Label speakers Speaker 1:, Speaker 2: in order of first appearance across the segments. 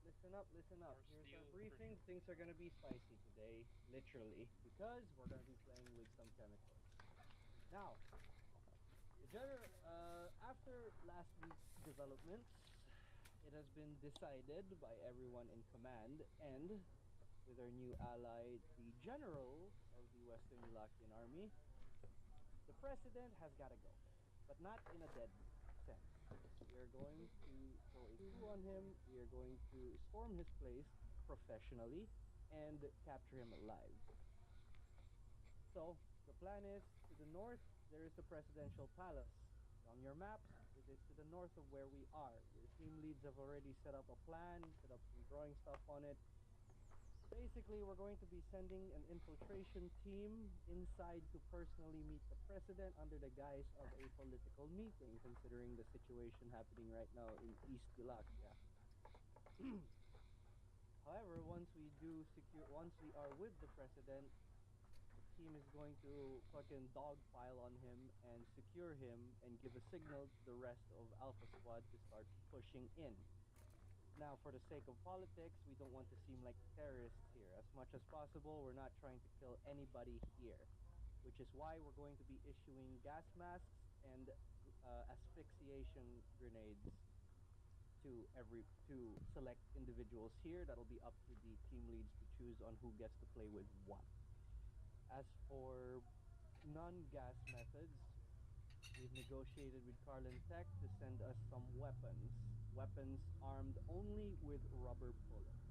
Speaker 1: Listen up, listen up. Here's our briefing. Things are gonna be spicy today, literally, because we're gonna be playing with some chemicals. Now, after last week's developments, it has been decided by everyone in command and with our new ally, the general of the Western Elachian Army, the president has got to go, but not in a dead sense. We are going to throw a coup on him. We are going to storm his place professionally and capture him alive. So, the plan is to the north, there is the presidential palace. On your maps, it is to the north of where we are. Your team leads have already set up a plan, set up some drawing stuff on it. Basically, we're going to be sending an infiltration team inside to personally meet the president under the guise of a political meeting, considering the situation happening right now in East Galaxia. However, once we are with the president, the team is going to fucking dogpile on him and secure him and give a signal to the rest of Alpha Squad to start pushing in. Now, for the sake of politics, we don't want to seem like terrorists here. As much as possible, we're not trying to kill anybody here, which is why we're going to be issuing gas masks and asphyxiation grenades to select individuals here. That'll be up to the team leads to choose on who gets to play with what. As for non-gas methods, we've negotiated with Carlin Tech to send us some weapons armed only with rubber bullets.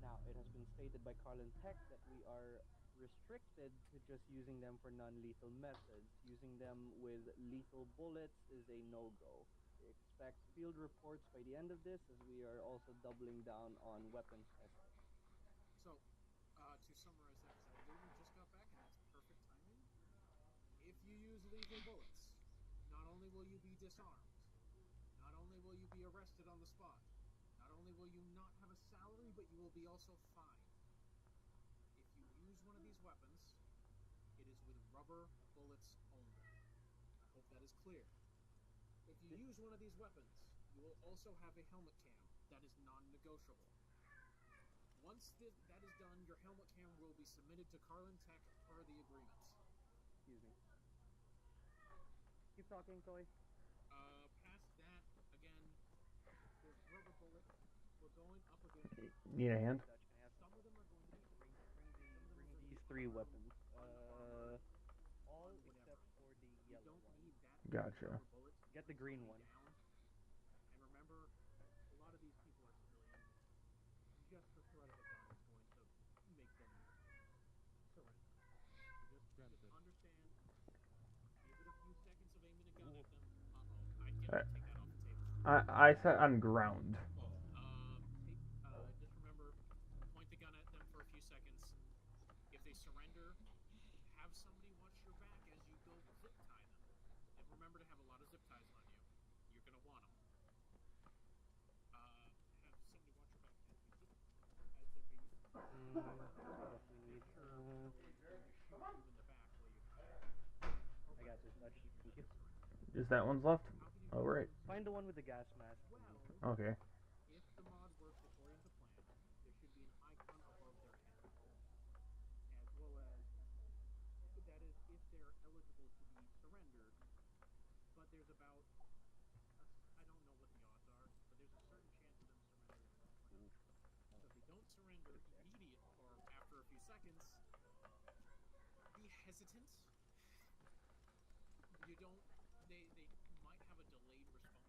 Speaker 1: Now, it has been stated by Carlin Tech that we are restricted to just using them for non-lethal methods. Using them with lethal bullets is a no-go. We expect field reports by the end of this, as we are also doubling down on weapons testing.
Speaker 2: So, to summarize that, because I literally just got back and that's perfect timing. If you use lethal bullets, not only will you be disarmed, not only will you be arrested on the spot, not only will you not have a salary, but you will be also fined. If you use one of these weapons, it is with rubber bullets only. I hope that is clear. If you use one of these weapons, you will also have a helmet cam that is non-negotiable. Once that is done, your helmet cam will be submitted to Carlin Tech per the agreements.
Speaker 1: Excuse me. Keep talking, Toy.
Speaker 2: Past that, again, there's rubber bullets. We're going up against.
Speaker 3: Need a hand?
Speaker 1: Dutch, can I have
Speaker 2: Some of them are going to be
Speaker 1: bring,
Speaker 2: some of them
Speaker 1: bring
Speaker 2: are going to
Speaker 1: these
Speaker 2: be
Speaker 1: three
Speaker 2: unarmed,
Speaker 1: weapons.
Speaker 2: unarmored,
Speaker 1: All
Speaker 2: on whatever.
Speaker 1: except for the
Speaker 2: You
Speaker 1: yellow
Speaker 2: don't
Speaker 1: one.
Speaker 2: need that
Speaker 3: Gotcha.
Speaker 2: rubber bullet to
Speaker 1: Get the
Speaker 2: bring
Speaker 1: green
Speaker 2: somebody
Speaker 1: one.
Speaker 2: down. And remember, a lot of these people are civilians. Just the threat of a gun is going to make them surrender. So just understand. Give it a few seconds of aiming a gun at them. I
Speaker 3: I,
Speaker 2: cannot take that off the table.
Speaker 3: I said on ground.
Speaker 2: Just remember, point the gun at them for a few seconds. If they surrender, have somebody watch your back as you go zip tie them. And remember to have a lot of zip ties on you. You're gonna want them. Have somebody watch your back as you zip as they're being. Make sure nobody's going to shoot you in the back while you tie them.
Speaker 1: I got this, Dutch. Thank you.
Speaker 3: Just that one's left? Oh, right.
Speaker 1: Find the one with the gas mask.
Speaker 2: Well,
Speaker 3: Okay.
Speaker 2: if the mod works according to plan, there should be an icon above their head, as well as that is if they're eligible to be surrendered. But there's about I don't know what the odds are, but there's a certain chance of them surrendering or not. So if they don't surrender immediate or after a few seconds, be hesitant. You don't. They might have a delayed response,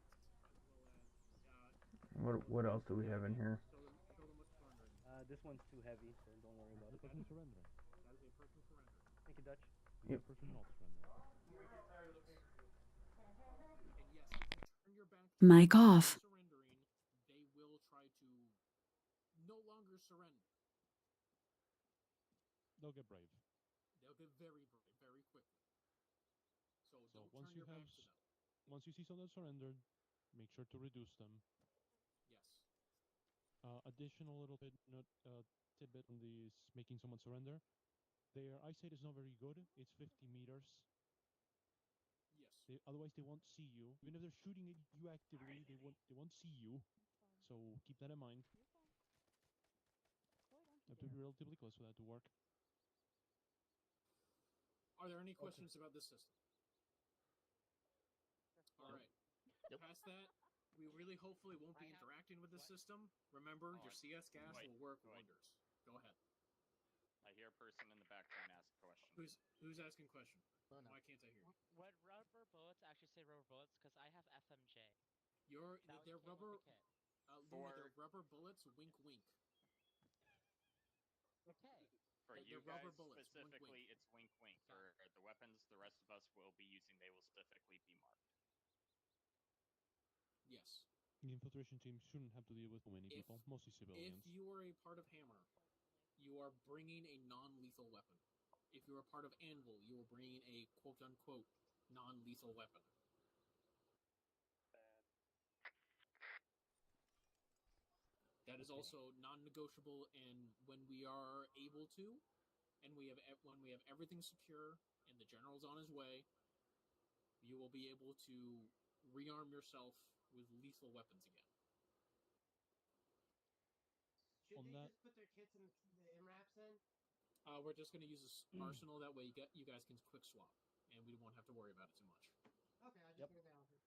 Speaker 2: as well as
Speaker 3: What else do we have in here?
Speaker 2: show them what's surrendering.
Speaker 1: This one's too heavy, so don't worry about it.
Speaker 4: Person surrendering.
Speaker 2: That is a person surrendering.
Speaker 1: Thank you, Dutch.
Speaker 4: Is a person not surrendering?
Speaker 2: And yes, if you turn your back to
Speaker 5: Mic off.
Speaker 2: surrendering, they will try to no longer surrender.
Speaker 4: They'll get brave.
Speaker 2: They'll get very brave very quickly. So don't
Speaker 4: once
Speaker 2: turn
Speaker 4: you
Speaker 2: your back to them.
Speaker 4: once you see someone surrendered, make sure to reduce them.
Speaker 2: Yes.
Speaker 4: Additional little bit tidbit on these making someone surrender. Their eyesight is not very good. It's 50 meters.
Speaker 2: Yes.
Speaker 4: Otherwise, they won't see you. Even if they're shooting at you actively, they won't see you. So keep that in mind.
Speaker 5: You're fine. Go ahead,
Speaker 4: You have to be relatively close for that to work.
Speaker 2: Are there any questions about this system? All
Speaker 5: Nope.
Speaker 2: right. Past that, we really hopefully won't be interacting with the system. Remember, your CS gas will work wonders. Go ahead.
Speaker 6: I hear a person in the background ask a question.
Speaker 2: Who's asking question?
Speaker 5: Oh, no.
Speaker 2: Why can't I hear you?
Speaker 5: Would rubber bullets actually say rubber bullets? Because I have FMJ.
Speaker 2: They're rubber.
Speaker 5: The kit.
Speaker 2: Luna, they're rubber bullets. Wink, wink.
Speaker 5: Okay.
Speaker 6: For
Speaker 2: They're
Speaker 6: you
Speaker 2: rubber
Speaker 6: guys
Speaker 2: bullets,
Speaker 6: specifically,
Speaker 2: wink, wink.
Speaker 6: it's wink wink. For the weapons the rest of us will be using, they will specifically be marked.
Speaker 2: Yes.
Speaker 4: The infiltration team shouldn't have to deal with too many people, mostly civilians.
Speaker 2: If you are a part of Hammer, you are bringing a non-lethal weapon. If you are part of Anvil, you are bringing a quote-unquote non-lethal weapon. That is also non-negotiable, and when we are able to, and when we have everything secure, and the general's on his way, you will be able to rearm yourself with lethal weapons again.
Speaker 7: Should they just put their kits in the MRAPs then?
Speaker 2: We're just going to use this arsenal. That way, you guys can quick swap, and we won't have to worry about it too much.
Speaker 7: Okay, I just made that offer.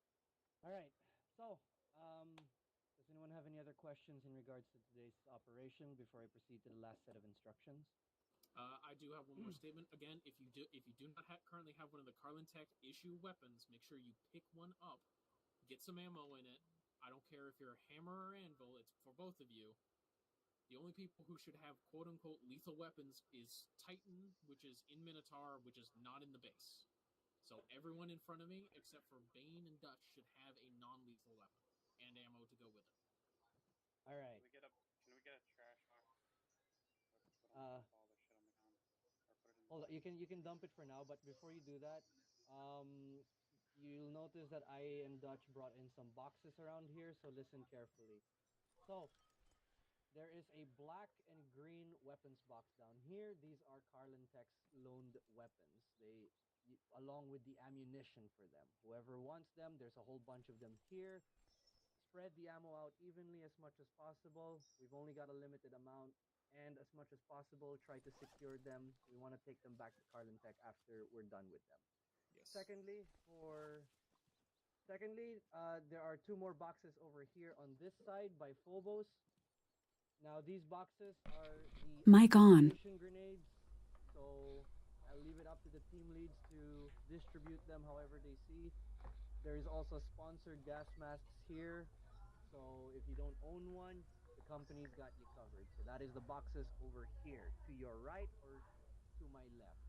Speaker 1: All right. So, does anyone have any other questions in regards to today's operation before I proceed to the last set of instructions?
Speaker 2: I do have one more statement. Again, if you do not currently have one of the Carlin Tech issue weapons, make sure you pick one up, get some ammo in it. I don't care if you're a Hammer or Anvil; it's for both of you. The only people who should have quote-unquote lethal weapons is Titan, which is in Minotaur, which is not in the base. So everyone in front of me, except for Bane and Dutch, should have a non-lethal weapon and ammo to go with it.
Speaker 1: All right.
Speaker 8: Can we get a trash box? Put all the shit on the ground. Or put it in
Speaker 1: Hold on, you can dump it for now, but before you do that, you'll notice that I and Dutch brought in some boxes around here, so listen carefully. So, there is a black and green weapons box down here. These are Carlin Tech's loaned weapons. Along with the ammunition for them. Whoever wants them, there's a whole bunch of them here. Spread the ammo out evenly as much as possible. We've only got a limited amount, and as much as possible, try to secure them. We want to take them back to Carlin Tech after we're done with them.
Speaker 2: Yes.
Speaker 1: Secondly, there are two more boxes over here on this side by Phobos. Now these boxes are the
Speaker 9: Mic on.
Speaker 1: ammunition grenades, so I'll leave it up to the team leads to distribute them however they see. There is also sponsored gas masks here, so if you don't own one, the company's got you covered. So that is the boxes over here, to your right or to my left.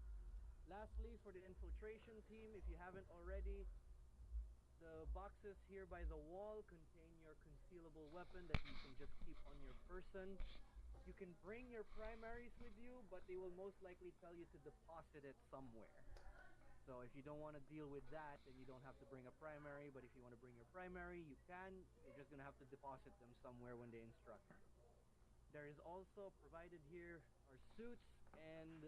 Speaker 1: Lastly, for the infiltration team, if you haven't already, the boxes here by the wall contain your concealable weapon that you can just keep on your person. You can bring your primaries with you, but they will most likely tell you to deposit it somewhere. So if you don't want to deal with that, then you don't have to bring a primary, but if you want to bring your primary, you can. You're just going to have to deposit them somewhere when they instruct you. There is also provided here are suits and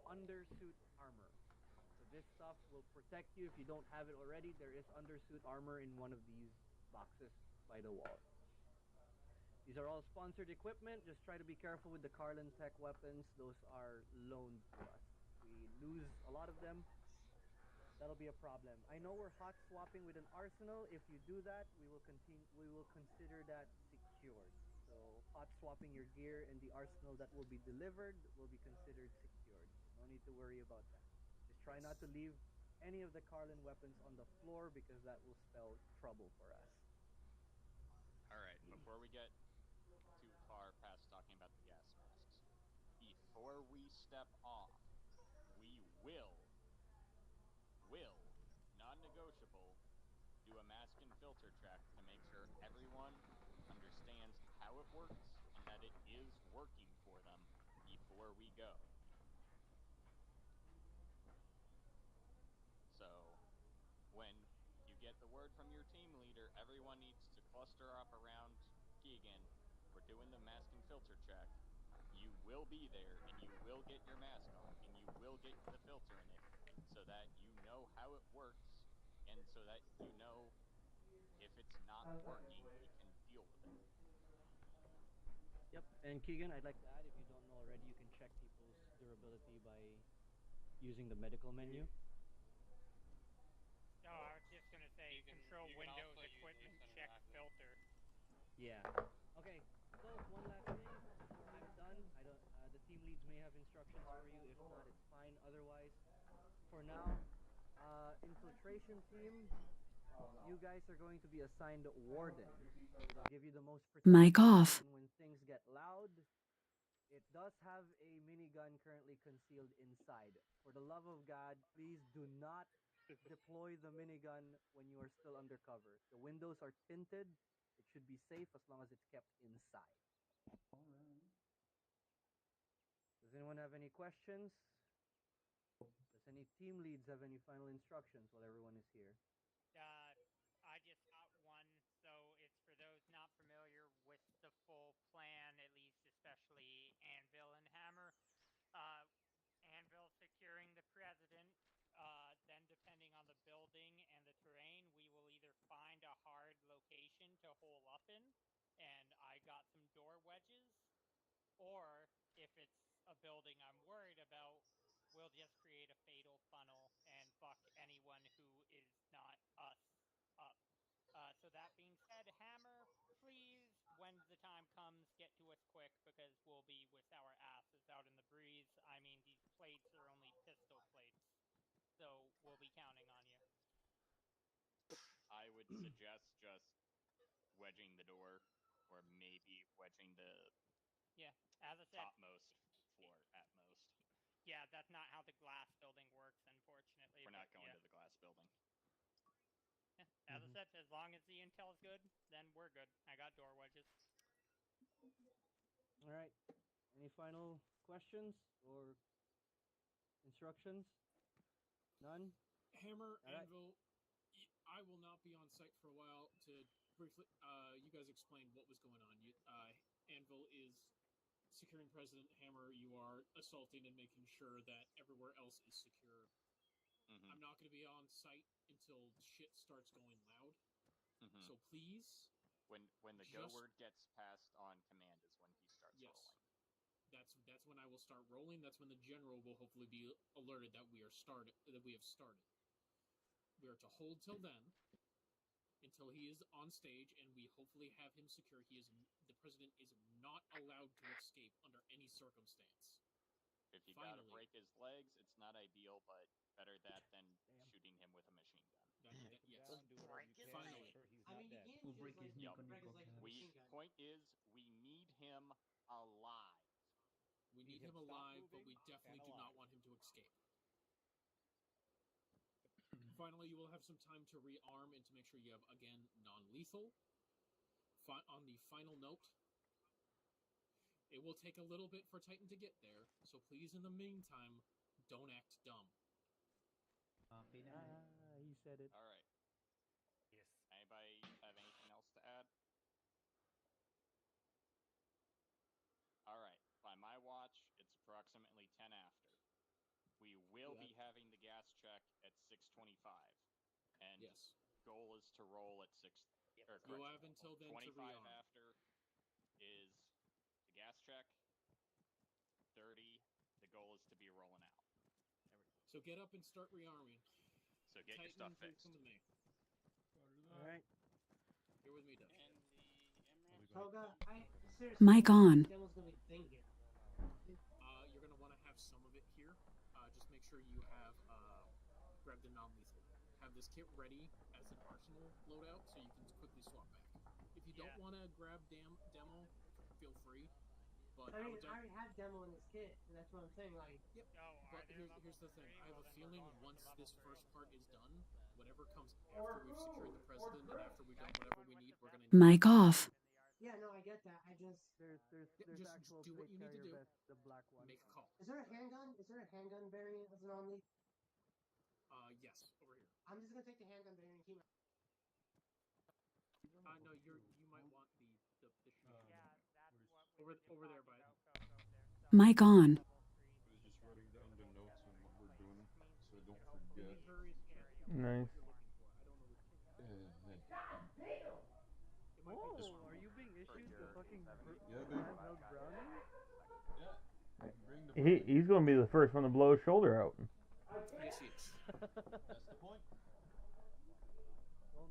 Speaker 1: undersuit armor. So this stuff will protect you. If you don't have it already, there is undersuit armor in one of these boxes by the wall. These are all sponsored equipment. Just try to be careful with the Carlin Tech weapons. Those are loaned to us. We lose a lot of them. That'll be a problem. I know we're hot swapping with an arsenal. If you do that, we will consider that secured. So hot swapping your gear and the arsenal that will be delivered will be considered secured. So no need to worry about that. Just try not to leave any of the Carlin weapons on the floor because that will spell trouble for us.
Speaker 6: Alright, before we get too far past talking about the gas masks, before we step off, we will, non-negotiable, do a mask and filter check to make sure everyone understands how it works and that it is working for them before we go. So, when you get the word from your team leader, everyone needs to cluster up around Keegan. We're doing the mask and filter check. You will be there, and you will get your mask on, and you will get the filter in it, so that you know how it works, and so that you know if it's not working, we can deal with it.
Speaker 1: And Keegan, I'd like to add, if you don't know already, you can check people's durability by using the medical menu.
Speaker 9: Oh, I was just gonna say, control
Speaker 8: you can
Speaker 9: Windows
Speaker 8: also use
Speaker 9: equipment
Speaker 8: this
Speaker 9: check
Speaker 8: interactive.
Speaker 9: filter.
Speaker 1: Yeah. Okay. So one last thing. I'm done. I don't. The team leads may have instructions for you. If not, it's fine. Otherwise, for now, infiltration team, you guys are going to be assigned warden. It'll give you the most
Speaker 10: Mic
Speaker 1: protection.
Speaker 10: off.
Speaker 1: And when things get loud, it does have a minigun currently concealed inside. For the love of God, please do not deploy the minigun when you are still undercover. The windows are tinted. It should be safe as long as it's kept inside. Does anyone have any questions? Does any team leads have any final instructions while everyone is here?
Speaker 9: I just got one, so it's for those not familiar with the full plan, at least especially Anvil and Hammer. Anvil securing the president. Then, depending on the building and the terrain, we will either find a hard location to hole up in, and I got some door wedges, or if it's a building I'm worried about, we'll just create a fatal funnel and fuck anyone who is not us up. So that being said, Hammer, please, when the time comes, get to us quick because we'll be with our asses out in the breeze. I mean, these plates are only pistol plates, so we'll be counting on you.
Speaker 6: I would suggest just wedging the door, or maybe wedging the
Speaker 9: Yeah, as I said,
Speaker 6: topmost floor at most.
Speaker 9: yeah, that's not how the glass building works, unfortunately.
Speaker 6: We're not going
Speaker 9: yeah.
Speaker 6: to the glass building.
Speaker 9: Yeah, as I said, as long as the intel is good, then we're good. I got door wedges.
Speaker 1: All right. Any final questions or instructions? None?
Speaker 2: Hammer,
Speaker 1: All right.
Speaker 2: Anvil, I will not be on site for a while to briefly. You guys explain what was going on. Anvil is securing President. Hammer, you are assaulting and making sure that everywhere else is secure.
Speaker 6: Mm-hmm.
Speaker 2: I'm not going to be on site until shit starts going loud.
Speaker 6: Mm-hmm.
Speaker 2: So please,
Speaker 6: when the go word gets passed on command is when he starts rolling.
Speaker 2: That's when I will start rolling. That's when the general will hopefully be alerted that we have started. We are to hold till then, until he is on stage, and we hopefully have him secure. The president is not allowed to escape under any circumstance.
Speaker 6: If you gotta break his legs, it's not ideal, but better that than shooting him with a machine gun.
Speaker 2: Yes.
Speaker 9: Finally.
Speaker 7: I mean, you can
Speaker 3: We'll
Speaker 7: choose,
Speaker 3: break his
Speaker 7: like,
Speaker 3: neck
Speaker 7: you
Speaker 3: on
Speaker 7: break
Speaker 3: your
Speaker 7: his leg with a
Speaker 6: We
Speaker 7: machine gun.
Speaker 6: point is we need him alive.
Speaker 2: We need him alive, but we definitely do not want him to escape. Finally, you will have some time to rearm and to make sure you have, again, non-lethal. On the final note, it will take a little bit for Titan to get there, so please, in the meantime, don't act dumb.
Speaker 1: He said it.
Speaker 6: All right.
Speaker 7: Yes.
Speaker 6: Anybody have anything else to add? All right. By my watch, it's approximately 10 after. We will be having the gas check at 6:25, and goal is to roll at 6.
Speaker 2: Yep. You have until then
Speaker 6: 25
Speaker 2: to rearm.
Speaker 6: after is the gas check. 30. The goal is to be rolling out.
Speaker 2: So get up and start rearming.
Speaker 6: So get
Speaker 2: Titan,
Speaker 6: your stuff fixed.
Speaker 2: Come with me.
Speaker 1: All right.
Speaker 2: You're with me, Dutch.
Speaker 8: And the
Speaker 7: Toga, seriously,
Speaker 10: Mic on.
Speaker 7: demo's gonna be thing here.
Speaker 2: You're gonna want to have some of it here. Just make sure you have grab the non-lethal. Have this kit ready as an arsenal loadout, so you can quickly swap back. If you don't want to grab demo, feel free. But
Speaker 7: I mean, I already have demo in this kit, and that's what I'm saying. Like,
Speaker 2: yep. But here's the thing. I have a feeling once this first part is done, whatever comes after we've secured the president and after we've done whatever we need, we're gonna
Speaker 10: Mic off.
Speaker 7: yeah, no, I get that. I just
Speaker 1: There's
Speaker 2: just
Speaker 1: actual
Speaker 2: do what you need to do.
Speaker 1: vest, the black one.
Speaker 2: Make a call.
Speaker 7: Is there a handgun? Is there a handgun variant as an on-lead?
Speaker 2: Yes, over here.
Speaker 7: I'm just gonna take the handgun variant and keep my.
Speaker 2: No, you might want the shotgun.
Speaker 9: Yeah, that's what
Speaker 2: over there, by.
Speaker 9: Go there. So
Speaker 10: Mic on.
Speaker 11: I was just writing down the notes on what we're doing, so I don't
Speaker 2: Be
Speaker 11: forget.
Speaker 2: very careful
Speaker 3: Nice.
Speaker 2: what you're looking for. I don't know.
Speaker 1: Oh, are you being issued the fucking
Speaker 11: Yeah, babe.
Speaker 1: Handheld brownie?
Speaker 11: Yeah. Bring the brownie.
Speaker 3: He's gonna be the first one to blow his shoulder out.
Speaker 2: Yes, he is.
Speaker 11: That's the point.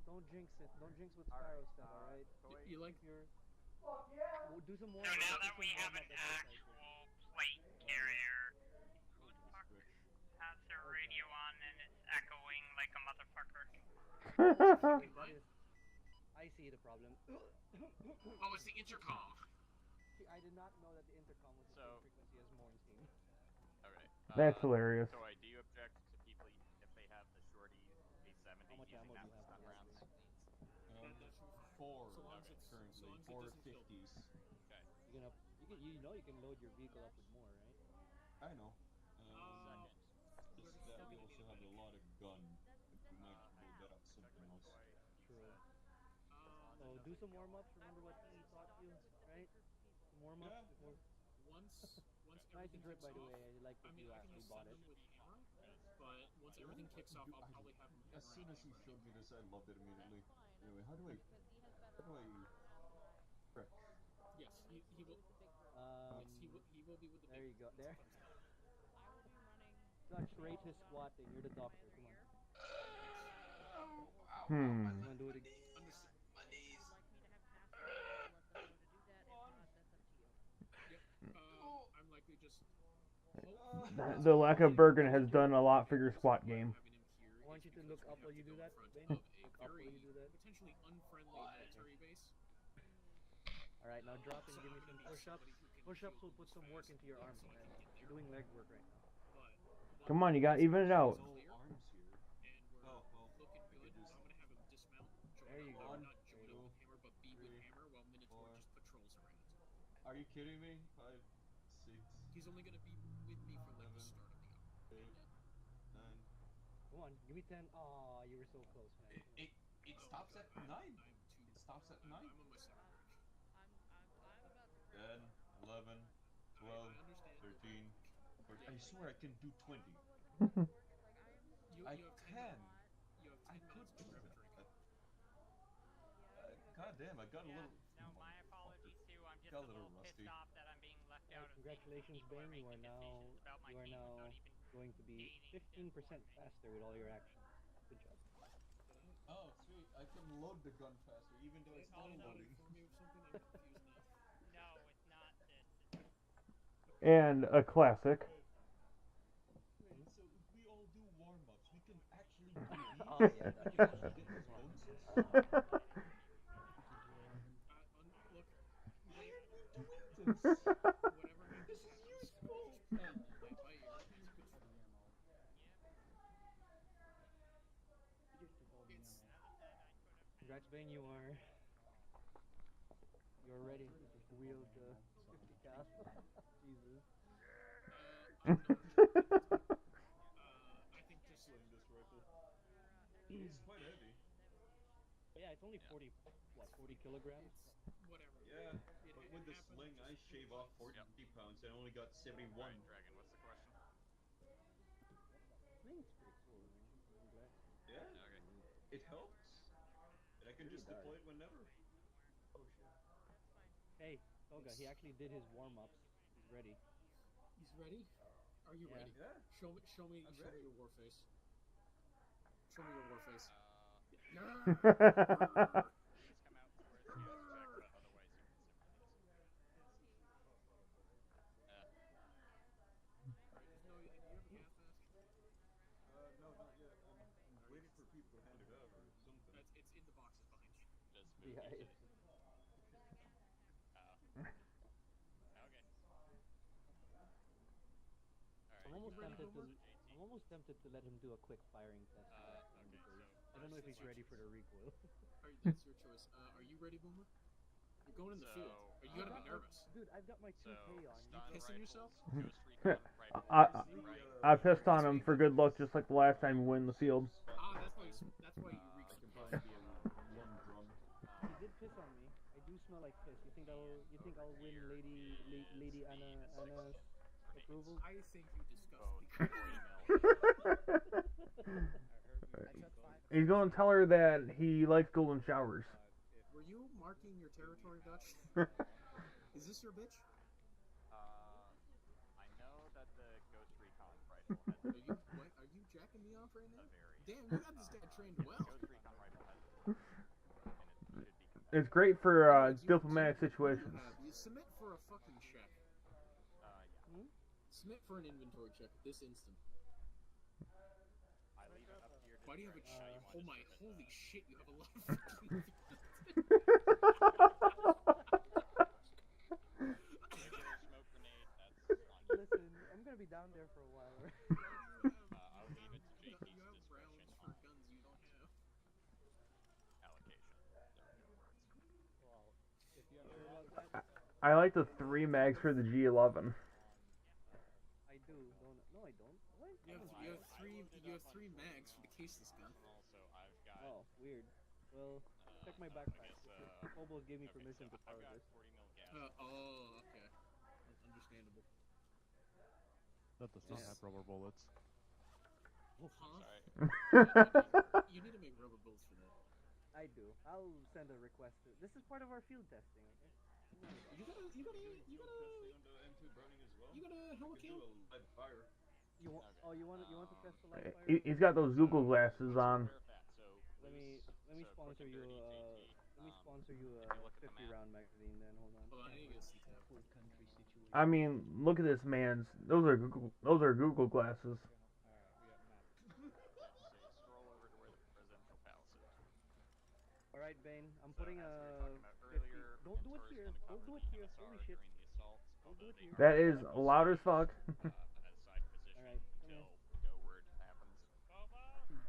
Speaker 1: Don't jinx it. Don't jinx what Sparrow said. All right.
Speaker 2: You like?
Speaker 1: Keep your. Do some more.
Speaker 9: So now that
Speaker 1: do
Speaker 9: we
Speaker 1: some
Speaker 9: have
Speaker 1: warm-up
Speaker 9: an
Speaker 1: exercises.
Speaker 9: actual plate carrier, who the fuck
Speaker 11: Stretch.
Speaker 9: has their radio on and it's echoing like a motherfucker?
Speaker 1: Wait, that is. I see the problem.
Speaker 2: Oh, it's the intercom.
Speaker 1: See, I did not know that the intercom was the same frequency as Mornstein.
Speaker 6: Okay.
Speaker 3: That's hilarious.
Speaker 6: So do you object to people if they have the shorty A70
Speaker 1: How much
Speaker 6: using
Speaker 1: ammo
Speaker 6: that
Speaker 1: do you
Speaker 6: for
Speaker 1: have?
Speaker 6: stun rounds?
Speaker 2: That's fine.
Speaker 11: 4
Speaker 2: So long as
Speaker 6: Okay.
Speaker 2: it's
Speaker 11: currently.
Speaker 2: so long as it
Speaker 11: 4
Speaker 2: doesn't kill.
Speaker 11: 50s.
Speaker 6: Okay.
Speaker 1: You can load your vehicle up with more, right?
Speaker 11: I know.
Speaker 6: Second.
Speaker 2: You're
Speaker 11: Just
Speaker 2: still
Speaker 11: that we
Speaker 2: gonna
Speaker 11: also
Speaker 2: need a
Speaker 11: have a
Speaker 2: medic.
Speaker 11: lot of gun. We might
Speaker 6: Hang
Speaker 11: load
Speaker 6: on.
Speaker 11: that up
Speaker 6: Check
Speaker 11: something
Speaker 6: real
Speaker 11: else.
Speaker 6: quick.
Speaker 1: True.
Speaker 6: One that
Speaker 1: So do
Speaker 6: doesn't
Speaker 1: some
Speaker 6: kill
Speaker 1: warm-ups.
Speaker 6: all.
Speaker 1: Remember what he taught you, right? Some warm-ups
Speaker 11: Yeah.
Speaker 1: before.
Speaker 2: Once
Speaker 1: Nice
Speaker 2: everything
Speaker 1: drip,
Speaker 2: kicks
Speaker 1: by the
Speaker 2: off,
Speaker 1: way. I like
Speaker 2: I
Speaker 1: that
Speaker 2: mean,
Speaker 1: you
Speaker 2: I can
Speaker 1: actually
Speaker 2: just
Speaker 1: bought
Speaker 2: send
Speaker 1: it.
Speaker 2: them with hammer, but once
Speaker 11: Yeah,
Speaker 2: everything kicks off,
Speaker 11: dude,
Speaker 2: I'll probably have them head
Speaker 11: as
Speaker 2: around
Speaker 11: soon as he
Speaker 2: camera.
Speaker 11: showed me this, I loved it immediately. Anyway, how do I stretch?
Speaker 2: Yes, he will. Yes, he will be with the
Speaker 1: There
Speaker 2: big
Speaker 1: you go.
Speaker 2: once
Speaker 1: There.
Speaker 2: it comes down.
Speaker 1: Clutch, rate his squatting. You're the doctor. Come on.
Speaker 3: Hmm.
Speaker 1: Come on, do it again.
Speaker 2: Understood. Yep. I'm likely just. Hopefully,
Speaker 3: The lack of Bergen has done a lot for your squat
Speaker 2: Why I'm
Speaker 3: game.
Speaker 2: having him here
Speaker 1: I want
Speaker 2: is
Speaker 1: you to
Speaker 2: because
Speaker 1: look
Speaker 2: we
Speaker 1: up
Speaker 2: have
Speaker 1: while
Speaker 2: to
Speaker 1: you do
Speaker 2: go in
Speaker 1: that,
Speaker 2: front
Speaker 1: Ben.
Speaker 2: of a
Speaker 1: Look up while
Speaker 2: very
Speaker 1: you do that.
Speaker 2: potentially unfriendly military base.
Speaker 1: All right, now drop and
Speaker 2: So
Speaker 1: give me
Speaker 2: I'm
Speaker 1: some
Speaker 2: gonna need
Speaker 1: push-ups.
Speaker 2: somebody who can
Speaker 1: Push-ups
Speaker 2: field
Speaker 1: will put
Speaker 2: moves
Speaker 1: some work
Speaker 2: fast,
Speaker 1: into your arms,
Speaker 2: so I
Speaker 1: man.
Speaker 2: can get
Speaker 1: You're
Speaker 2: there.
Speaker 1: doing leg work right now.
Speaker 2: But
Speaker 3: Come on, you got even it out.
Speaker 11: No
Speaker 2: clear,
Speaker 11: arms here.
Speaker 2: and we're
Speaker 11: Oh, well.
Speaker 2: looking
Speaker 11: I
Speaker 2: good.
Speaker 11: could just.
Speaker 2: I'm gonna have him dismount, join
Speaker 1: There
Speaker 2: up,
Speaker 1: you go.
Speaker 2: or
Speaker 11: One,
Speaker 2: not join up
Speaker 11: two,
Speaker 2: with hammer, but be with
Speaker 11: 3,
Speaker 2: hammer while Minotaur
Speaker 11: 4.
Speaker 2: just patrols around.
Speaker 11: Are you kidding me? 5, 6,
Speaker 2: He's only gonna be with me for like the
Speaker 11: 7,
Speaker 2: start of the hour.
Speaker 11: 8, 9.
Speaker 1: Come on, give me 10. Aw, you were so close, man.
Speaker 11: It,
Speaker 1: Come on.
Speaker 11: it, it
Speaker 2: Oh
Speaker 11: stops
Speaker 2: god,
Speaker 11: at 9.
Speaker 2: I'm too.
Speaker 11: It stops at 9.
Speaker 2: I'm on my 7th break.
Speaker 11: 10, 11, 12,
Speaker 2: I understand.
Speaker 11: 13, 14. I swear I can do 20.
Speaker 2: You
Speaker 11: I
Speaker 2: have 10
Speaker 11: can.
Speaker 2: You have 10
Speaker 11: I could
Speaker 2: minutes to
Speaker 11: do
Speaker 2: grab a
Speaker 11: that.
Speaker 2: drink.
Speaker 11: God damn, I got a
Speaker 9: Yeah,
Speaker 11: little.
Speaker 9: no, my apologies too. I'm just
Speaker 11: Got
Speaker 9: a
Speaker 11: a little
Speaker 9: little pissed
Speaker 11: rusty.
Speaker 9: off that I'm being left out of sync with
Speaker 1: Congratulations,
Speaker 9: people are
Speaker 1: Ben.
Speaker 9: making decisions about my team without even
Speaker 1: Going to be
Speaker 9: deigning to
Speaker 1: 15%
Speaker 9: inform me.
Speaker 1: faster with all your actions. Good job.
Speaker 2: Did I?
Speaker 11: Oh, sweet. I can load the gun faster, even though
Speaker 2: Did
Speaker 11: it's
Speaker 2: I
Speaker 11: not
Speaker 2: not
Speaker 11: loading.
Speaker 2: inform you of something? I'm confused now.
Speaker 9: No, it's not this.
Speaker 3: And a classic.
Speaker 11: Wait, so if we all do warm-ups, we can actually do these?
Speaker 1: Oh, yeah,
Speaker 11: We
Speaker 1: that's
Speaker 11: can actually get those bonuses?
Speaker 2: Look,
Speaker 11: Do this!
Speaker 2: whatever happens,
Speaker 11: This is
Speaker 2: happens.
Speaker 11: useful!
Speaker 2: Just play it by ear. It's good fun. It's
Speaker 9: As I said, I could have
Speaker 1: Congrats, Ben. You're ready to wield the 50 cal. Jesus.
Speaker 2: I'm not sure at the time. I think just
Speaker 11: Sling this rifle. It's quite heavy.
Speaker 1: Yeah, it's only 40, 40 kilograms?
Speaker 2: it's whatever.
Speaker 11: Yeah,
Speaker 2: It
Speaker 11: but with the
Speaker 2: happens,
Speaker 11: sling, I
Speaker 2: just
Speaker 11: shave off 40
Speaker 6: Yep.
Speaker 11: pounds and only got 71.
Speaker 6: Alright, Dragon, what's the question?
Speaker 1: Sling's pretty cool, man. I'm glad.
Speaker 11: Yeah,
Speaker 6: Okay.
Speaker 11: it helps. And I can
Speaker 1: Really
Speaker 11: just
Speaker 1: does.
Speaker 11: deploy it whenever.
Speaker 1: Oh, shit. Hey, Toga, he actually did his warm-ups. He's ready.
Speaker 2: He's ready. Are you
Speaker 1: Yeah.
Speaker 2: ready?
Speaker 11: Yeah.
Speaker 2: Show me
Speaker 11: I'm ready.
Speaker 2: your war face. Show me your war face.
Speaker 6: Please come out for a science check, otherwise you can simply disappear.
Speaker 2: Alright, just know. Do you have a gas mask?
Speaker 11: No, not yet. I'm waiting for people to hand it out or something.
Speaker 2: It's in the boxes behind you.
Speaker 6: Just move
Speaker 1: Yeah,
Speaker 6: your
Speaker 1: it's...
Speaker 6: city. Okay.
Speaker 1: I'm
Speaker 6: Alright,
Speaker 1: almost tempted to...
Speaker 6: JT.
Speaker 1: I'm almost tempted to let him do a quick firing test for that thing
Speaker 6: okay,
Speaker 1: because
Speaker 6: so
Speaker 1: I don't know if he's
Speaker 2: That's
Speaker 1: ready
Speaker 2: your
Speaker 1: for the recoil.
Speaker 2: Alright, that's your choice. Are you ready, Boomer? You're going in the field. Are you gonna be nervous?
Speaker 1: Dude, I've got my 2K on.
Speaker 6: stun
Speaker 2: pissing
Speaker 6: rifles,
Speaker 2: yourself?
Speaker 6: Ghost recon rifles,
Speaker 3: I pissed on him for good luck, just like the last time you win the field.
Speaker 2: That's why you reach
Speaker 11: I
Speaker 2: the
Speaker 11: can
Speaker 2: buff.
Speaker 11: probably be a lung drum.
Speaker 1: He did piss on me. I do smell like piss. You think I'll win Lady Anna's approval?
Speaker 2: I think you disgust
Speaker 6: both
Speaker 2: me.
Speaker 3: He's gonna tell her that he likes golden showers.
Speaker 2: Were you marking your territory, Dutch? Which?
Speaker 6: I know that the Ghost Recon rifle has
Speaker 2: Are you jacking me off right now?
Speaker 6: a very
Speaker 2: Damn, you got this guy trained well.
Speaker 6: Ghost Recon rifle has and it should be competitive.
Speaker 3: It's great for diplomatic
Speaker 2: What do you
Speaker 3: situations.
Speaker 2: have? You submit for a fucking check.
Speaker 6: Yeah.
Speaker 2: Submit for an inventory check at this instant.
Speaker 6: I leave it up to your
Speaker 2: Why do you have a
Speaker 6: discretion how you want to
Speaker 2: holy
Speaker 6: submit
Speaker 2: shit, you have a lot of fucking
Speaker 6: Regular smoke grenade, that's on you.
Speaker 1: Listen, I'm gonna be down there for a while. Right?
Speaker 6: I'll leave it to JP's
Speaker 2: you have
Speaker 6: discretion
Speaker 2: rounds
Speaker 6: on
Speaker 2: for guns you don't have.
Speaker 6: allocation. Those are words.
Speaker 4: Well, if you ever want that,
Speaker 3: I like the 3 mags for the G11.
Speaker 1: I do. Don't. No, I don't. What?
Speaker 2: You have three mags for the caseless gun.
Speaker 6: Also, I've got.
Speaker 1: Oh, weird. Well, check my
Speaker 6: I
Speaker 1: backpack.
Speaker 6: guess,
Speaker 1: Phobos gave me
Speaker 6: okay,
Speaker 1: permission
Speaker 6: so
Speaker 1: to fire
Speaker 6: I've got
Speaker 1: this.
Speaker 6: 40 mil gas.
Speaker 2: Okay. Understandable.
Speaker 4: that does not have rubber bullets.
Speaker 2: Huh?
Speaker 6: Sorry.
Speaker 2: You need to make rubber bullets for that.
Speaker 1: I do. I'll send a request. This is part of our field testing. Okay.
Speaker 2: You got a helmet cam?
Speaker 1: You want?
Speaker 6: Okay.
Speaker 1: Oh, you want to test the live fire?
Speaker 3: He's got those Google glasses on.
Speaker 1: Let me sponsor you. Let me sponsor you a 50 round magazine. Then hold on.
Speaker 2: Hold on, I need to get a C-tab.
Speaker 3: I mean, look at this man's. Those are Google glasses.
Speaker 6: Stroll over to where the presidential palace is.
Speaker 1: All right, Bane. I'm
Speaker 6: So
Speaker 1: putting
Speaker 6: as we were
Speaker 1: a.
Speaker 6: talking about earlier,
Speaker 1: Don't do it
Speaker 6: Mentor is
Speaker 1: here.
Speaker 6: gonna
Speaker 1: Don't
Speaker 6: cover
Speaker 1: do it
Speaker 6: the
Speaker 1: here.
Speaker 6: MSR
Speaker 1: Holy shit.
Speaker 6: during the assault,
Speaker 1: Don't do
Speaker 6: although
Speaker 1: it
Speaker 6: they
Speaker 1: here.
Speaker 3: That is loud as fuck.
Speaker 6: as side position
Speaker 1: All right, come
Speaker 6: until
Speaker 1: here.
Speaker 6: go word happens.
Speaker 9: Bobo?
Speaker 6: We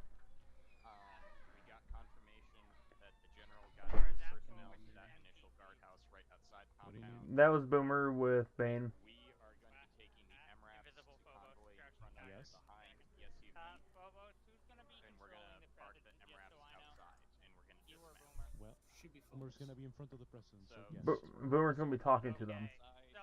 Speaker 6: got confirmation that the general got his personnel to that initial guardhouse right outside
Speaker 4: What do you
Speaker 6: compound.
Speaker 4: need?
Speaker 3: That was Boomer with Bane.
Speaker 6: We are going to be taking the MRAPs
Speaker 9: Invisible Phobos,
Speaker 6: convoy in
Speaker 9: crouching
Speaker 6: front of
Speaker 4: Yes.
Speaker 6: behind the SUV,
Speaker 9: Phobos, who's gonna be
Speaker 6: and we're
Speaker 9: controlling
Speaker 6: gonna
Speaker 9: the
Speaker 6: park the
Speaker 9: president,
Speaker 6: MRAPs
Speaker 9: just so I know?
Speaker 6: outside, and we're gonna
Speaker 9: You or
Speaker 6: dismount.
Speaker 9: Boomer?
Speaker 4: Well,
Speaker 2: Should be
Speaker 4: Boomer's
Speaker 2: focused.
Speaker 4: gonna be in front of the president, so
Speaker 6: So
Speaker 4: yes.
Speaker 3: Boomer's gonna be talking to them.
Speaker 9: Okay, so,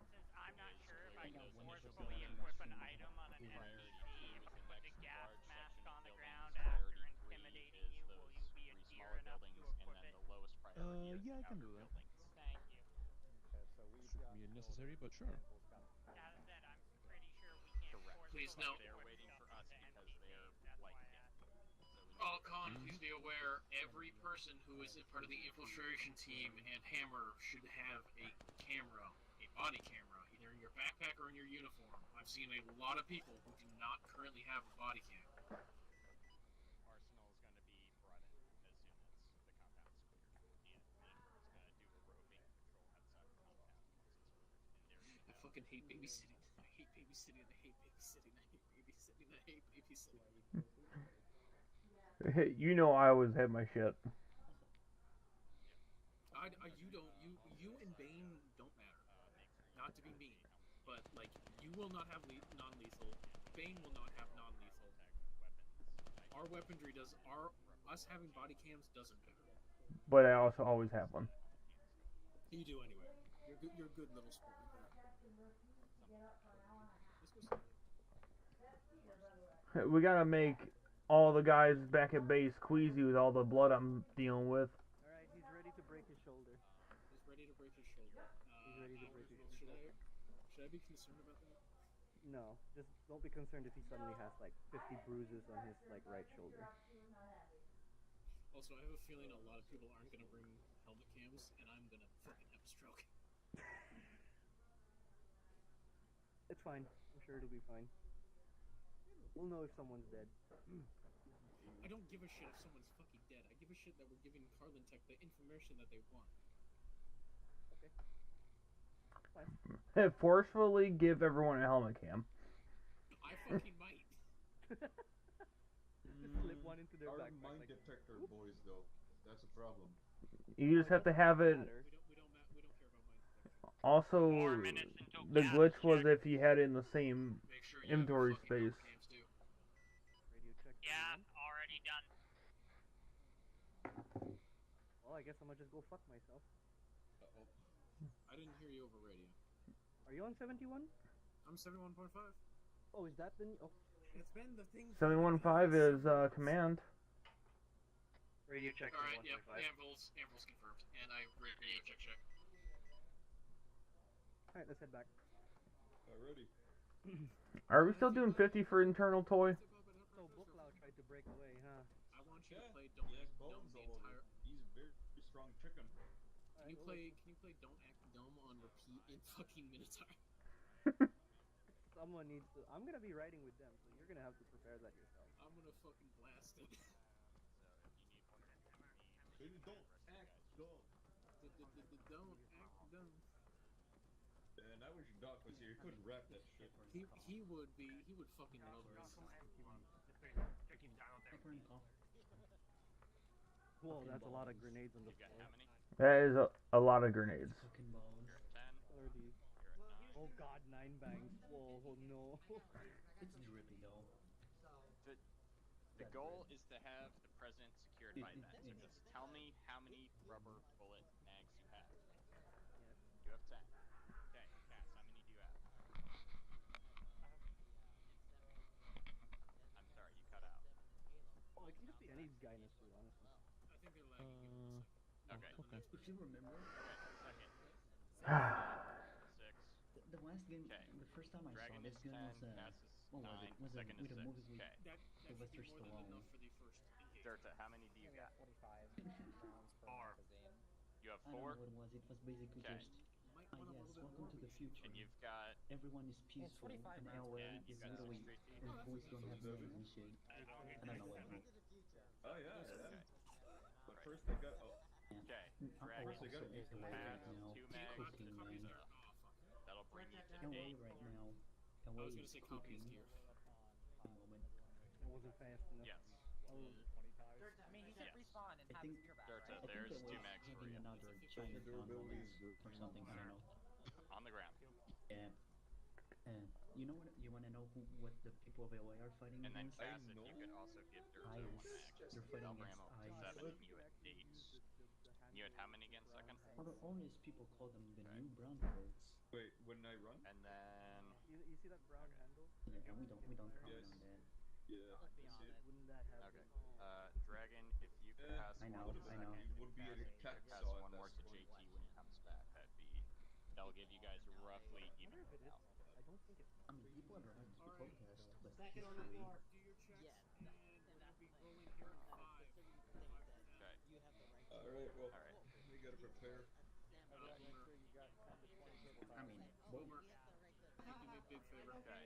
Speaker 9: since I'm not
Speaker 6: is
Speaker 9: sure if I can
Speaker 6: Windows
Speaker 9: forcefully
Speaker 6: initial
Speaker 9: equip an
Speaker 6: command.
Speaker 9: item on an
Speaker 6: Priority
Speaker 9: NPC
Speaker 6: 2
Speaker 9: to
Speaker 6: is the
Speaker 9: put the
Speaker 6: next
Speaker 9: gas
Speaker 6: large
Speaker 9: mask
Speaker 6: section of
Speaker 9: on the
Speaker 6: buildings.
Speaker 9: ground
Speaker 6: Priority
Speaker 9: after
Speaker 6: 3
Speaker 9: intimidating
Speaker 6: is
Speaker 9: you, will
Speaker 6: those
Speaker 9: you be a
Speaker 6: 3
Speaker 9: dear
Speaker 6: smaller
Speaker 9: enough
Speaker 6: buildings,
Speaker 9: to
Speaker 6: and
Speaker 9: equip
Speaker 6: then
Speaker 9: it?
Speaker 6: the lowest priority are
Speaker 4: Yeah,
Speaker 6: the
Speaker 4: I can
Speaker 6: outer
Speaker 4: do that.
Speaker 6: buildings.
Speaker 9: Thank you.
Speaker 4: Shouldn't be necessary, but sure.
Speaker 9: As I said, I'm pretty sure we can't
Speaker 6: Correct.
Speaker 9: forcefully
Speaker 2: Please, no.
Speaker 6: They're
Speaker 9: equip
Speaker 6: waiting
Speaker 9: stuff
Speaker 6: for us
Speaker 9: onto
Speaker 6: because
Speaker 9: NPCs,
Speaker 6: they're
Speaker 9: that's
Speaker 6: like
Speaker 9: why I
Speaker 6: him.
Speaker 9: asked.
Speaker 6: So we need
Speaker 2: Con, please be aware, every person who is a part of the infiltration team and Hammer should have a camera, a body camera, either in your backpack or in your uniform. I've seen a lot of people who do not currently have a body cam.
Speaker 6: Arsenal is going to be brought in as soon as the compound is cleared, and Mentor is going to do a roving patrol outside the compound once it's cleared. And there you
Speaker 2: I
Speaker 6: go.
Speaker 2: fucking hate babysitting. I hate babysitting. I hate babysitting. I hate babysitting. I hate babysitting.
Speaker 3: You know I always have my shit.
Speaker 2: You and Bane don't matter. Not to be mean, but like you will not have non-lethal. Bane will not have non-lethal. Our weaponry does. Us having body cams doesn't matter.
Speaker 3: But I also always have one.
Speaker 2: You do anyway. You're a good little sport with that.
Speaker 3: We gotta make all the guys back at base queasy with all the blood I'm dealing with.
Speaker 1: Alright, he's ready to break his shoulder.
Speaker 2: He's ready to break his shoulder.
Speaker 1: He's ready to break his
Speaker 2: Should
Speaker 1: shoulder.
Speaker 2: I be concerned about that?
Speaker 1: No, just don't be concerned if he suddenly has like 50 bruises on his like right shoulder.
Speaker 2: Also, I have a feeling a lot of people aren't gonna bring helmet cams, and I'm gonna fucking have a stroke.
Speaker 1: It's fine. I'm sure it'll be fine. We'll know if someone's dead.
Speaker 2: I don't give a shit if someone's fucking dead. I give a shit that we're giving Carlin Tech the information that they want.
Speaker 1: Okay. Fine.
Speaker 3: Forcefully give everyone a helmet cam.
Speaker 2: I fucking might.
Speaker 1: Just slip one into their backpack.
Speaker 10: Mine detector boys, though. That's a problem.
Speaker 3: You just have to have it.
Speaker 2: We don't care about mine detection.
Speaker 3: Also,
Speaker 9: 4 minutes until
Speaker 3: the
Speaker 9: gas
Speaker 3: glitch was
Speaker 9: check.
Speaker 3: if you had it in the same
Speaker 2: Make sure you
Speaker 3: inventory
Speaker 2: have fucking
Speaker 3: space.
Speaker 2: helmet cams too.
Speaker 1: Radio check.
Speaker 9: Yeah,
Speaker 1: 21.
Speaker 9: already done.
Speaker 1: Well, I guess I'm gonna just go fuck myself.
Speaker 2: Uh-oh. I didn't hear you over radio.
Speaker 1: Are you on 71?
Speaker 2: I'm 71.5.
Speaker 1: Oh, is that the new... Oh,
Speaker 2: It's been the thing.
Speaker 3: 715 is command.
Speaker 1: radio check.
Speaker 2: Alright, yep. Anvil's confirmed. And I radio check.
Speaker 1: Alright, let's head back.
Speaker 10: Alrighty.
Speaker 3: Are we still doing 50 for internal toy?
Speaker 1: So Buklau tried to break away, huh?
Speaker 2: I want you to
Speaker 10: Yeah,
Speaker 2: play
Speaker 10: he
Speaker 2: Don't
Speaker 10: has
Speaker 2: Act Dumb
Speaker 10: bones
Speaker 2: the
Speaker 10: all over.
Speaker 2: entire.
Speaker 10: He's a very strong chicken.
Speaker 2: Can you play Don't Act Dumb on repeat in fucking Minotaur?
Speaker 1: Someone needs to. I'm gonna be riding with them, so you're gonna have to prepare that yourself.
Speaker 2: I'm gonna fucking blast it.
Speaker 10: Baby, don't act dumb.
Speaker 2: Don't act dumb.
Speaker 10: And I wish Doc was here. He couldn't rap that shit.
Speaker 2: He would fucking love this.
Speaker 1: Whoa, that's a lot of grenades on the
Speaker 6: You've got
Speaker 1: floor.
Speaker 6: how many?
Speaker 3: That is a lot of grenades.
Speaker 6: You're at 10.
Speaker 1: 30.
Speaker 6: You're at 9.
Speaker 1: Oh god, 9 bangs. Whoa, oh no.
Speaker 12: It's drippy though.
Speaker 6: The goal is to have the president secured by then. So just tell me how many rubber bullet mags you have.
Speaker 1: Yes.
Speaker 6: You have 10. Okay, Cass, how many do you have? I'm sorry, you cut out.
Speaker 1: Oh, it can just be any guy in a suit, honestly.
Speaker 2: I think they're lagging. Give them a second.
Speaker 6: Okay.
Speaker 4: Okay.
Speaker 12: If you remember,
Speaker 6: Okay, second. 6.
Speaker 12: the last game,
Speaker 6: Okay.
Speaker 12: the first time I
Speaker 6: Dragon
Speaker 12: saw this
Speaker 6: is
Speaker 12: gun
Speaker 6: 10.
Speaker 12: was
Speaker 6: Cass is
Speaker 12: what was
Speaker 6: 9.
Speaker 12: it? Was
Speaker 6: Second
Speaker 12: with
Speaker 6: is
Speaker 12: a
Speaker 6: 6.
Speaker 12: movie with
Speaker 6: Okay.
Speaker 2: That should be
Speaker 12: Sylvester
Speaker 2: more than
Speaker 12: Stallone.
Speaker 2: enough for the first engagement.
Speaker 6: Dirta, how many do you got?
Speaker 7: 45 rounds per
Speaker 2: R.
Speaker 7: magazine.
Speaker 6: You have
Speaker 12: I don't
Speaker 6: 4.
Speaker 12: know what it was. It was basically
Speaker 6: Okay.
Speaker 12: just
Speaker 2: Might
Speaker 12: ah
Speaker 2: want a
Speaker 12: yes,
Speaker 2: little bit
Speaker 12: welcome
Speaker 2: more.
Speaker 12: to the future.
Speaker 6: And you've got
Speaker 12: Everyone is peaceful,
Speaker 7: 25
Speaker 12: and
Speaker 7: rounds.
Speaker 12: LA
Speaker 6: And
Speaker 12: is
Speaker 6: you've got
Speaker 12: literally
Speaker 6: Street Team.
Speaker 12: employees don't have
Speaker 10: Seven.
Speaker 12: names and shit. I don't know what.
Speaker 10: Oh yeah,
Speaker 6: Okay.
Speaker 10: yeah. But
Speaker 6: Right.
Speaker 10: first they got. Oh,
Speaker 6: Okay.
Speaker 12: I'm
Speaker 6: Dragon,
Speaker 12: also
Speaker 10: They got
Speaker 12: LA
Speaker 10: used to
Speaker 12: right
Speaker 6: have
Speaker 12: now.
Speaker 6: 2 mags.
Speaker 12: Cooking, man.
Speaker 2: Oh fuck.
Speaker 6: That'll bring you to
Speaker 12: LA
Speaker 6: 8.
Speaker 12: right now.
Speaker 2: I
Speaker 12: LA
Speaker 2: was gonna
Speaker 12: is
Speaker 2: say
Speaker 12: cooking.
Speaker 2: copyist here.
Speaker 12: At the moment.
Speaker 1: It wasn't fast enough.
Speaker 6: Yes.
Speaker 1: Oh,
Speaker 7: I mean, he said
Speaker 6: Yes.
Speaker 7: respawn and
Speaker 12: I
Speaker 7: have
Speaker 12: think-
Speaker 7: his gear back,
Speaker 6: Dirta,
Speaker 7: right?
Speaker 12: I think
Speaker 6: there's
Speaker 12: LA
Speaker 6: 2
Speaker 12: is
Speaker 6: mags for
Speaker 12: having
Speaker 6: you.
Speaker 12: another
Speaker 2: It's
Speaker 12: giant con
Speaker 10: durability
Speaker 12: moment
Speaker 10: is
Speaker 12: or something. I don't know.
Speaker 6: On the ground.
Speaker 12: Yeah. You know what? You want to know what the people of LA are fighting
Speaker 6: And then
Speaker 12: against?
Speaker 6: Cass, if
Speaker 10: know.
Speaker 6: you could also give Dirta 1
Speaker 12: IS.
Speaker 6: mag.
Speaker 12: They're fighting
Speaker 6: They'll
Speaker 12: against
Speaker 6: ram up to
Speaker 12: IS.
Speaker 6: 7.
Speaker 1: let's
Speaker 6: You had
Speaker 1: actually
Speaker 6: 8.
Speaker 1: use the handle
Speaker 6: You had how
Speaker 1: with
Speaker 6: many
Speaker 1: the
Speaker 6: again,
Speaker 1: brown
Speaker 6: second?
Speaker 1: handle.
Speaker 12: Honest people call them the
Speaker 6: Okay.
Speaker 12: new brown coats.
Speaker 10: wait, when I run?
Speaker 6: And then
Speaker 1: You see that brown handle?
Speaker 12: Yeah, and we don't comment
Speaker 10: Yes.
Speaker 12: on that.
Speaker 10: Yeah.
Speaker 7: Let's be
Speaker 10: I see it.
Speaker 7: honest.
Speaker 1: Wouldn't that have
Speaker 6: okay.
Speaker 1: been?
Speaker 6: Dragon, if you could
Speaker 10: Eh,
Speaker 6: pass
Speaker 12: I
Speaker 6: one
Speaker 12: know,
Speaker 6: to
Speaker 12: I know.
Speaker 6: second,
Speaker 10: It would be a
Speaker 6: Cass, if you
Speaker 10: cat
Speaker 6: could pass
Speaker 10: saw at
Speaker 6: one
Speaker 10: that
Speaker 6: more to
Speaker 10: point.
Speaker 6: JT when he comes back, that'll give you guys roughly
Speaker 1: I
Speaker 6: even
Speaker 1: wonder if it is.
Speaker 6: now.
Speaker 1: I don't think it's.
Speaker 12: I mean, people have heard the
Speaker 2: Alright.
Speaker 12: podcast, but
Speaker 7: Second on that
Speaker 12: history.
Speaker 7: door.
Speaker 2: Do your checks,
Speaker 5: Yeah,
Speaker 2: and
Speaker 5: that-
Speaker 2: we're gonna
Speaker 5: that's
Speaker 2: be
Speaker 5: the
Speaker 2: rolling here at 5.
Speaker 6: Okay.
Speaker 5: You have the right
Speaker 10: All right. Well,
Speaker 6: Alright.
Speaker 10: we gotta prepare.
Speaker 1: Make sure you got 10 to 20 turbo
Speaker 12: I mean,
Speaker 2: Boomer,
Speaker 5: You have the right
Speaker 2: can you do me a big favor?
Speaker 6: Okay.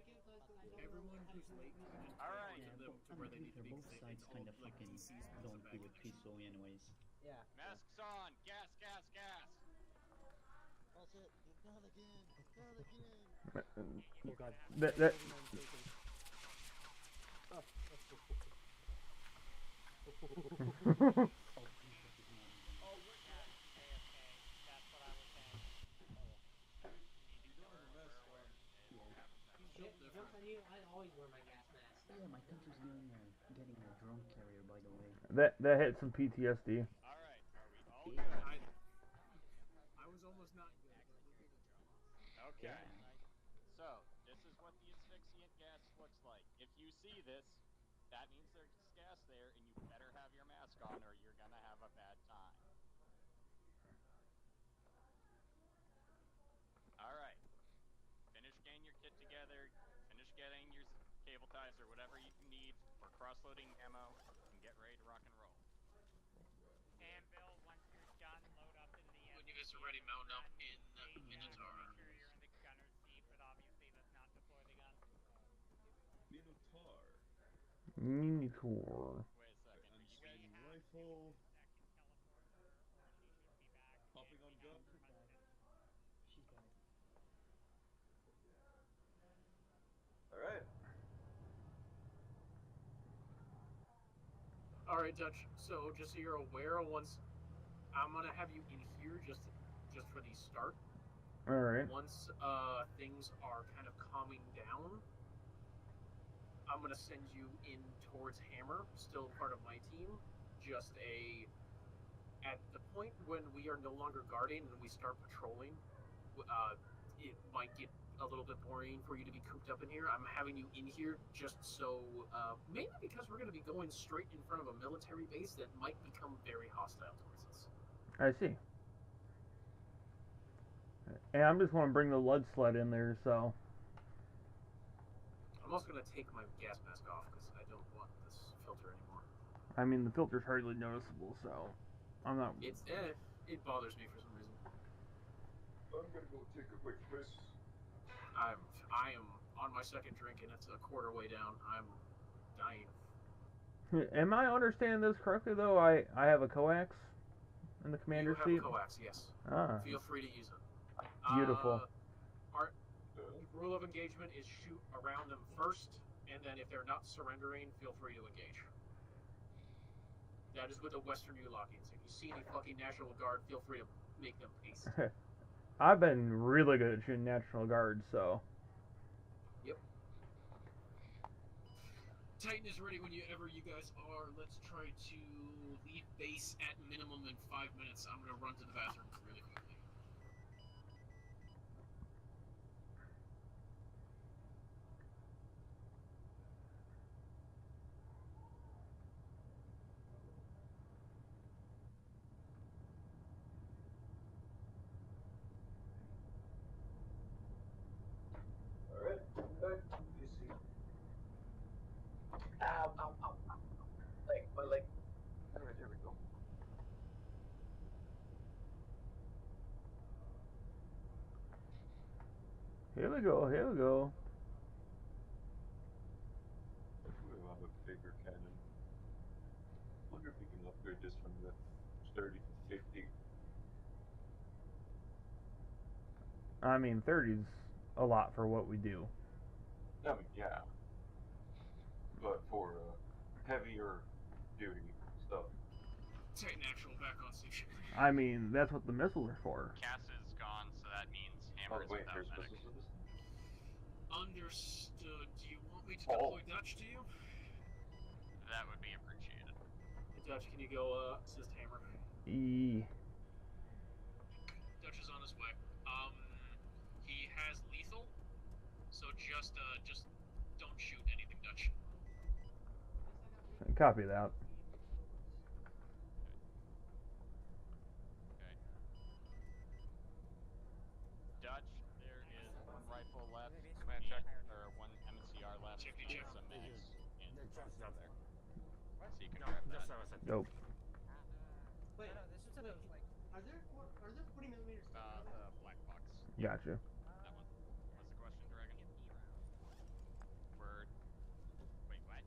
Speaker 2: Everyone who's late, can you just
Speaker 6: Alright.
Speaker 2: to
Speaker 12: yeah,
Speaker 2: them to where they need to be?
Speaker 12: both
Speaker 2: 'Cause
Speaker 12: sides
Speaker 2: it's
Speaker 12: kind
Speaker 2: all,
Speaker 12: of
Speaker 2: like,
Speaker 12: fucking
Speaker 2: DCs to the
Speaker 12: don't do
Speaker 2: back
Speaker 12: it
Speaker 2: end.
Speaker 12: peacefully, anyways.
Speaker 1: Yeah.
Speaker 6: Masks on! Gas, gas, gas!
Speaker 5: Bullshit. Not again. Not again.
Speaker 1: Oh god.
Speaker 3: That
Speaker 9: That's what I was saying.
Speaker 10: You don't have a mask on.
Speaker 7: Shit, he jumps on you. I always wear my gas mask.
Speaker 12: Yeah, my country's getting a drone carrier, by the way.
Speaker 3: that hit some PTSD.
Speaker 6: Alright, are we all good?
Speaker 2: I was almost not good, but we're good.
Speaker 6: Okay.
Speaker 12: Yeah.
Speaker 6: So, this is what the asphyxiant gas looks like. If you see this, that means there's gas there, and you better have your mask on or you're gonna have a bad time. Alright. Finish getting your kit together, finish getting your cable ties or whatever you need for cross-loading ammo, and get ready to rock and roll.
Speaker 9: And Bill, once you're done, load up in the.
Speaker 2: When you guys are ready, mount up in Minotaur.
Speaker 9: Make sure you're in the gunner's seat, but obviously let's not deploy the gun.
Speaker 10: Minotaur.
Speaker 3: Minotaur.
Speaker 6: Wait a second, are you guys...
Speaker 10: Unseen rifle.
Speaker 9: Second teleporter, or she should be back.
Speaker 10: Popping on gun.
Speaker 12: She's back.
Speaker 10: All right.
Speaker 2: All right, Dutch. So just so you're aware, once I'm gonna have you in here just for the start.
Speaker 3: All right.
Speaker 2: Once things are kind of calming down, I'm gonna send you in towards Hammer, still part of my team. Just at the point when we are no longer guarding and we start patrolling, it might get a little bit boring for you to be cooped up in here. I'm having you in here just so, mainly because we're gonna be going straight in front of a military base that might become very hostile towards us.
Speaker 3: I see. And I'm just want to bring the lead sled in there, so.
Speaker 2: I'm also gonna take my gas mask off because I don't want this filter anymore.
Speaker 3: I mean, the filter's hardly noticeable, so I'm not.
Speaker 2: It bothers me for some reason.
Speaker 10: I'm gonna go take a quick piss.
Speaker 2: I am on my second drink and it's a quarter way down. I'm dying.
Speaker 3: Am I understanding this correctly though? I have a coax in the commander seat.
Speaker 2: You have a coax, yes.
Speaker 3: Ah.
Speaker 2: Feel free to use it.
Speaker 3: Beautiful.
Speaker 2: Our rule of engagement is shoot around them first, and then if they're not surrendering, feel free to engage. That is with the Western U-lockings. If you see any fucking National Guard, feel free to make them paste.
Speaker 3: I've been really good at shooting National Guard, so.
Speaker 2: Yep. Titan is ready whenever you guys are. Let's try to leave base at minimum in 5 minutes. I'm going to run to the bathroom really quickly.
Speaker 10: Alright, good. You see. Ow, ow, ow, ow. My leg. Alright, here we go.
Speaker 3: Here we go, here we go.
Speaker 10: We'll have a bigger cannon. Wonder if we can upgrade this from the 30 to 50.
Speaker 3: I mean, 30's a lot for what we do.
Speaker 10: I mean, yeah. But for heavier duty stuff.
Speaker 2: Titan actual back on station.
Speaker 3: I mean, that's what the missiles are for.
Speaker 6: Cass is gone, so that means Hammer is without
Speaker 10: there's
Speaker 6: medic.
Speaker 10: missiles in this?
Speaker 2: Understood. Do you want me to deploy Dutch to you?
Speaker 6: That would be appreciated.
Speaker 2: Hey, Dutch, can you go assist Hammer? Dutch is on his way. He has lethal, so just don't shoot anything, Dutch.
Speaker 3: Copy that.
Speaker 6: Okay. Dutch, there is one rifle left, or one MCR left,
Speaker 2: Check.
Speaker 6: some mags, and
Speaker 7: Just
Speaker 6: there.
Speaker 7: What?
Speaker 6: So you can grab that.
Speaker 3: Nope.
Speaker 7: Wait, are there 40 millimeters?
Speaker 6: The black box.
Speaker 3: Gotcha.
Speaker 6: That one. What's the question, Dragon? Word. Wait, what?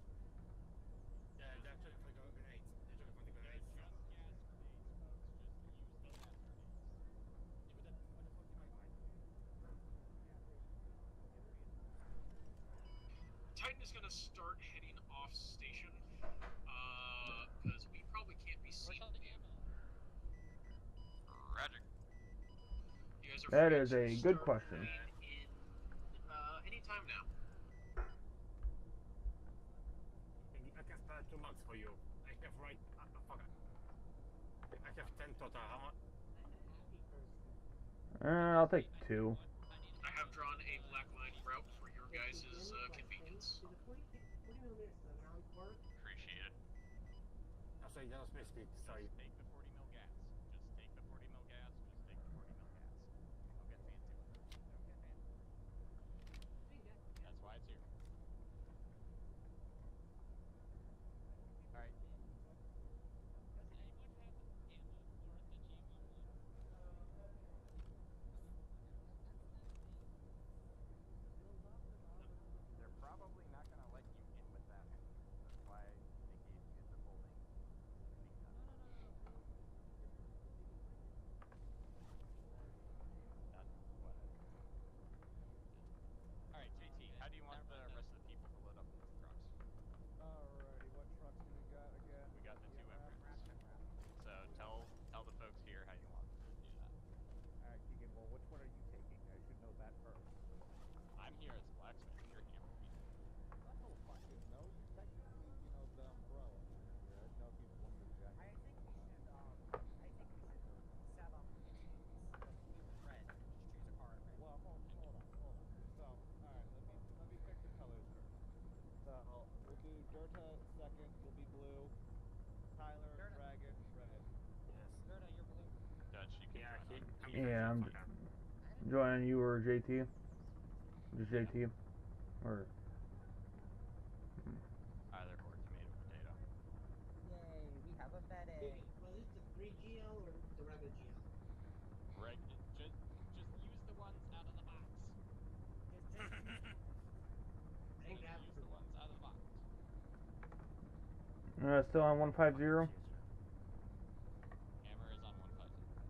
Speaker 7: They're looking for grenades. They're looking for the grenades.
Speaker 6: Just gas grenades, folks. Just use the gas grenades.
Speaker 7: Yeah, but what the fuck do I buy?
Speaker 2: Titan is gonna start heading off station, because we probably can't be seen.
Speaker 6: Roger.
Speaker 2: You guys are
Speaker 3: That
Speaker 2: free
Speaker 3: is
Speaker 2: to
Speaker 3: a good
Speaker 2: start
Speaker 3: question.
Speaker 2: moving in any time now.
Speaker 7: I can spare 2 months for you. I have fuck. I have 10 total. How much?
Speaker 3: I'll take 2.
Speaker 2: I have drawn a black line route for your guys' convenience.
Speaker 6: Appreciate it.
Speaker 7: Sorry, that was misspeak. Sorry.
Speaker 6: Just take the 40 mil gas. Just take the 40 mil gas. Just take the 40 mil gas. Don't get fancy with it. Don't get fancy. That's why it's here. Alright. Does anyone have ammo for the G11? They're probably not going to let you in with that. That's why they gave you the folding. Alright, JT, how do you want the rest of the people to load up in those trucks?
Speaker 1: Alrighty, what trucks do we got again?
Speaker 6: We got the 2 Emperors. So tell the folks here how you want them to do that.
Speaker 1: Alright, Keegan, well, which one are you taking? I should know that first.
Speaker 6: I'm here as a blacksmith. You're Hammer Beat.
Speaker 1: That's no fucking no. You technically, the umbrella. I didn't know if you wanted to jack.
Speaker 9: I think we should set up the blue and red. Just choose a car in red.
Speaker 1: Well, hold on. So, alright, let me pick the colors first. So, we'll do Dirta second, will be blue. Tyler,
Speaker 9: Dirta.
Speaker 1: Dragon, red.
Speaker 7: Yes.
Speaker 9: Gerda, you're blue.
Speaker 6: Dutch, you can
Speaker 7: Yeah,
Speaker 6: join up.
Speaker 3: Yeah, I'm.
Speaker 9: I
Speaker 3: Joanne, you or JT? Just JT? Or
Speaker 6: Either or, tomato, potato.
Speaker 13: Yay, we have a FedEx.
Speaker 14: Was it the 3GL or the regular GL?
Speaker 6: Just use the ones out of the box.
Speaker 14: I think
Speaker 6: Just
Speaker 14: that's
Speaker 6: use the ones out of the box.
Speaker 3: still on 150?
Speaker 6: Hammer is on 150, yes.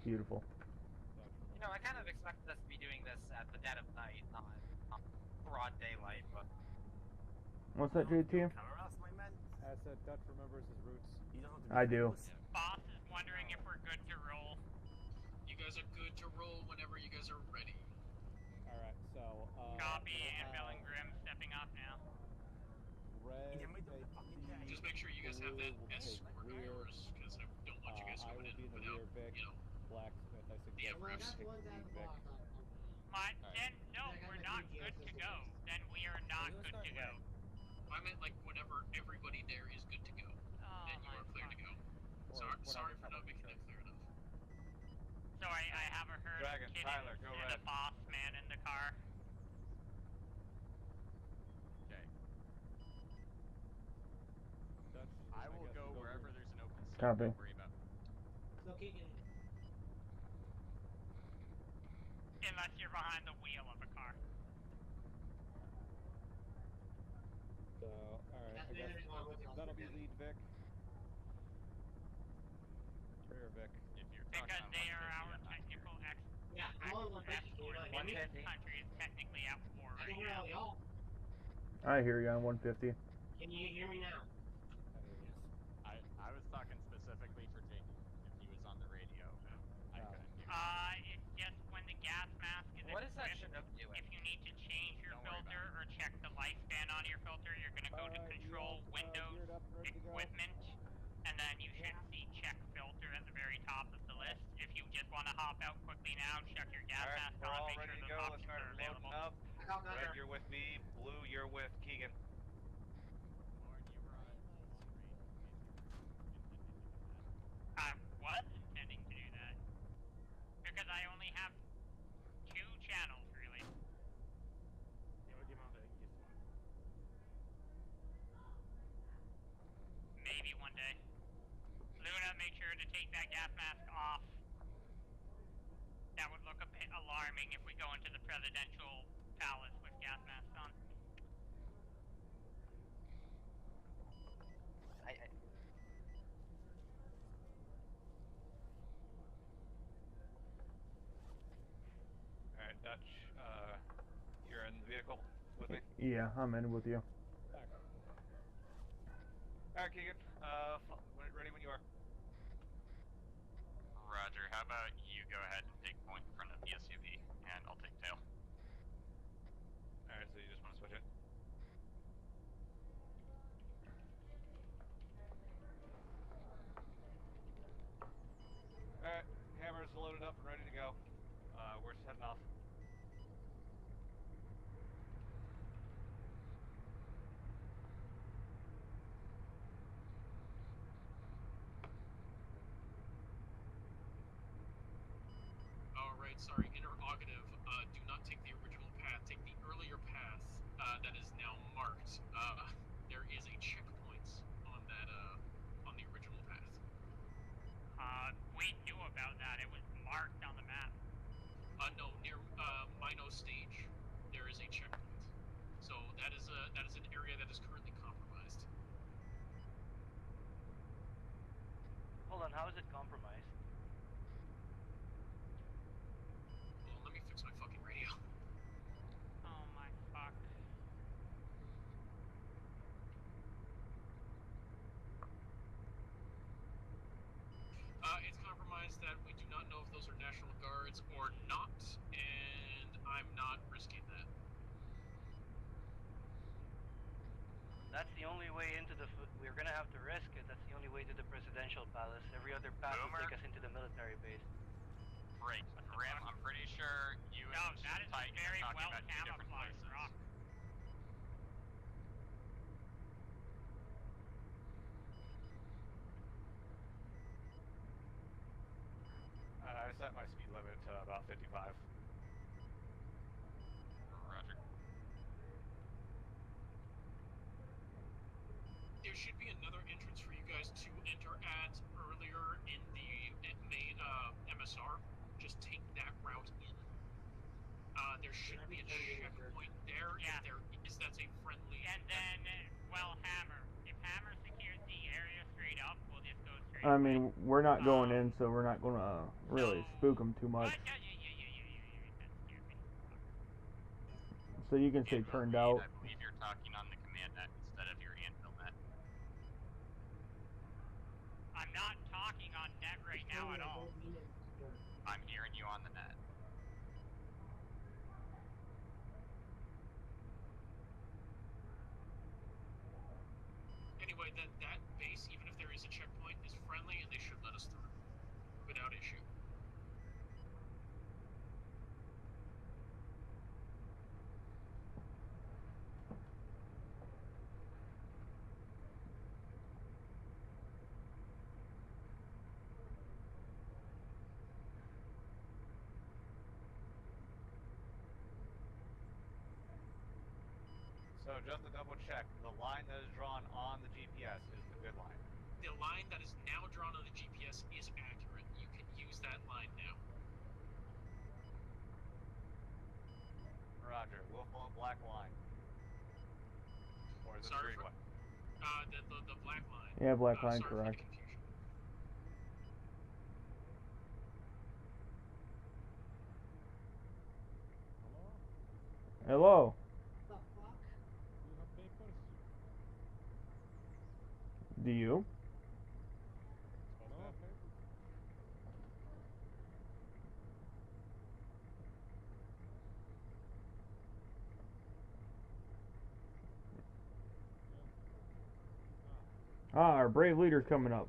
Speaker 3: Beautiful.
Speaker 13: You know, I kind of expected us to be doing this at the dead of night, not broad daylight, but...
Speaker 3: What's that, JT?
Speaker 15: As Dutch remembers his roots.
Speaker 3: I do.
Speaker 9: Boss is wondering if we're good to roll.
Speaker 2: You guys are good to roll whenever you guys are ready.
Speaker 15: Alright, so,
Speaker 9: Copy, Anvil and Grim stepping off now.
Speaker 15: Red,
Speaker 2: Just make sure you guys have that
Speaker 15: Blue will take
Speaker 2: escort of
Speaker 15: rear.
Speaker 2: yours, because I don't want you guys
Speaker 15: I
Speaker 2: going
Speaker 15: will
Speaker 2: in
Speaker 15: be in the
Speaker 2: without,
Speaker 15: rear, Vic.
Speaker 2: you know,
Speaker 15: Blacksmith, I suggest
Speaker 2: the
Speaker 15: you
Speaker 2: MRFs.
Speaker 15: take lead, Vic.
Speaker 9: Then, no, we're not good to go. Then we are not good to go.
Speaker 2: I meant like whenever everybody there is good to go, then you are clear to go. Sorry for not making that clear enough.
Speaker 9: So I have a herd
Speaker 13: Dragon,
Speaker 9: of kittens
Speaker 13: Tyler, go
Speaker 9: and
Speaker 13: red.
Speaker 9: a boss man in the car.
Speaker 6: Okay.
Speaker 15: Dutch,
Speaker 6: I will
Speaker 15: guess
Speaker 6: go
Speaker 15: we'll
Speaker 6: wherever
Speaker 15: green.
Speaker 6: there's an open seat.
Speaker 3: Copy.
Speaker 6: Don't worry about me.
Speaker 14: So kicking it.
Speaker 9: Unless you're behind the wheel of a car.
Speaker 15: So, alright,
Speaker 14: That's
Speaker 15: I
Speaker 14: the
Speaker 15: guess
Speaker 14: other one with the
Speaker 15: that'll be
Speaker 14: alternate.
Speaker 15: lead, Vic. Rear, Vic.
Speaker 6: If you're talking
Speaker 9: Because
Speaker 6: on
Speaker 9: they are
Speaker 6: 150,
Speaker 9: our
Speaker 6: I'm not.
Speaker 9: technical
Speaker 14: Yeah, I'm on 150. Can you not hear
Speaker 9: escort.
Speaker 14: me?
Speaker 9: This country is technically at war
Speaker 14: I
Speaker 9: right
Speaker 14: can hear
Speaker 9: now.
Speaker 14: all y'all.
Speaker 3: I hear you on 150.
Speaker 14: Can you hear me now?
Speaker 6: I was talking specifically for JT. If he was on the radio, I couldn't hear.
Speaker 9: It's just when the gas mask is
Speaker 13: What is that
Speaker 9: equipped,
Speaker 13: Chinook doing?
Speaker 9: if you need to change your
Speaker 6: Don't worry about
Speaker 9: filter or check the lifespan on your filter, you're going to go to
Speaker 15: Alright, you
Speaker 9: Control,
Speaker 15: all,
Speaker 9: Windows,
Speaker 15: geared up and ready to go?
Speaker 9: Equipment, and then you should see Check Filter at the very top of the list. If you just want to hop out quickly now, check your gas
Speaker 13: Alright,
Speaker 9: mask
Speaker 13: we're
Speaker 9: on,
Speaker 13: all
Speaker 9: make
Speaker 13: ready
Speaker 9: sure
Speaker 13: to
Speaker 9: those
Speaker 13: go. Let's
Speaker 9: options
Speaker 13: start
Speaker 9: are
Speaker 13: loading
Speaker 9: available.
Speaker 13: up.
Speaker 14: I got
Speaker 13: Red,
Speaker 14: Gunner.
Speaker 13: you're with me. Blue, you're with Keegan.
Speaker 6: Lauren, you were on
Speaker 9: I was intending to do that. Because I only have 2 channels, really. Maybe one day. Luna, make sure to take that gas mask off. That would look a bit alarming if we go into the presidential palace with gas masks on.
Speaker 13: Alright, Dutch, you're in the vehicle with me?
Speaker 3: Yeah, I'm in with you.
Speaker 13: Alright, Keegan, ready when you are.
Speaker 6: Roger. How about you go ahead and take point in front of the SUV, and I'll take tail.
Speaker 13: Alright, so you just want to switch it? Alright, hammer's loaded up and ready to go. We're just heading off.
Speaker 2: Alright, sorry, interrogative. Do not take the original path. Take the earlier path that is now marked. There is a checkpoint on that, on the original path.
Speaker 9: We knew about that. It was marked on the map.
Speaker 2: No, near Mino stage, there is a checkpoint. So that is an area that is currently compromised.
Speaker 1: Hold on, how is it compromised?
Speaker 2: Well, let me fix my fucking radio.
Speaker 9: Oh my fuck.
Speaker 2: It's compromised that we do not know if those are National Guards or not, and I'm not risking that.
Speaker 1: That's the only way into the. We're gonna have to risk it. That's the only way to the presidential palace. Every other path will take us into the military base.
Speaker 6: Great. Grim, I'm pretty sure you and
Speaker 9: that is
Speaker 6: Titan are
Speaker 9: very
Speaker 6: talking
Speaker 9: well
Speaker 6: about 2 different
Speaker 9: camouflaged
Speaker 6: places.
Speaker 9: rock.
Speaker 13: I set my speed limit to about
Speaker 7: 55.
Speaker 13: Roger.
Speaker 2: There should be another entrance for you guys to enter at earlier in the main MSR. Just take that route in. There should be a checkpoint there.
Speaker 9: Yeah.
Speaker 2: If there is, that's a friendly.
Speaker 9: And then, well, Hammer. If Hammer secures the area straight up, we'll just go straight.
Speaker 3: I mean, we're not going in, so we're not going to really spook them too much. So you can say turned out.
Speaker 6: I believe you're talking on the command net instead of your anvil net.
Speaker 9: I'm not talking on net right now at all.
Speaker 6: I'm hearing you on the net.
Speaker 2: Anyway, that base, even if there is a checkpoint, is friendly and they should let us through without issue.
Speaker 7: So just to double check, the line that is drawn on the GPS is the good line.
Speaker 2: The line that is now drawn on the GPS is accurate. You can use that line now.
Speaker 7: Roger. We'll follow black line. Or is it
Speaker 2: Sorry
Speaker 7: green
Speaker 2: for-
Speaker 7: one?
Speaker 2: The black line.
Speaker 3: Yeah, black line,
Speaker 2: sorry for the
Speaker 3: correct.
Speaker 2: confusion.
Speaker 3: Hello.
Speaker 4: Do you have papers?
Speaker 3: Do you?
Speaker 4: Supposed to have papers?
Speaker 3: Ah, our brave leader's coming up.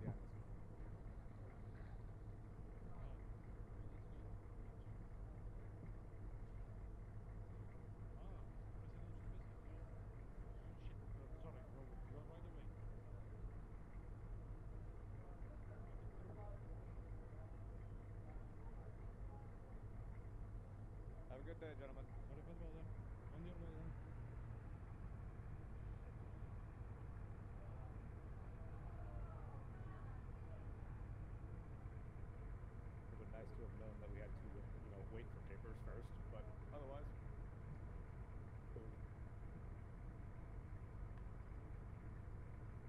Speaker 15: Have a good day, gentlemen.
Speaker 4: Sorry for the bother. On your way then.
Speaker 15: It would have been nice to have known that we had to, wait for papers first, but otherwise, cool.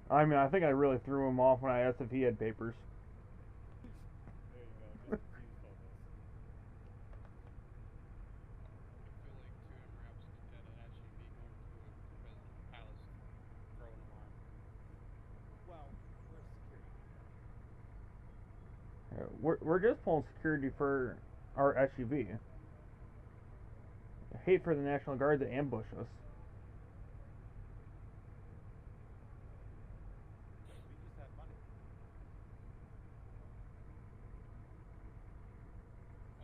Speaker 3: I mean, I think I really threw him off when I asked if he had papers.
Speaker 15: There you go. Just confused all this.
Speaker 8: I feel like two MRAPs instead of actually be going through it because the palace throw an alarm.
Speaker 15: Well, we're security.
Speaker 3: We're just pulling security for our SUV. I hate for the National Guard to ambush us.
Speaker 15: We just have money.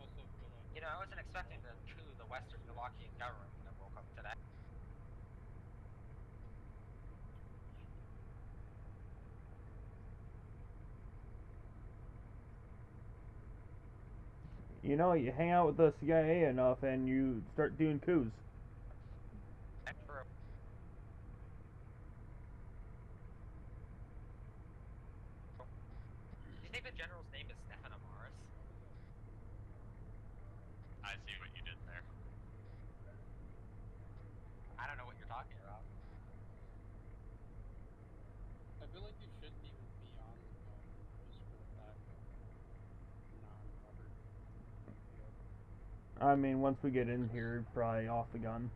Speaker 8: Also feel like
Speaker 13: You know, I wasn't expecting the Western European government when I woke up today.
Speaker 3: You know, you hang out with the CIA enough and you start doing coups.
Speaker 13: True. Do you think the general's name is Stefan Amaris?
Speaker 6: I see what you did there.
Speaker 13: I don't know what you're talking about.
Speaker 8: I feel like you shouldn't even be on just with that non-covered field.
Speaker 3: I mean, once we get in here, probably off the gun.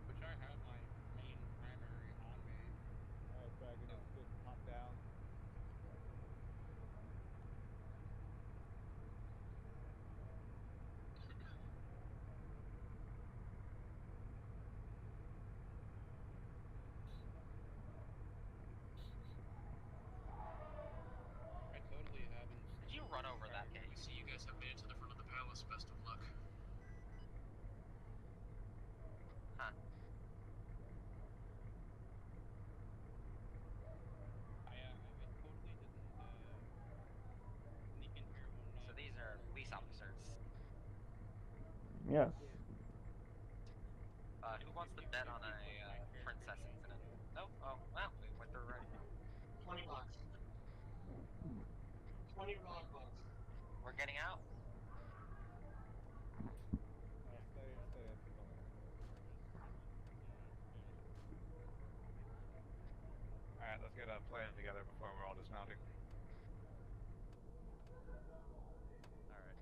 Speaker 8: Which I have my main primary on me.
Speaker 15: Alright, Dragon, it's good. Hop down.
Speaker 8: I totally haven't.
Speaker 13: Did you run over that
Speaker 2: We
Speaker 13: case?
Speaker 2: see you guys have made it to the front of the palace. Best of luck.
Speaker 13: Huh.
Speaker 8: I totally didn't
Speaker 3: Yes.
Speaker 13: Who wants to bet on a princess incident? Nope. Oh, well, we went through already.
Speaker 14: $20. 20 raw bucks.
Speaker 13: We're getting out.
Speaker 15: Stay at the building.
Speaker 16: Alright, let's get a plan together before we're all dismounting.
Speaker 13: Alright.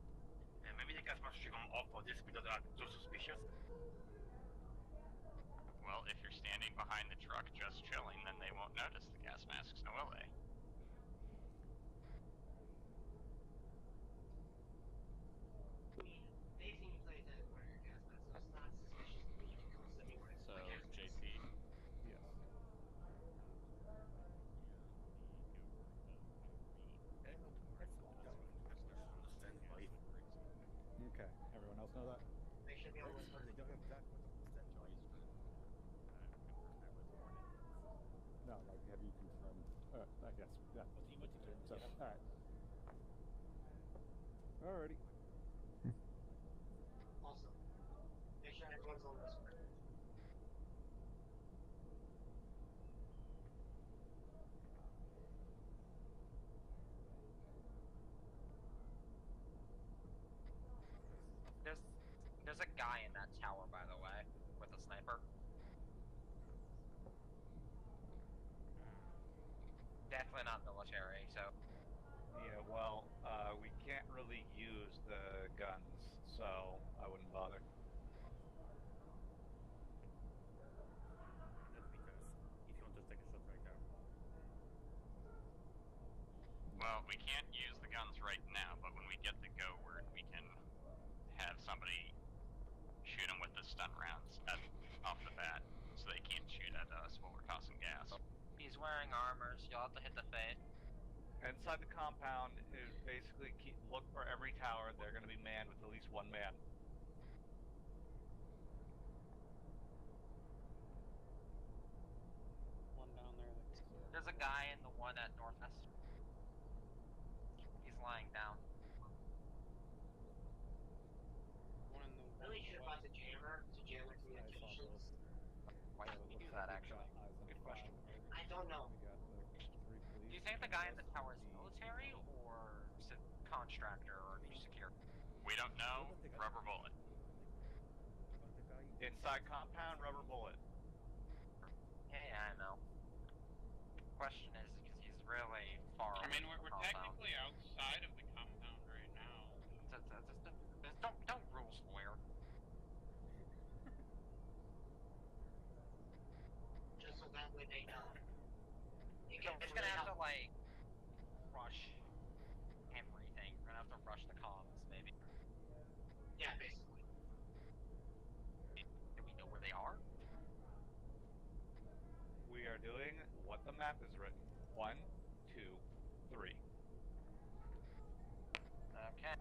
Speaker 7: And maybe the gas mask should come off for this because they are so suspicious.
Speaker 6: Well, if you're standing behind the truck just chilling, then they won't notice the gas masks, now will they?
Speaker 14: They seem like that wear your gas mask, so it's not suspicious to me if you come semi wearing
Speaker 6: So,
Speaker 14: my gas mask.
Speaker 6: JP,
Speaker 15: Yes. Okay. Everyone else know that?
Speaker 14: They should be almost
Speaker 7: They don't have that much of a standby.
Speaker 15: No, like, have you confirmed? I guess, yeah. So, alright. Alrighty.
Speaker 14: awesome. Make sure everyone's on this one.
Speaker 13: There's a guy in that tower, by the way, with a sniper. Definitely not military, so.
Speaker 16: Yeah, well, we can't really use the guns, so I wouldn't bother.
Speaker 7: That's because if you want to take a shot right there.
Speaker 6: well, we can't use the guns right now, but when we get the go word, we can have somebody shoot them with the stun rounds off the bat, so they can't shoot at us while we're tossing gas.
Speaker 13: He's wearing armors. You'll have to hit the face.
Speaker 16: Inside the compound is basically look for every tower. They're going to be manned with at least one man.
Speaker 1: One down there.
Speaker 13: There's a guy in the one at Northwest. He's lying down.
Speaker 1: One in the.
Speaker 14: Really should have bought the jammer to jam their communications.
Speaker 13: Why didn't you do that, actually? Good question.
Speaker 14: I don't know.
Speaker 15: We got the 3 police.
Speaker 13: Do you think the guy in the tower is military or contractor or new security?
Speaker 6: We don't know. Rubber bullet.
Speaker 16: Inside compound, rubber bullet.
Speaker 13: Yeah, I know. Question is, because he's really far away.
Speaker 8: I mean, we're
Speaker 13: from the compound.
Speaker 8: technically outside of the compound right now.
Speaker 13: Don't rule square.
Speaker 14: Just so that way they know.
Speaker 13: It's gonna have to, like, rush everything. We're gonna have to rush the comms, maybe.
Speaker 14: Yeah, basically.
Speaker 13: Do we know where they are?
Speaker 16: We are doing what the map is written. 1, 2, 3.
Speaker 13: Okay.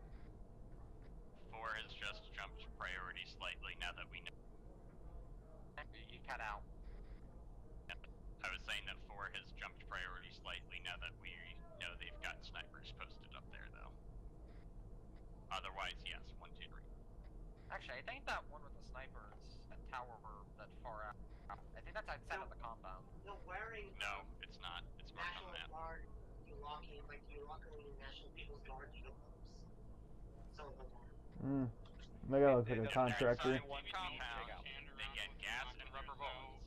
Speaker 6: 4 has just jumped priority slightly now that we know.
Speaker 13: You cut out.
Speaker 6: I was saying that 4 has jumped priority slightly now that we know they've got snipers posted up there, though. Otherwise, yes, 1, 2, 3.
Speaker 13: Actually, I think that one with the snipers, that tower that far out, I think that's outside of the compound.
Speaker 14: No, wearing
Speaker 6: No, it's not. It's marked on
Speaker 14: National
Speaker 6: the map.
Speaker 14: Guard, you lock in National People's Guard uniforms. Some of them are.
Speaker 3: They gotta look like a contractor.
Speaker 6: Inside one compound, they get gas and rubber bullets.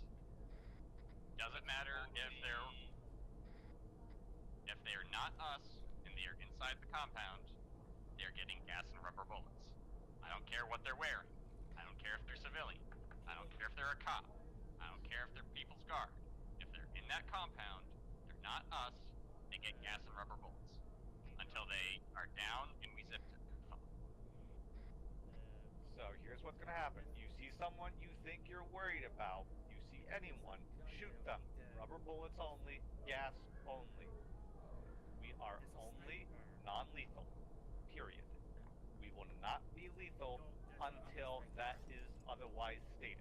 Speaker 6: Doesn't matter if they're not us and they're inside the compound, they're getting gas and rubber bullets. I don't care what they're wearing. I don't care if they're civilian. I don't care if they're a cop. I don't care if they're People's Guard. If they're in that compound, they're not us, they get gas and rubber bullets. Until they are down and we zip it.
Speaker 16: So here's what's going to happen. You see someone you think you're worried about, you see anyone, shoot them. Rubber bullets only, gas only. We are only non-lethal, period. We will not be lethal until that is otherwise stated.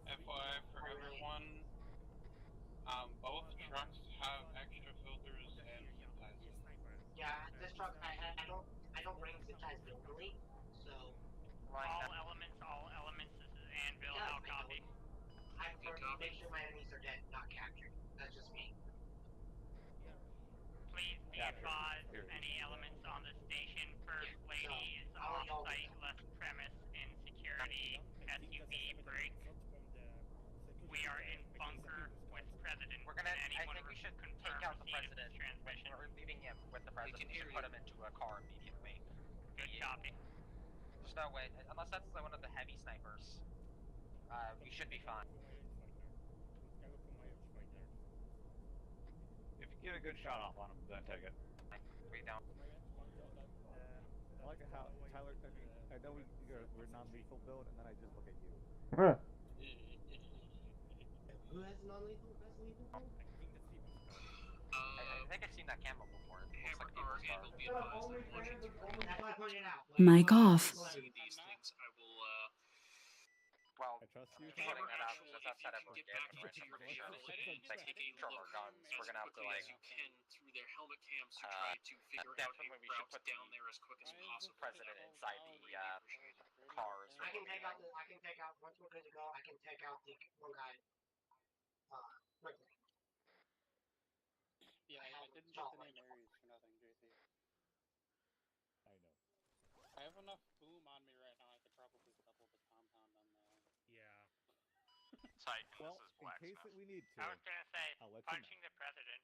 Speaker 8: FYI for everyone, both trucks have extra filters and sanitizer.
Speaker 14: Yeah, this truck I don't bring zip ties normally, so
Speaker 9: All elements. This is Anvil.
Speaker 14: yeah,
Speaker 9: How copy?
Speaker 14: I prefer to make sure my enemies are dead, not captured. That's just me.
Speaker 9: Please be advised, any elements on the station. First lady is off-site, left premise in security, SUV break. We are in bunker with president.
Speaker 13: We're gonna.
Speaker 9: Can
Speaker 13: I
Speaker 9: anyone
Speaker 13: think we should
Speaker 9: confirm
Speaker 13: take out the
Speaker 9: receipt of
Speaker 13: president.
Speaker 9: this transmission?
Speaker 13: We're leaving him with the president. We should put him into a car immediately.
Speaker 9: Good copy.
Speaker 13: There's no way, unless that's one of the heavy snipers. We should be fine.
Speaker 16: If you get a good shot off on him, then take it.
Speaker 13: We don't.
Speaker 15: I like how Tyler. I mean, I know we're non-lethal build, and then I just look at you.
Speaker 14: Who has non-lethal? Best lethal?
Speaker 13: I think I've seen that camo before. It looks like
Speaker 2: Hammer
Speaker 13: people
Speaker 2: will be advised that
Speaker 14: That's why I pointed it out.
Speaker 17: Mic off.
Speaker 2: see these things, I will
Speaker 13: Well,
Speaker 15: I trust you.
Speaker 13: pointing that out
Speaker 2: actually,
Speaker 13: because
Speaker 2: if
Speaker 13: that's
Speaker 2: you
Speaker 13: set
Speaker 2: can
Speaker 13: up
Speaker 2: get back into your vehicle and
Speaker 13: like
Speaker 2: take a
Speaker 13: from
Speaker 2: look
Speaker 13: our guns, we're
Speaker 2: as
Speaker 13: gonna have to
Speaker 2: quickly
Speaker 13: like.
Speaker 2: as you can through their helmet cams to try to figure out a
Speaker 13: Definitely we should
Speaker 2: route
Speaker 13: put
Speaker 2: down there as quick as possible.
Speaker 13: President inside the cars.
Speaker 14: I can take out once we're good to go. I can take out the one guy. Quickly.
Speaker 8: Yeah, I didn't get the name Ares for nothing, JC.
Speaker 15: I know.
Speaker 8: I have enough boom on me right now. I could probably double the compound on the.
Speaker 15: Yeah.
Speaker 6: Titan,
Speaker 15: Well,
Speaker 6: this is
Speaker 15: in case
Speaker 6: Blacksmith.
Speaker 15: that we need to.
Speaker 9: I was gonna say,
Speaker 15: I'll let
Speaker 9: punching
Speaker 15: you know.
Speaker 9: the president.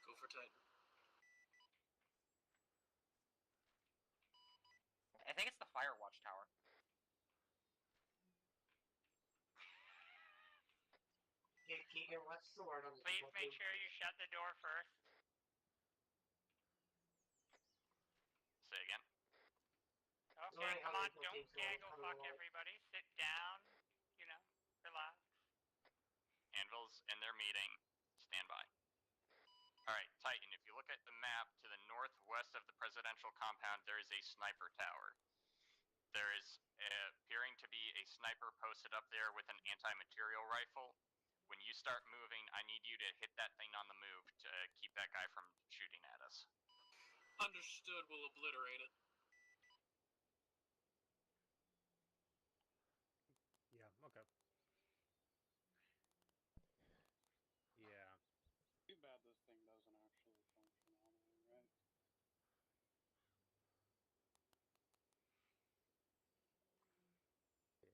Speaker 2: Go for Titan.
Speaker 13: I think it's the Firewatch tower.
Speaker 14: Keegan, what's the word on this?
Speaker 9: Please make sure you shut the door first.
Speaker 6: Say again.
Speaker 9: Okay, come on, don't gaggle fuck everybody. Sit down, you know, relax.
Speaker 6: Anvil's in their meeting. Stand by. Alright, Titan, if you look at the map to the northwest of the presidential compound, there is a sniper tower. There is appearing to be a sniper posted up there with an anti-material rifle. When you start moving, I need you to hit that thing on the move to keep that guy from shooting at us.
Speaker 2: Understood, we'll obliterate it.
Speaker 15: Yeah. Okay. Yeah.
Speaker 8: Too bad this thing doesn't actually function all the way, right?
Speaker 15: Yeah.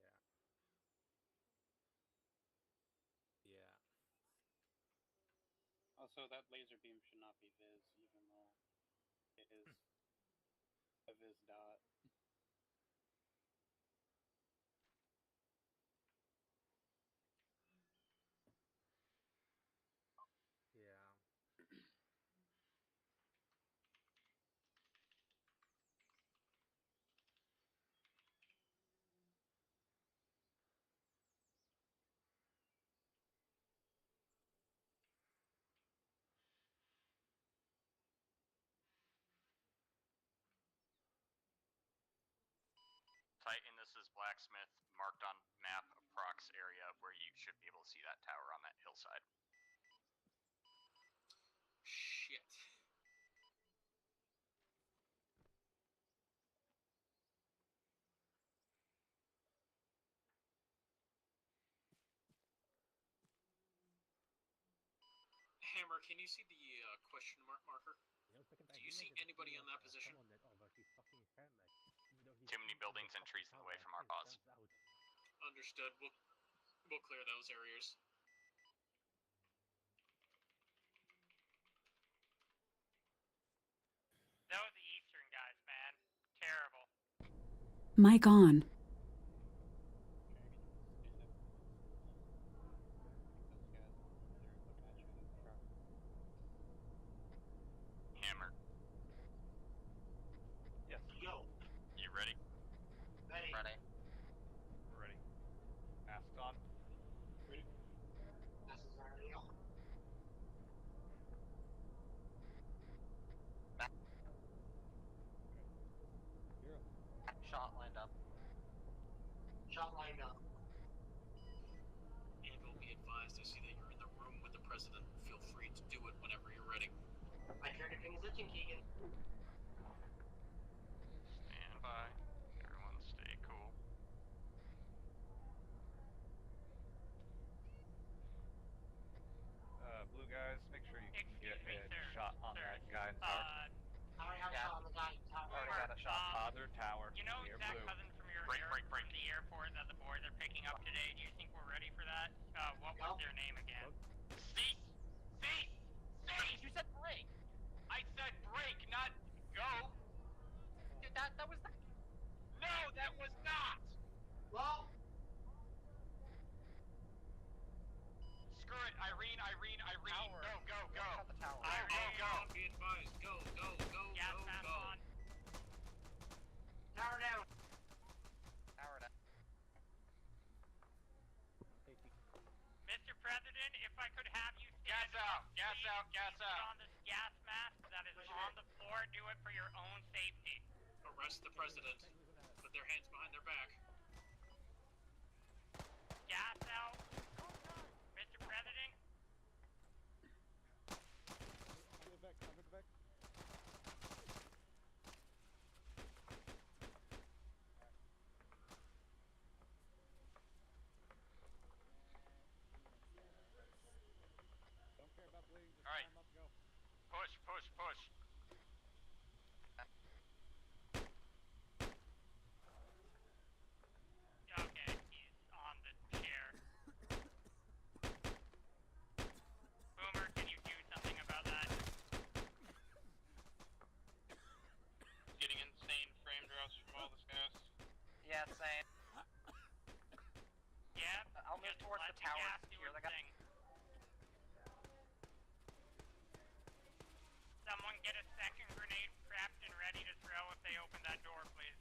Speaker 15: Yeah.
Speaker 8: Also, that laser beam should not be Viz, even though it is a Viz dot.
Speaker 15: Yeah.
Speaker 6: Titan, this is Blacksmith, marked on map approx area where you should be able to see that tower on that hillside.
Speaker 2: Shit. Hammer, can you see the question marker? Do you see anybody on that position?
Speaker 6: Too many buildings and trees in the way from our cause.
Speaker 2: Understood. We'll clear those areas.
Speaker 9: Those Eastern guys, man. Terrible.
Speaker 17: Mic on.
Speaker 6: Hammer.
Speaker 16: Yes.
Speaker 14: Yo.
Speaker 6: You ready?
Speaker 14: Ready.
Speaker 13: Ready.
Speaker 16: Ready. Masks on.
Speaker 8: Ready?
Speaker 14: This is already on.
Speaker 13: Shot lined up.
Speaker 14: Shot lined up.
Speaker 2: Anvil, be advised, I see that you're in the room with the president. Feel free to do it when
Speaker 14: Team Keegan.
Speaker 6: Stand by. Everyone stay cool.
Speaker 16: Blue guys, make sure you can get
Speaker 9: Excuse me,
Speaker 16: a
Speaker 9: sir.
Speaker 16: shot on
Speaker 9: Sir.
Speaker 16: that guy in the tower.
Speaker 14: I already have a shot on the guy in the tower.
Speaker 16: Already got a shot. Other tower.
Speaker 9: You know
Speaker 16: Near
Speaker 9: Zach
Speaker 16: blue.
Speaker 9: Cousins from your
Speaker 6: Break.
Speaker 9: from the airport that the boys are picking up today. Do you think we're ready for that? What was their name again?
Speaker 6: Cease! Cease! Cease!
Speaker 13: You said break.
Speaker 6: I said break, not go!
Speaker 13: Dude, that was the.
Speaker 6: No, that was not!
Speaker 14: Well,
Speaker 6: Screw it, Irene.
Speaker 13: Tower.
Speaker 6: Go.
Speaker 13: Shut the tower.
Speaker 6: Irene, go.
Speaker 2: Be advised. Go.
Speaker 9: Gas mask on.
Speaker 14: tower down.
Speaker 13: Tower down.
Speaker 9: Mr. President, if I could have you
Speaker 6: Gas
Speaker 9: stand
Speaker 6: out,
Speaker 9: up,
Speaker 6: gas
Speaker 9: please.
Speaker 6: out, gas
Speaker 9: Put
Speaker 6: out.
Speaker 9: on this gas mask that is on the floor. Do it for your own safety.
Speaker 2: Arrest the president. Put their hands behind their back.
Speaker 9: Gas out. Mr. President.
Speaker 15: I'll get back. Don't care about bleeding, just
Speaker 6: Alright.
Speaker 15: climb up, go.
Speaker 6: Push.
Speaker 9: Okay, he's on the chair. Boomer, can you do something about that?
Speaker 8: Getting insane frame drops from all this gas.
Speaker 13: Yeah, same.
Speaker 9: Yeah.
Speaker 13: I'll move
Speaker 9: just
Speaker 13: towards
Speaker 9: let
Speaker 13: the tower.
Speaker 9: gas do
Speaker 13: Here,
Speaker 9: its
Speaker 13: I got.
Speaker 9: thing. Someone get a second grenade prepped and ready to throw if they open that door, please.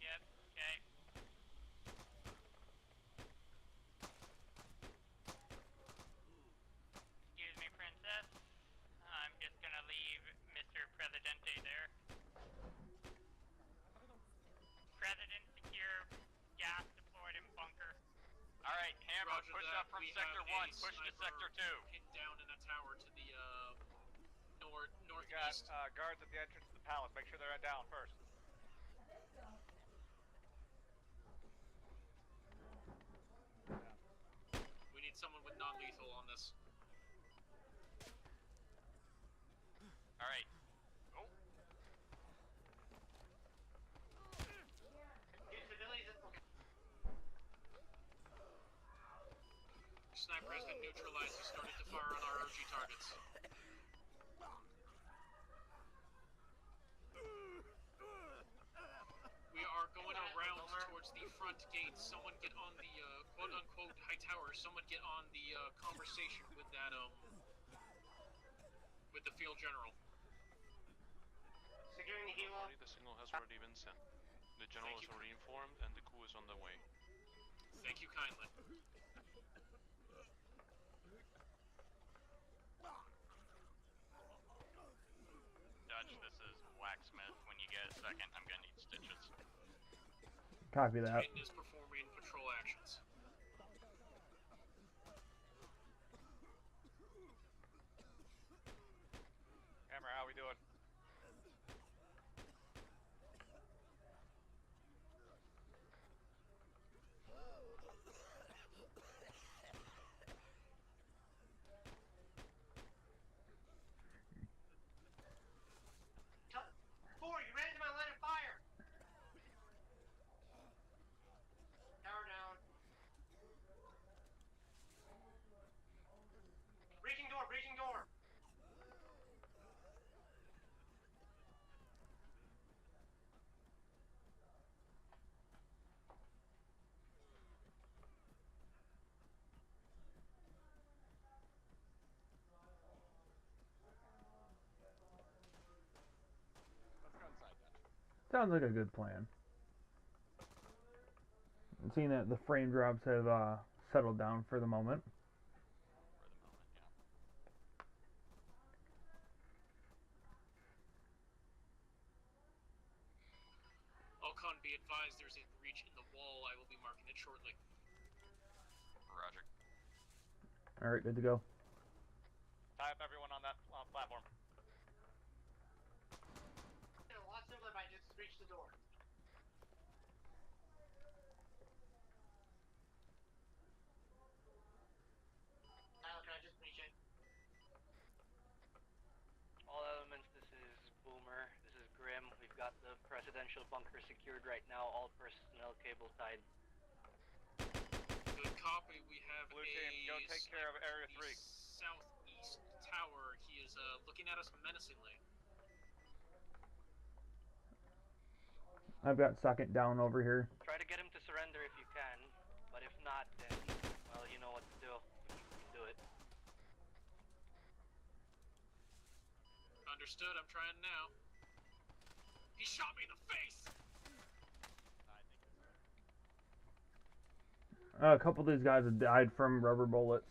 Speaker 9: Yep, okay. Excuse me, Princess. I'm just gonna leave Mr. Presidente there. President secure, gas deployed in bunker.
Speaker 6: Alright, Hammer,
Speaker 2: Roger
Speaker 6: push
Speaker 2: that.
Speaker 6: up from
Speaker 2: We
Speaker 6: Sector
Speaker 2: have
Speaker 6: 1,
Speaker 2: a
Speaker 6: push to
Speaker 2: sniper
Speaker 6: Sector 2.
Speaker 2: Pinned down in a tower to the
Speaker 16: We got
Speaker 2: northeast.
Speaker 16: guards at the entrance to the palace. Make sure they're down first.
Speaker 2: We need someone with non-lethal on this.
Speaker 6: Alright. Oh,
Speaker 14: Get civilians. Okay.
Speaker 2: Sniper has been neutralized. He started to fire on our ROG targets. We are going around towards the front gate. Someone get on the quote-unquote high tower. Someone get on the conversation with that with the field general.
Speaker 14: Securing the helo.
Speaker 4: The signal has already been sent. The general is already informed and the coup is on the way.
Speaker 2: Thank you kindly.
Speaker 6: Dutch, this is Waxsmith. When you get a second, I'm gonna need stitches.
Speaker 3: Copy that.
Speaker 2: Titan is performing patrol actions.
Speaker 16: Hammer, how we doing?
Speaker 14: Four, you ran into my line of fire. Tower down. Breaching door, breaching door.
Speaker 6: Let's go inside, Dutch.
Speaker 3: Sounds like a good plan. And seeing that the frame drops have settled down for the moment.
Speaker 6: For the moment, yeah.
Speaker 2: Alcon, be advised there's a breach in the wall. I will be marking it shortly.
Speaker 6: Roger.
Speaker 3: Alright, good to go.
Speaker 16: Tie up everyone on that platform.
Speaker 14: A lot simpler if I just reach the door. Can I just reach it?
Speaker 18: All elements, this is Boomer. This is Grim. We've got the presidential bunker secured right now. All personnel cable tied.
Speaker 2: Good copy. We have
Speaker 16: Blue team, go take care of Area 3.
Speaker 2: Southeast tower. He is looking at us menacingly.
Speaker 3: I've got second down over here.
Speaker 18: Try to get him to surrender if you can, but if not, then, well, you know what to do. You can do it.
Speaker 2: Understood. I'm trying now. He shot me in the face!
Speaker 3: A couple of these guys have died from rubber bullets.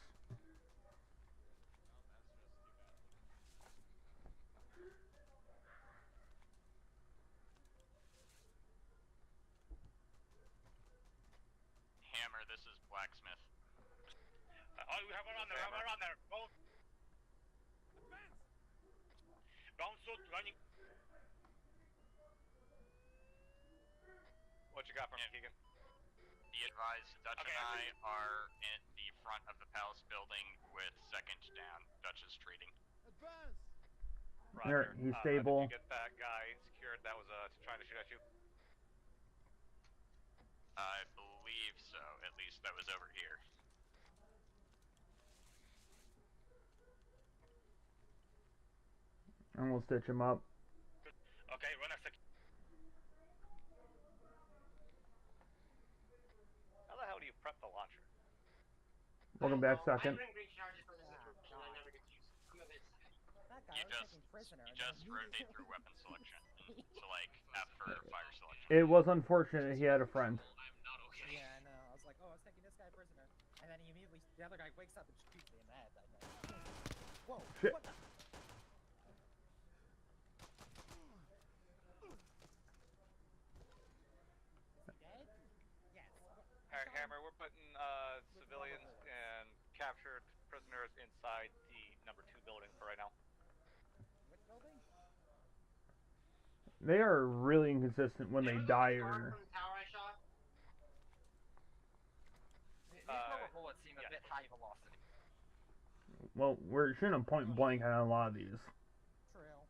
Speaker 6: Hammer, this is Blacksmith.
Speaker 16: Oh, we have one on there. Have one on there. Bone. Advance. Bone suit running. What you got from Keegan?
Speaker 6: Be advised, Dutch and I are in the front of the palace building with second down. Dutch is treating.
Speaker 15: Advance!
Speaker 16: Roger.
Speaker 3: He's stable.
Speaker 16: Did you get that guy secured that was trying to shoot at you?
Speaker 6: I believe so. At least that was over here.
Speaker 3: And we'll stitch him up.
Speaker 16: Okay, run a sec. How the hell do you prep the launcher?
Speaker 3: Welcome back, second.
Speaker 6: You just rotate through weapon selection. So like after fire selection.
Speaker 3: It was unfortunate he had a friend.
Speaker 2: I'm not okay.
Speaker 19: Yeah, I know. I was like, oh, I was taking this guy prisoner, and then he immediately, the other guy wakes up and shoots me in the head. I know. Whoa!
Speaker 3: Shit.
Speaker 19: What the?
Speaker 16: Alright, Hammer, we're putting civilians and captured prisoners inside the number 2 building for right now.
Speaker 19: Which building?
Speaker 3: They are really inconsistent when they die or...
Speaker 14: From the tower I shot?
Speaker 13: These rubber bullets seem a bit high velocity.
Speaker 3: Well, we're shooting them point blank on a lot of these.
Speaker 19: True.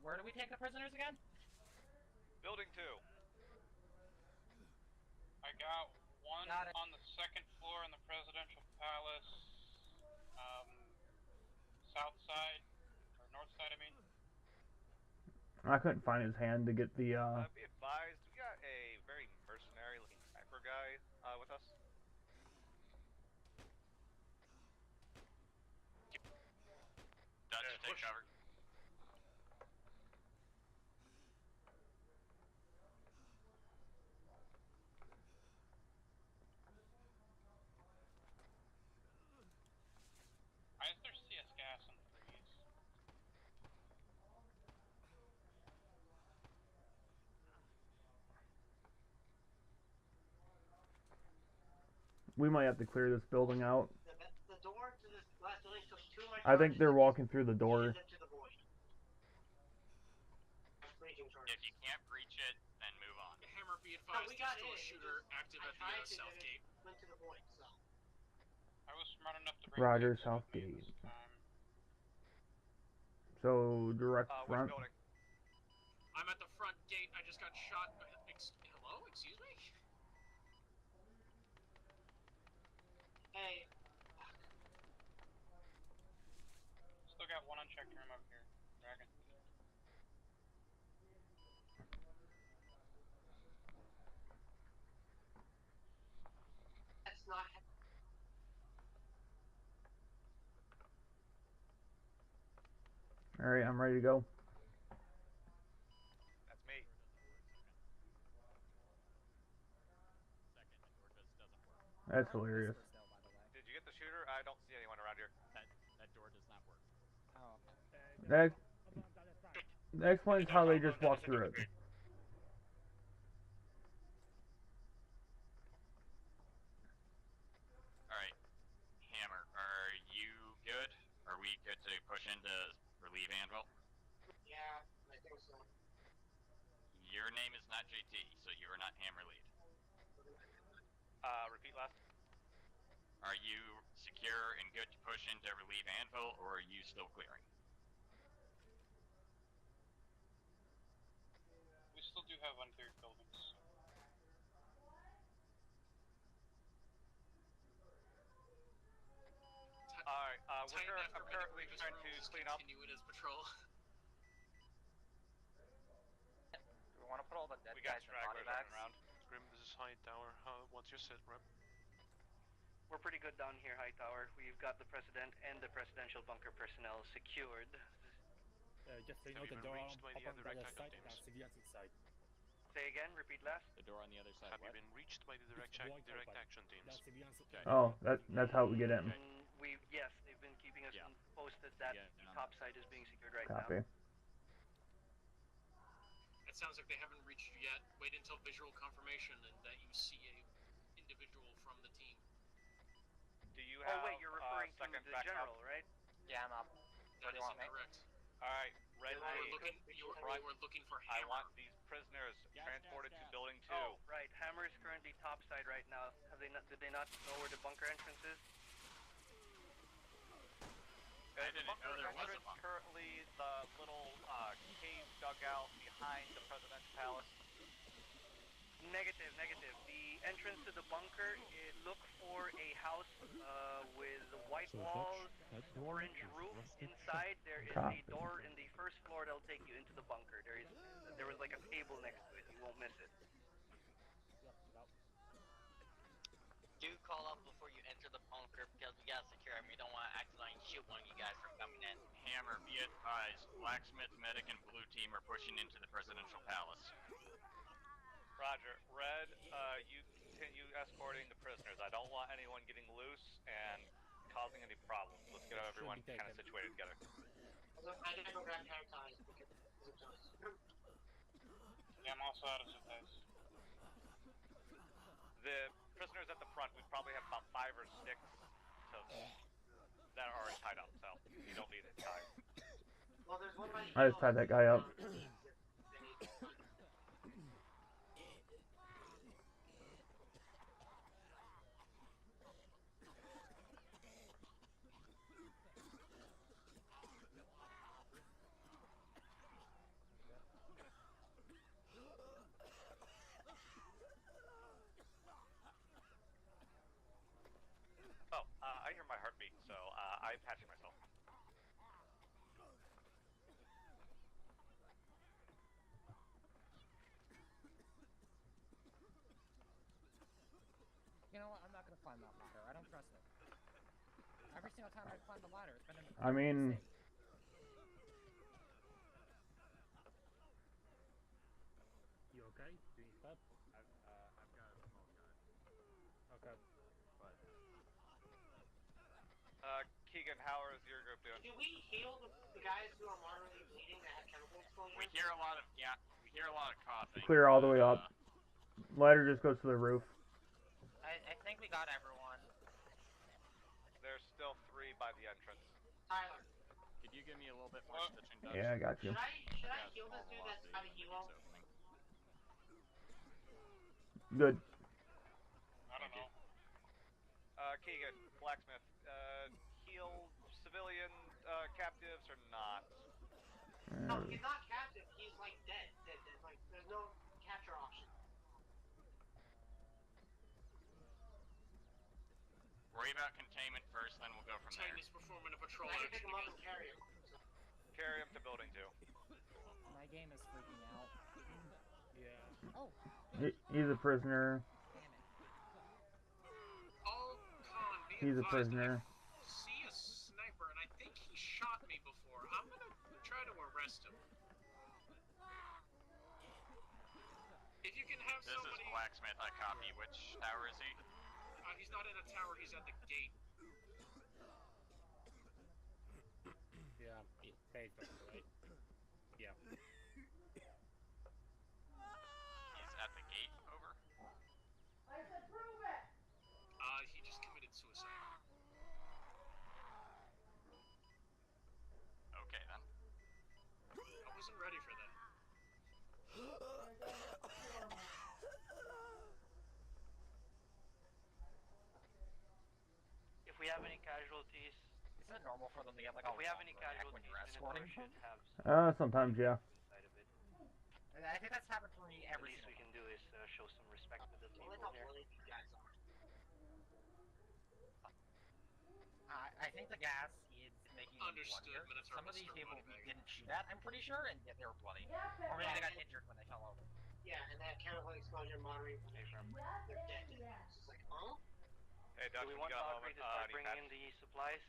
Speaker 13: Where do we take the prisoners again?
Speaker 16: Building 2.
Speaker 8: I got one on the second floor in the presidential palace, south side, or north side, I mean.
Speaker 3: I couldn't find his hand to get the,
Speaker 16: Be advised, we got a very mercenary looking sniper guy with us.
Speaker 6: Dutch, take cover.
Speaker 8: Why is there CS gas and freeze?
Speaker 3: we might have to clear this building out.
Speaker 14: The door to this last building took too much.
Speaker 3: I think they're walking through the door.
Speaker 6: If you can't breach it, then move on.
Speaker 2: Hammer, be advised,
Speaker 14: we got
Speaker 2: there's still a
Speaker 14: in,
Speaker 2: shooter active at the south gate.
Speaker 14: Went to the void, so.
Speaker 8: I was smart enough to break
Speaker 3: Roger,
Speaker 8: the
Speaker 3: south
Speaker 8: exit
Speaker 3: gate.
Speaker 8: this time.
Speaker 3: So, direct front.
Speaker 16: Which building?
Speaker 2: I'm at the front gate. I just got shot. Hello? Excuse me?
Speaker 14: Hey.
Speaker 8: Still got one unchecked room over here. Dragon.
Speaker 14: That's not.
Speaker 3: Alright, I'm ready to go.
Speaker 16: That's me.
Speaker 3: That's hilarious.
Speaker 16: Did you get the shooter? I don't see anyone around here.
Speaker 6: That door does not work.
Speaker 19: Oh,
Speaker 3: That explains how they just walked through it.
Speaker 6: Alright, Your name is not JT, so you are not Hammer Lead.
Speaker 16: Repeat last.
Speaker 6: Are you secure and good to push in to relieve Anvil, or are you still clearing?
Speaker 8: We still do have uncleared buildings.
Speaker 16: Alright, I'm currently trying to clean up.
Speaker 13: Continue it as patrol.
Speaker 18: Do we want to put all the dead
Speaker 16: We got
Speaker 18: guys in body
Speaker 16: stragglers running
Speaker 18: bags?
Speaker 16: around.
Speaker 4: Grim, this is High Tower. What's your sit rep?
Speaker 18: We're pretty good down here, High Tower. We've got the President and the Presidential Bunker personnel secured.
Speaker 15: Just so you
Speaker 4: Have
Speaker 15: know,
Speaker 4: you
Speaker 15: the
Speaker 4: been
Speaker 15: door
Speaker 4: reached by the other
Speaker 15: other
Speaker 4: direct
Speaker 15: side,
Speaker 4: action
Speaker 15: that's
Speaker 4: teams?
Speaker 15: civilians inside.
Speaker 18: Say again, repeat last.
Speaker 6: The door on the other side.
Speaker 4: Have you
Speaker 6: what?
Speaker 4: been reached by the direct action teams?
Speaker 15: That's civilians.
Speaker 6: Okay.
Speaker 3: Oh, that's how we get in.
Speaker 18: Yes, they've been keeping us posted that the top side is being secured right
Speaker 3: Copy.
Speaker 18: now.
Speaker 2: It sounds like they haven't reached you yet. Wait until visual confirmation and that you see a individual from the team.
Speaker 16: Do you have
Speaker 18: wait, you're referring to
Speaker 16: second
Speaker 18: the
Speaker 16: backup?
Speaker 18: general, right?
Speaker 13: Yeah, I'm up.
Speaker 2: That
Speaker 13: do
Speaker 2: is
Speaker 13: you want me?
Speaker 2: incorrect.
Speaker 16: Alright, Red
Speaker 2: You were looking for
Speaker 16: I
Speaker 2: Hammer.
Speaker 16: want these prisoners transported to building 2.
Speaker 18: Oh, right. Hammer is currently topside right now. Did they not know where the bunker entrance is?
Speaker 6: I didn't know there was a bunker.
Speaker 16: Currently the little cave dugout behind the presidential palace.
Speaker 18: Negative. The entrance to the bunker, look for a house with white walls, orange roof. Inside there is a door in the first floor that'll take you into the bunker. There was like a table next to it. You won't miss it.
Speaker 13: Do call up before you enter the bunker because we gotta secure him. We don't want to accidentally shoot one of you guys from coming in.
Speaker 6: Hammer, be advised. Blacksmith, Medic, and Blue Team are pushing into the presidential palace.
Speaker 16: Roger. Red, you continue escorting the prisoners. I don't want anyone getting loose and causing any problems. Let's get everyone kind of situated together.
Speaker 14: I gotta go grab hair ties because
Speaker 8: Yeah, I'm also out of supplies.
Speaker 16: The prisoners at the front, we probably have about 5 or 6 that are already tied up, so you don't need to tie.
Speaker 14: Well, there's one by
Speaker 3: I just tied that guy up.
Speaker 16: Oh, I hear my heartbeat, so I'm patching myself.
Speaker 19: You know what? I'm not gonna climb that ladder. I don't trust it. Every single time I climb the ladder, it's been an
Speaker 3: I mean,
Speaker 15: You okay? Do you need help? I've got a small gun. Okay. But
Speaker 16: Keegan, how is your group doing?
Speaker 14: do we heal the guys who are moderately bleeding that have chemical exposure?
Speaker 6: We hear a lot of coughing.
Speaker 3: clear all the way up. Ladder just goes to the roof.
Speaker 13: I think we got everyone.
Speaker 16: There's still 3 by the entrance.
Speaker 14: Tyler.
Speaker 6: Could you give me a little bit more stitching, Dutch?
Speaker 3: Yeah, I got you.
Speaker 14: Should I heal this dude that's out of helo?
Speaker 3: Good.
Speaker 8: I don't know.
Speaker 16: Keegan, Blacksmith, heal civilian captives or not?
Speaker 14: No, he's not captive. He's like dead. Like there's no capture option.
Speaker 6: Worry about containment first, then we'll go from there.
Speaker 2: Titan is performing a patrol
Speaker 14: I can pick
Speaker 2: action
Speaker 14: him up
Speaker 2: again.
Speaker 14: and carry him.
Speaker 16: Carry him to building 2.
Speaker 19: My game is freaking out.
Speaker 15: yeah.
Speaker 19: Oh,
Speaker 3: He's a prisoner.
Speaker 19: damn it.
Speaker 2: Oh, Con, be
Speaker 3: He's a
Speaker 2: advised,
Speaker 3: prisoner.
Speaker 2: I see a sniper, and I think he shot me before. I'm gonna try to arrest him. If you can have
Speaker 6: This
Speaker 2: somebody...
Speaker 6: is Blacksmith. I copy. Which tower is he?
Speaker 2: He's not in a tower, he's at the gate.
Speaker 15: Yeah. Paid for it, right? Yeah.
Speaker 6: He's at the gate. Over.
Speaker 14: I said prove it!
Speaker 2: He just committed suicide.
Speaker 6: Okay, then.
Speaker 2: I wasn't ready for that.
Speaker 13: Isn't it normal for them to get like a
Speaker 18: If we have any
Speaker 13: longer neck when
Speaker 18: casualties,
Speaker 13: you're escorting
Speaker 18: Minotaur
Speaker 13: them?
Speaker 18: should have some
Speaker 3: Sometimes, yeah.
Speaker 18: inside of it.
Speaker 13: I think that's happened for me
Speaker 18: The
Speaker 13: every
Speaker 18: least we
Speaker 13: single
Speaker 18: can do is show some respect to the people here.
Speaker 13: I think the gas is making them
Speaker 2: Understood,
Speaker 13: bloodier.
Speaker 2: Minotaur,
Speaker 13: Some of these
Speaker 2: start
Speaker 13: people
Speaker 2: body
Speaker 13: we
Speaker 2: bag.
Speaker 13: didn't shoot at, I'm pretty sure, and yet they were bloody. Or maybe they got injured when they fell over.
Speaker 14: Yeah, and that chemical exposure monitoring from they're dead. It's just like, huh?
Speaker 16: Hey,
Speaker 18: Do
Speaker 16: Dutch,
Speaker 18: we
Speaker 16: you
Speaker 18: want
Speaker 16: got a
Speaker 18: Valkyrie
Speaker 16: moment?
Speaker 18: to start
Speaker 16: Any
Speaker 18: bringing
Speaker 16: patch?
Speaker 18: in the supplies?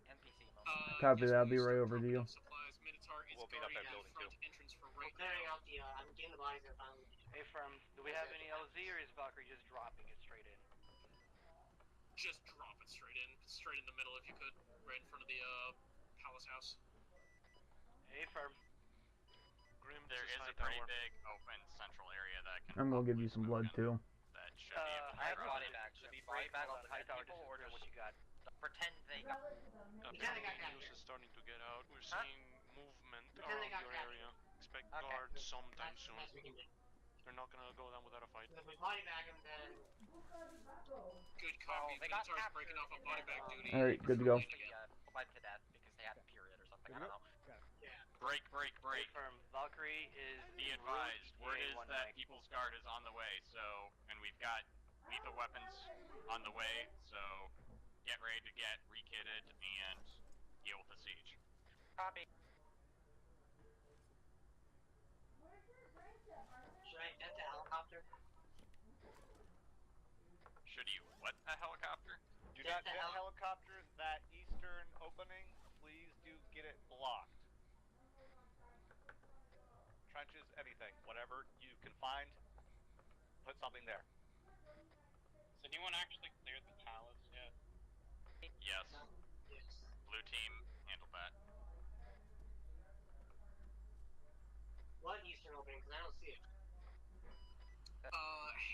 Speaker 13: NPC moment.
Speaker 3: Copy
Speaker 2: Yes,
Speaker 3: that. I'll be
Speaker 2: please
Speaker 3: right
Speaker 2: start
Speaker 3: over to
Speaker 2: dropping
Speaker 3: you.
Speaker 2: off supplies. Minotaur is
Speaker 16: We'll meet up
Speaker 2: guarding
Speaker 16: at
Speaker 2: the
Speaker 16: building
Speaker 2: front
Speaker 16: 2.
Speaker 2: entrance for
Speaker 14: I'm
Speaker 2: right
Speaker 14: clearing
Speaker 2: now.
Speaker 14: out the, I'm getting the bodies and finally.
Speaker 18: Hey, Firm, do we have any LZ or is Valkyrie just dropping it straight in?
Speaker 2: Just drop it straight in the middle if you could, right in front of the palace house.
Speaker 18: Hey, Firm.
Speaker 6: Grim, there is a pretty big open central area that can.
Speaker 3: I'm gonna give you some blood too.
Speaker 6: That should be able to
Speaker 18: I have
Speaker 6: cover
Speaker 18: body
Speaker 6: it.
Speaker 18: bag.
Speaker 13: Should be body bag on the
Speaker 18: high tower.
Speaker 13: people, or
Speaker 18: Just what
Speaker 13: just
Speaker 18: you got?
Speaker 13: pretend they got.
Speaker 20: News is starting to get out. We're seeing movement
Speaker 14: Pretend they
Speaker 20: around
Speaker 14: got
Speaker 20: your area. Expect guards sometime soon. They're not gonna go down without a fight.
Speaker 14: If we body bag them, then.
Speaker 2: Good copy.
Speaker 13: They got
Speaker 2: Minotaur's
Speaker 13: captured
Speaker 2: breaking off on body bag duty.
Speaker 3: All right, good to go.
Speaker 13: Bled to death because they had a period or something. I don't know.
Speaker 6: Break.
Speaker 18: Hey, Firm. Valkyrie is.
Speaker 6: Be advised, word is that People's Guard is on the way, so, and we've got lethal weapons on the way, so get ready to get rekitted and deal with the siege.
Speaker 13: Copy.
Speaker 14: Should I get the helicopter?
Speaker 6: Should you what a helicopter?
Speaker 16: Do not jet helicopters that eastern opening. Please do get it blocked. Trenches, anything, whatever you can find, put something there.
Speaker 5: Has anyone actually cleared the palace yet?
Speaker 6: Yes.
Speaker 14: Yes.
Speaker 6: Blue team handled that.
Speaker 14: What eastern opening? Because I don't see it.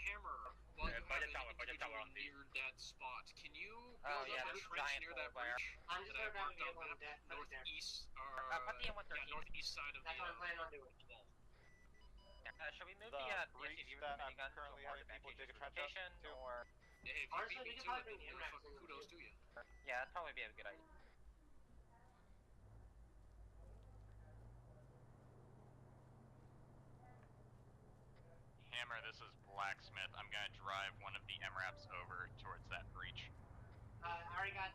Speaker 2: Hammer. Well, you have
Speaker 13: budget
Speaker 2: an
Speaker 13: tower, budget
Speaker 2: individual
Speaker 13: tower.
Speaker 2: near that spot. Can you
Speaker 13: Oh,
Speaker 2: build
Speaker 13: yeah,
Speaker 2: up a
Speaker 13: there's a
Speaker 2: trench
Speaker 13: giant
Speaker 2: near
Speaker 13: hole
Speaker 2: that
Speaker 13: there.
Speaker 2: breach
Speaker 14: I'm just
Speaker 2: that I
Speaker 14: gonna grab
Speaker 2: marked
Speaker 14: the
Speaker 2: on
Speaker 14: one
Speaker 2: map?
Speaker 14: that put it there.
Speaker 2: Northeast, or
Speaker 13: Put the M113.
Speaker 2: northeast side of
Speaker 14: That's
Speaker 2: the
Speaker 14: what I'm planning on doing.
Speaker 2: wall.
Speaker 13: Should we move
Speaker 16: The
Speaker 13: the
Speaker 16: breach
Speaker 13: SCV with
Speaker 16: that
Speaker 13: the
Speaker 16: I'm
Speaker 13: minigun
Speaker 16: currently
Speaker 13: to a
Speaker 16: having people dig a trench up
Speaker 13: location,
Speaker 16: to.
Speaker 13: or
Speaker 2: Yeah, if you
Speaker 14: Honestly,
Speaker 2: beat
Speaker 14: we
Speaker 2: me
Speaker 14: could
Speaker 2: to it,
Speaker 14: probably
Speaker 2: then
Speaker 14: bring
Speaker 2: fucking
Speaker 14: MRAPs in
Speaker 2: kudos
Speaker 14: too.
Speaker 2: to you.
Speaker 13: yeah, that'd probably be a good idea.
Speaker 6: Hammer, this is Blacksmith. I'm gonna drive one of the MRAPs over towards that breach.
Speaker 14: I already got.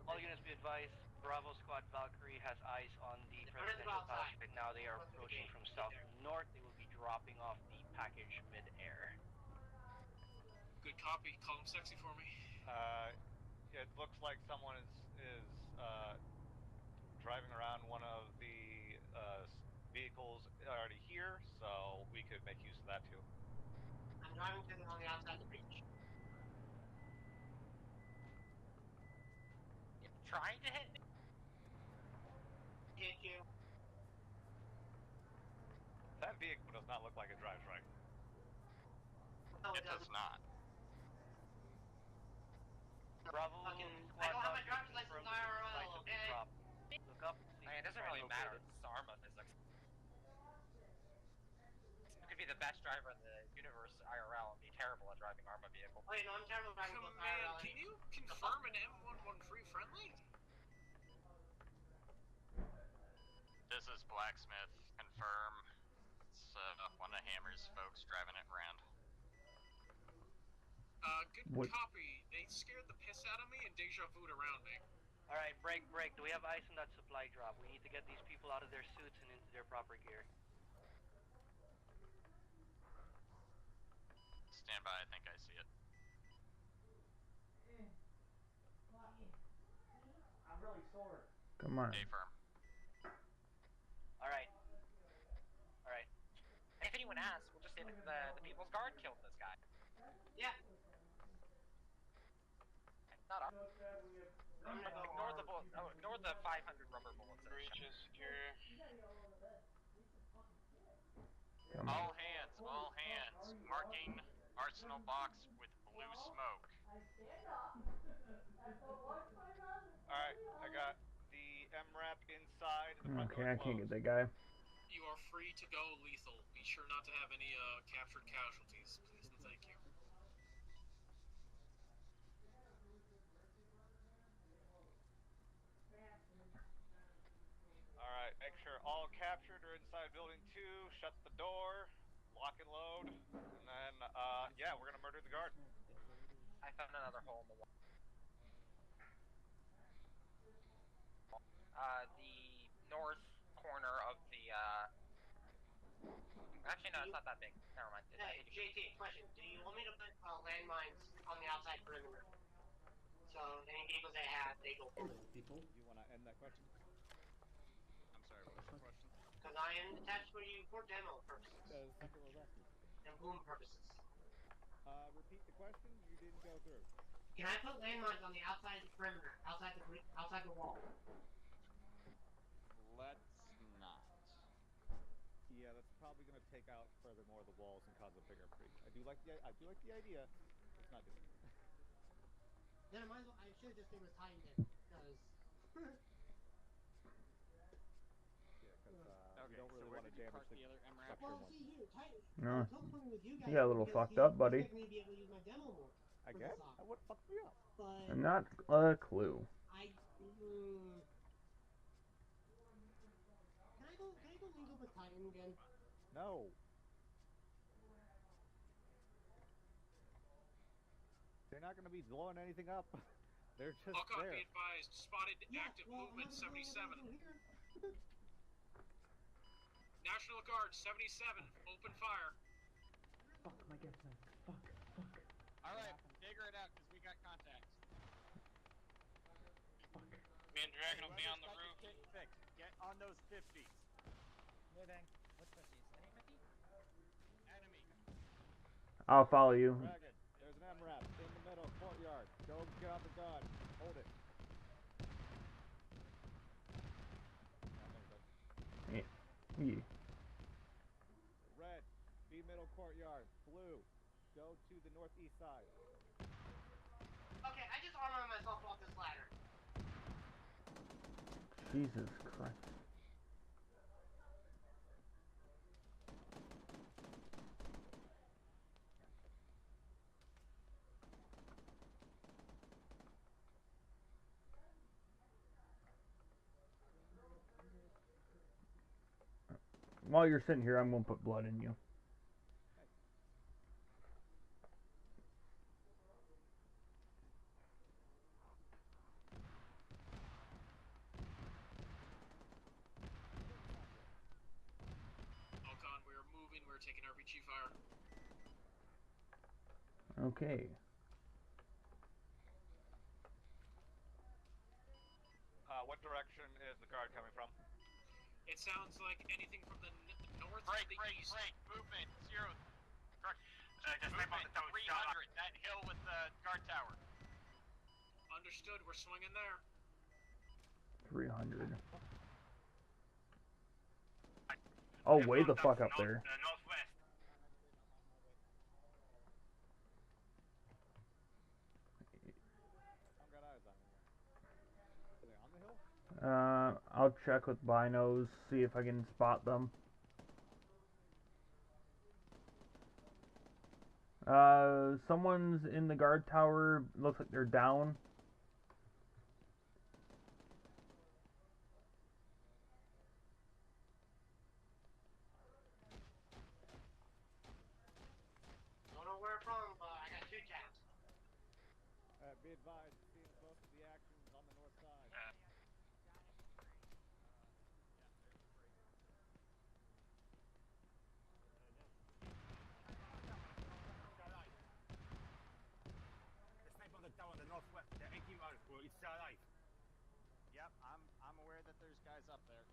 Speaker 18: All units be advised, Bravo Squad Valkyrie has eyes on the
Speaker 14: They're gonna go
Speaker 18: presidential palace
Speaker 14: outside.
Speaker 18: right now. They are approaching from south to north. They will be dropping off the package mid-air.
Speaker 2: Good copy. Call him sexy for me.
Speaker 16: It looks like someone is driving around one of the vehicles already here, so we could make use of that too.
Speaker 14: I'm driving to on the outside of the breach.
Speaker 13: It's trying to hit me.
Speaker 14: Hit you.
Speaker 16: That vehicle does not look like it drives right.
Speaker 14: No,
Speaker 6: It does not.
Speaker 18: Bravo
Speaker 14: I
Speaker 18: Squad
Speaker 14: don't have my
Speaker 18: Valkyrie
Speaker 14: driver's license
Speaker 18: confirmed
Speaker 14: IRL,
Speaker 18: right of the
Speaker 14: okay?
Speaker 18: drop. Look up. See
Speaker 13: I mean, it doesn't really matter. It's ARMA physics. You could be the best driver in the universe IRL and be terrible at driving ARMA vehicles.
Speaker 14: Wait, no, I'm terrible at driving both IRL.
Speaker 2: Can you confirm an M113 friendly?
Speaker 6: This is Blacksmith. Confirm. It's one of Hammer's folks driving it around.
Speaker 2: Good copy. They scared the piss out of me and deja vu'd around me.
Speaker 18: Alright, break. Do we have ice on that supply drop? We need to get these people out of their suits and into their proper gear.
Speaker 6: Stand by, I think I see it.
Speaker 3: I'm really sore. Come on.
Speaker 6: Stay firm.
Speaker 18: Alright.
Speaker 13: If anyone asks, we'll just say that the People's Guard killed this guy.
Speaker 14: Yeah.
Speaker 13: Not up. Ignore the bullet. Oh, ignore the 500 rubber bullets.
Speaker 5: Breach is secure.
Speaker 6: All hands. Marking arsenal box with blue smoke.
Speaker 16: Alright, I got the MRAP inside. The front
Speaker 3: Okay,
Speaker 16: door
Speaker 3: I can't
Speaker 16: closed.
Speaker 3: get that guy.
Speaker 2: You are free to go lethal. Be sure not to have any captured casualties, please and thank you.
Speaker 16: Alright, make sure all captured are inside building 2, shut the door, lock and load, and then, yeah, we're gonna murder the guard.
Speaker 13: I found another hole in the wall. The north corner of the, actually, no, it's not that big. Never mind.
Speaker 14: Hey, JT, question. Do you want me to put landmines on the outside perimeter? So any vehicles they have, they go through.
Speaker 12: Hello, people.
Speaker 15: You want to end that question?
Speaker 6: I'm sorry, what was your question?
Speaker 14: Because I am attached for you for demo purposes.
Speaker 15: The same thing was asking.
Speaker 14: And boom purposes.
Speaker 15: Repeat the question. You didn't go through.
Speaker 14: Can I put landmines on the outside of the perimeter, outside the wall?
Speaker 6: Let's not.
Speaker 15: Yeah, that's probably going to take out further more of the walls and cause a bigger breach. I do like the idea. Let's not do it.
Speaker 14: Then I should have just stayed with Titan then, because.
Speaker 15: Yeah, because
Speaker 6: Okay,
Speaker 15: we don't really
Speaker 6: so where
Speaker 15: want to
Speaker 6: did you
Speaker 15: damage
Speaker 6: park the other MRAP?
Speaker 14: Well, see here, Titan.
Speaker 3: No.
Speaker 14: I was hoping with you guys.
Speaker 3: You got a little
Speaker 14: because
Speaker 3: fucked up, buddy.
Speaker 14: Expect me to be able to use my demo more.
Speaker 15: Again? What fucked me up?
Speaker 14: But
Speaker 3: Not a clue. Can I go link up with Titan again?
Speaker 15: No. They're not going to be blowing anything up. They're just
Speaker 2: Alcott,
Speaker 15: there.
Speaker 2: be advised. Spotted active movement 77. National Guard 77. Open fire.
Speaker 12: Fuck my get back. Fuck.
Speaker 6: Alright, figure it out, because we got contacts.
Speaker 20: Me and Dragon will be on the roof.
Speaker 6: Get on those 50s.
Speaker 19: Moving. What's 50s? Any 50?
Speaker 6: Enemy.
Speaker 3: I'll follow you.
Speaker 15: Dragon, there's an MRAP in the middle courtyard. Go get out the gun. Hold it.
Speaker 3: Yeah.
Speaker 15: Red, B middle courtyard. Blue, go to the northeast side.
Speaker 14: Okay, I just armored myself off this ladder.
Speaker 3: Jesus Christ. While you're sitting here, I'm gonna put blood in you.
Speaker 2: Alcon, we're moving. We're taking RPG fire.
Speaker 3: Okay.
Speaker 16: What direction is the guard coming from?
Speaker 2: It sounds like anything from the north
Speaker 6: Break,
Speaker 2: to the east.
Speaker 6: movement, 0.
Speaker 16: Just
Speaker 6: Movement, 300, that hill with the guard tower.
Speaker 2: Understood, we're swinging there.
Speaker 3: 300. Oh, way the fuck up there.
Speaker 7: Northwest.
Speaker 15: I've got eyes on them. Are they on the hill?
Speaker 3: I'll check with binos, see if I can spot them. Someone's in the guard tower. Looks like they're down.
Speaker 14: Don't know where from, but I got 2 taps.
Speaker 15: Be advised, seeing most of the actions on the north side.
Speaker 7: The sniper on the tower on the northwest. The 18 rifle is still alive.
Speaker 6: Yep, I'm aware that there's guys up there.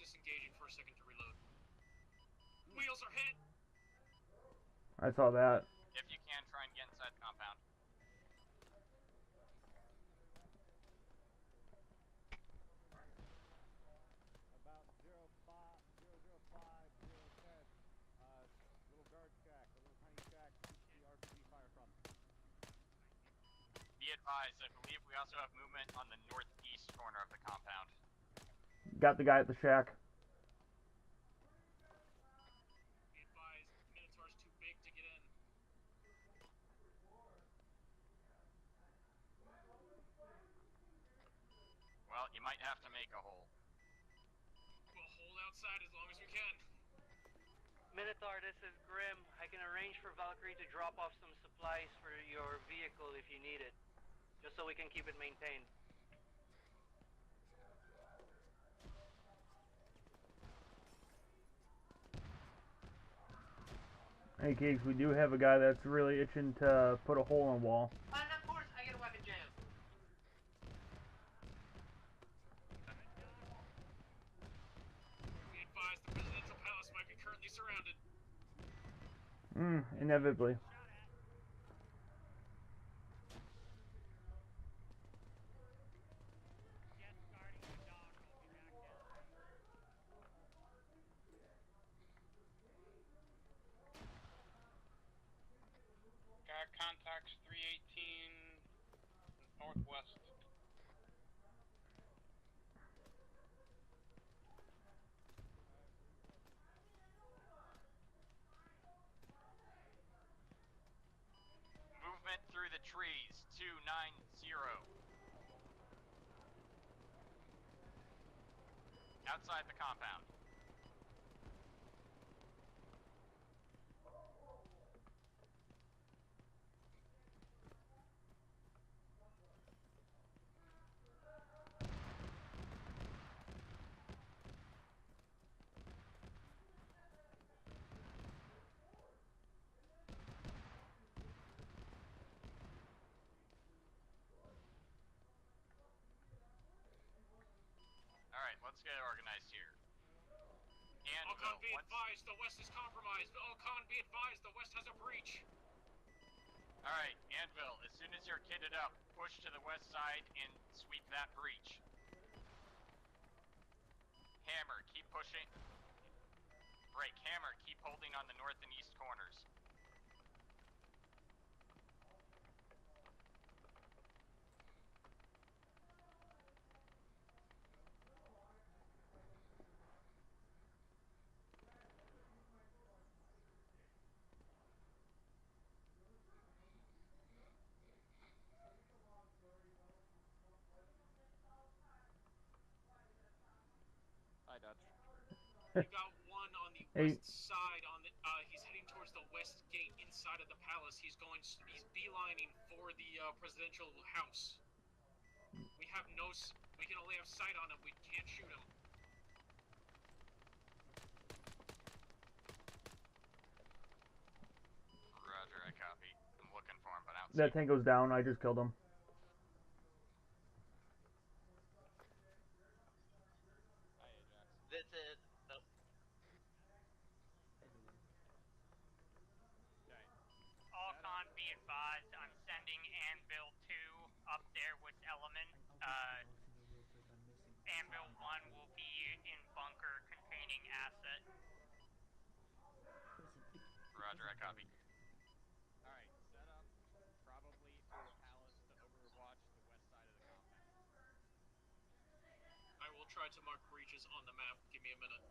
Speaker 2: Disengaging for a second to reload. Wheels are hit!
Speaker 3: I saw that.
Speaker 6: If you can, try and get inside the compound.
Speaker 15: About 005, 010. Little guard shack, a little tiny shack. The RPG fire from.
Speaker 6: Be advised, I believe we also have movement on the northeast corner of the compound.
Speaker 3: Got the guy at the shack.
Speaker 2: Be advised,
Speaker 6: You might have to make a hole.
Speaker 2: We'll hold outside as long as we can.
Speaker 18: Minotaur, this is Grim. I can arrange for Valkyrie to drop off some supplies for your vehicle if you need it, just so we can keep it maintained.
Speaker 3: Hey, Cakes, we do have a guy that's really itching to put a hole in a wall.
Speaker 14: And of course, I get a weapon jam.
Speaker 2: Be advised, the presidential palace might be currently surrounded.
Speaker 3: Inevitably.
Speaker 8: Got contacts 318 northwest.
Speaker 6: Movement through the trees, 290. Outside the compound. Alright, let's get organized here.
Speaker 2: Alcon, be advised, the west is compromised. Alcon, be advised, the west has a breach.
Speaker 6: Alright, Anvil, as soon as you're kitted up, push to the west side and sweep that breach. Hammer, keep pushing. Break, Hammer, keep holding on the north and east corners.
Speaker 1: Hi, Dutch.
Speaker 2: We got one on the west side. He's heading towards the west gate inside of the palace. He's beelining for the presidential house. We can only have sight on him. We can't shoot him.
Speaker 6: Roger, I copy. I'm looking for him, but I don't
Speaker 3: That tank goes down. I just killed him.
Speaker 6: Hi, Ajax.
Speaker 13: This is the
Speaker 9: Alcon, be advised, I'm sending Anvil 2 up there with Element. Anvil 1 will be in bunker containing asset.
Speaker 6: Roger, I copy. Alright, set up probably for the palace to overwatch the west side of the compound.
Speaker 2: I will try to mark breaches on the map. Give me a minute.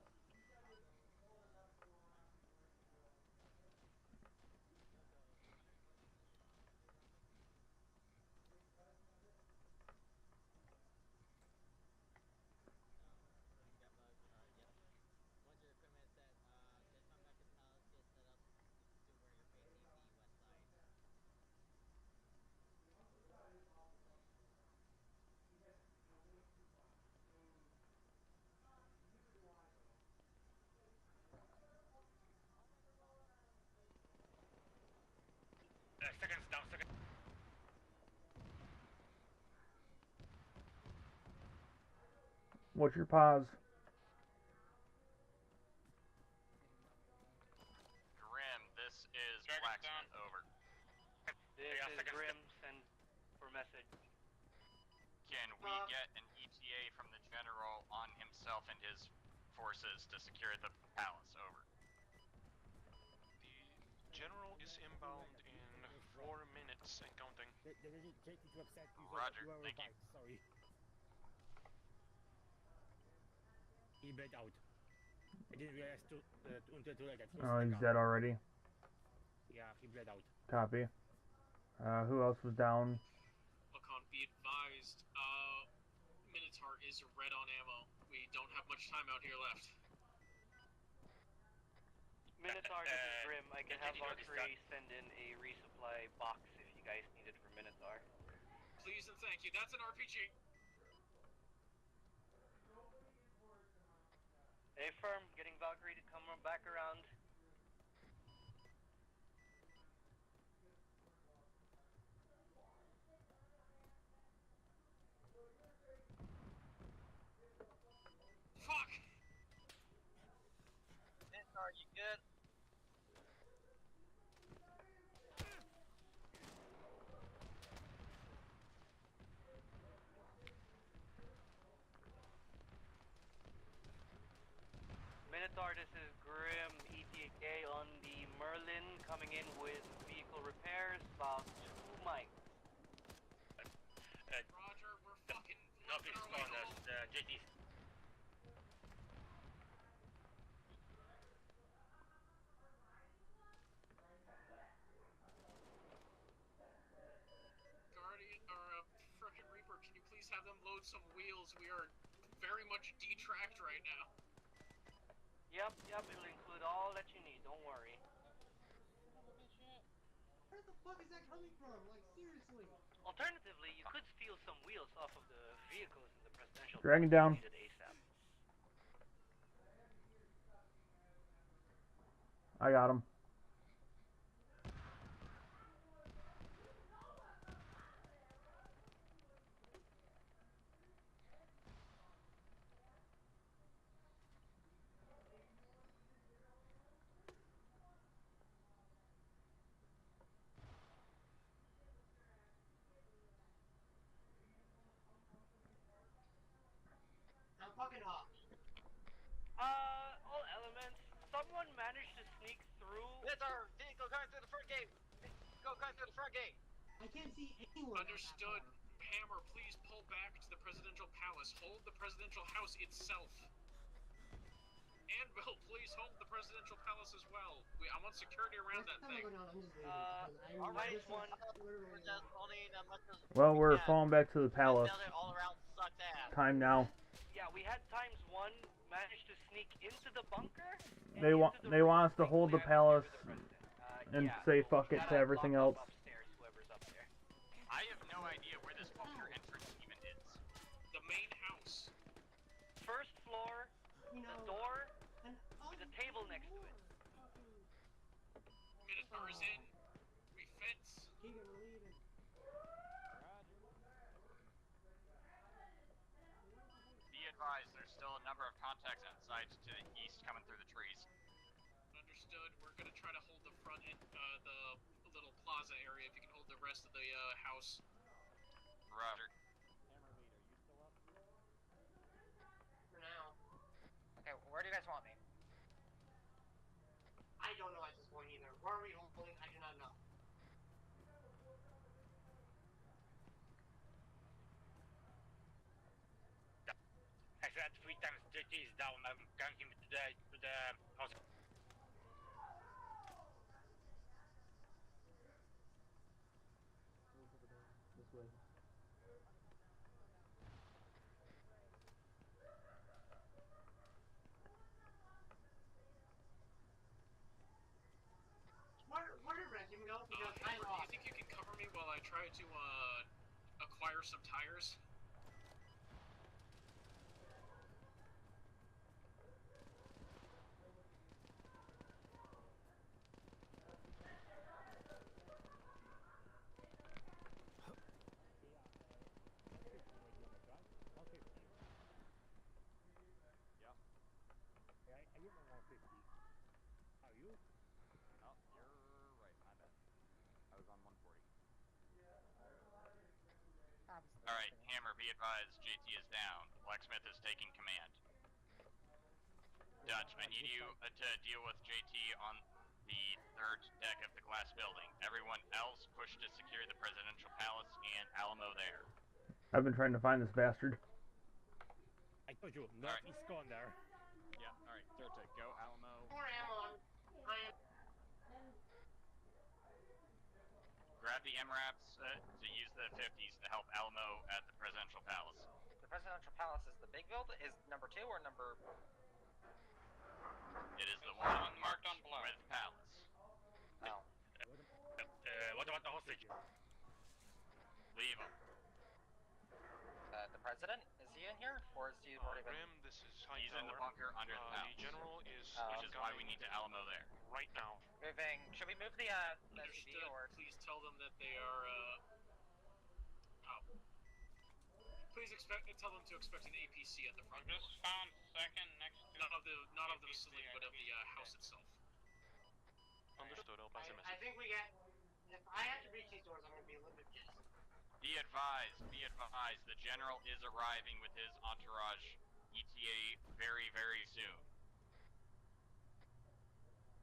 Speaker 7: Seconds down, second.
Speaker 3: What's your pause?
Speaker 6: Grim, this is Blacksmith, over.
Speaker 18: This is Grim, send for message.
Speaker 6: Can we get an ETA from the general on himself and his forces to secure the palace, over?
Speaker 20: The general is inbound in 4 minutes and counting.
Speaker 6: Roger, thank you.
Speaker 7: Sorry. He bled out. I didn't realize until I got close.
Speaker 3: Oh, he's dead already.
Speaker 7: Yeah, he bled out.
Speaker 3: Copy. Who else was down?
Speaker 2: Alcon, be advised, Minotaur is is red on ammo. We don't have much time out here left.
Speaker 18: Minotaur, this is Grim. I can have Valkyrie send in a resupply box if you guys need it for Minotaur.
Speaker 2: Please and thank you. That's an RPG.
Speaker 18: Hey, firm, getting Valkyrie to come back around.
Speaker 2: Fuck!
Speaker 13: Minotaur, you good?
Speaker 18: Minotaur, this is Grim, ETA on the Merlin, coming in with vehicle repairs, about 2 mics.
Speaker 2: Roger, we're fucking
Speaker 7: Nothing's
Speaker 2: on our way home.
Speaker 7: JT.
Speaker 2: Guardian, or frickin' Reaper, can you please have them load some wheels? We are very much detracked right now.
Speaker 18: Yep, it'll include all that you need, don't worry.
Speaker 14: Where the fuck is that coming from? Like, seriously.
Speaker 18: Alternatively, you could steal some wheels off of the vehicles in the presidential
Speaker 3: Dragon down.
Speaker 18: needed ASAP.
Speaker 3: I got him.
Speaker 14: I'm fucking off.
Speaker 18: All elements. Someone managed to sneak through.
Speaker 13: Minotaur, vehicle going through the front gate. Go going through the front gate.
Speaker 14: I can't see anyone.
Speaker 2: Understood. Hammer, please pull back to the presidential palace. Hold the presidential house itself. Anvil, please hold the presidential palace as well. I want security around that thing.
Speaker 18: Minus one.
Speaker 13: We're just holding as much as
Speaker 3: Well, we're
Speaker 13: can.
Speaker 3: falling back to the palace.
Speaker 13: All around sucked ass.
Speaker 3: Time now.
Speaker 18: Yeah, we had times one managed to sneak into the bunker.
Speaker 3: They want us to hold the palace and say fuck it to everything else.
Speaker 18: Upstairs, whoever's up there.
Speaker 6: I have no idea where this bunker entrance even is.
Speaker 2: The main house.
Speaker 18: First floor, the door with a table next to it.
Speaker 2: Minotaur is in. We fence.
Speaker 14: Keegan, we're leaving.
Speaker 6: Be advised, there's still a number of contacts outside to the east coming through the trees.
Speaker 2: Understood. We're gonna try to hold the front end, the little plaza area. If you can hold the rest of the house.
Speaker 6: Roger.
Speaker 14: For now.
Speaker 9: Okay, where do you guys want me?
Speaker 14: I don't know at this point either. Where are we holding? I do not know.
Speaker 7: I said 3 times JT is down. I'm counting to the house.
Speaker 1: This way.
Speaker 14: Where did Reggie go? Because I
Speaker 2: Hammer,
Speaker 14: lost.
Speaker 2: do you think you can cover me while I try to acquire some tires?
Speaker 7: I get my 150. Are you?
Speaker 6: Oh, you're right. My bad. I was on 140. Alright, Hammer, be advised, JT is down. Blacksmith is taking command. Dutch, I need you to deal with JT on the 3rd deck of the glass building. Everyone else push to secure the presidential palace and Alamo there.
Speaker 3: I've been trying to find this bastard.
Speaker 7: I told you, northeast corner.
Speaker 6: Yeah, alright, Dirta, go Alamo.
Speaker 14: More ammo.
Speaker 6: Grab the MRAPs to use the 50s to help Alamo at the presidential palace.
Speaker 13: Presidential Palace is the big building? Is number 2 or number...
Speaker 6: It is the one marked with palace.
Speaker 13: Oh.
Speaker 7: What about the hostage?
Speaker 6: Leave him.
Speaker 13: The president? Is he in here? Or is he already been...
Speaker 20: Grim, this is High
Speaker 6: He's in the bunker under the palace.
Speaker 20: The general is
Speaker 6: which is why we need to Alamo there.
Speaker 20: Right now.
Speaker 13: Moving... Should we move the SUV or...
Speaker 2: Please tell them that they are, Please tell them to expect an APC at the front door.
Speaker 8: Just found second next to...
Speaker 2: Not of the facility, but of the house itself.
Speaker 20: Understood, I'll pass a message.
Speaker 14: I think we get... If I have to reach these doors, I'm going to be a little bit pissed.
Speaker 6: Be advised, the general is arriving with his entourage ETA very, very soon.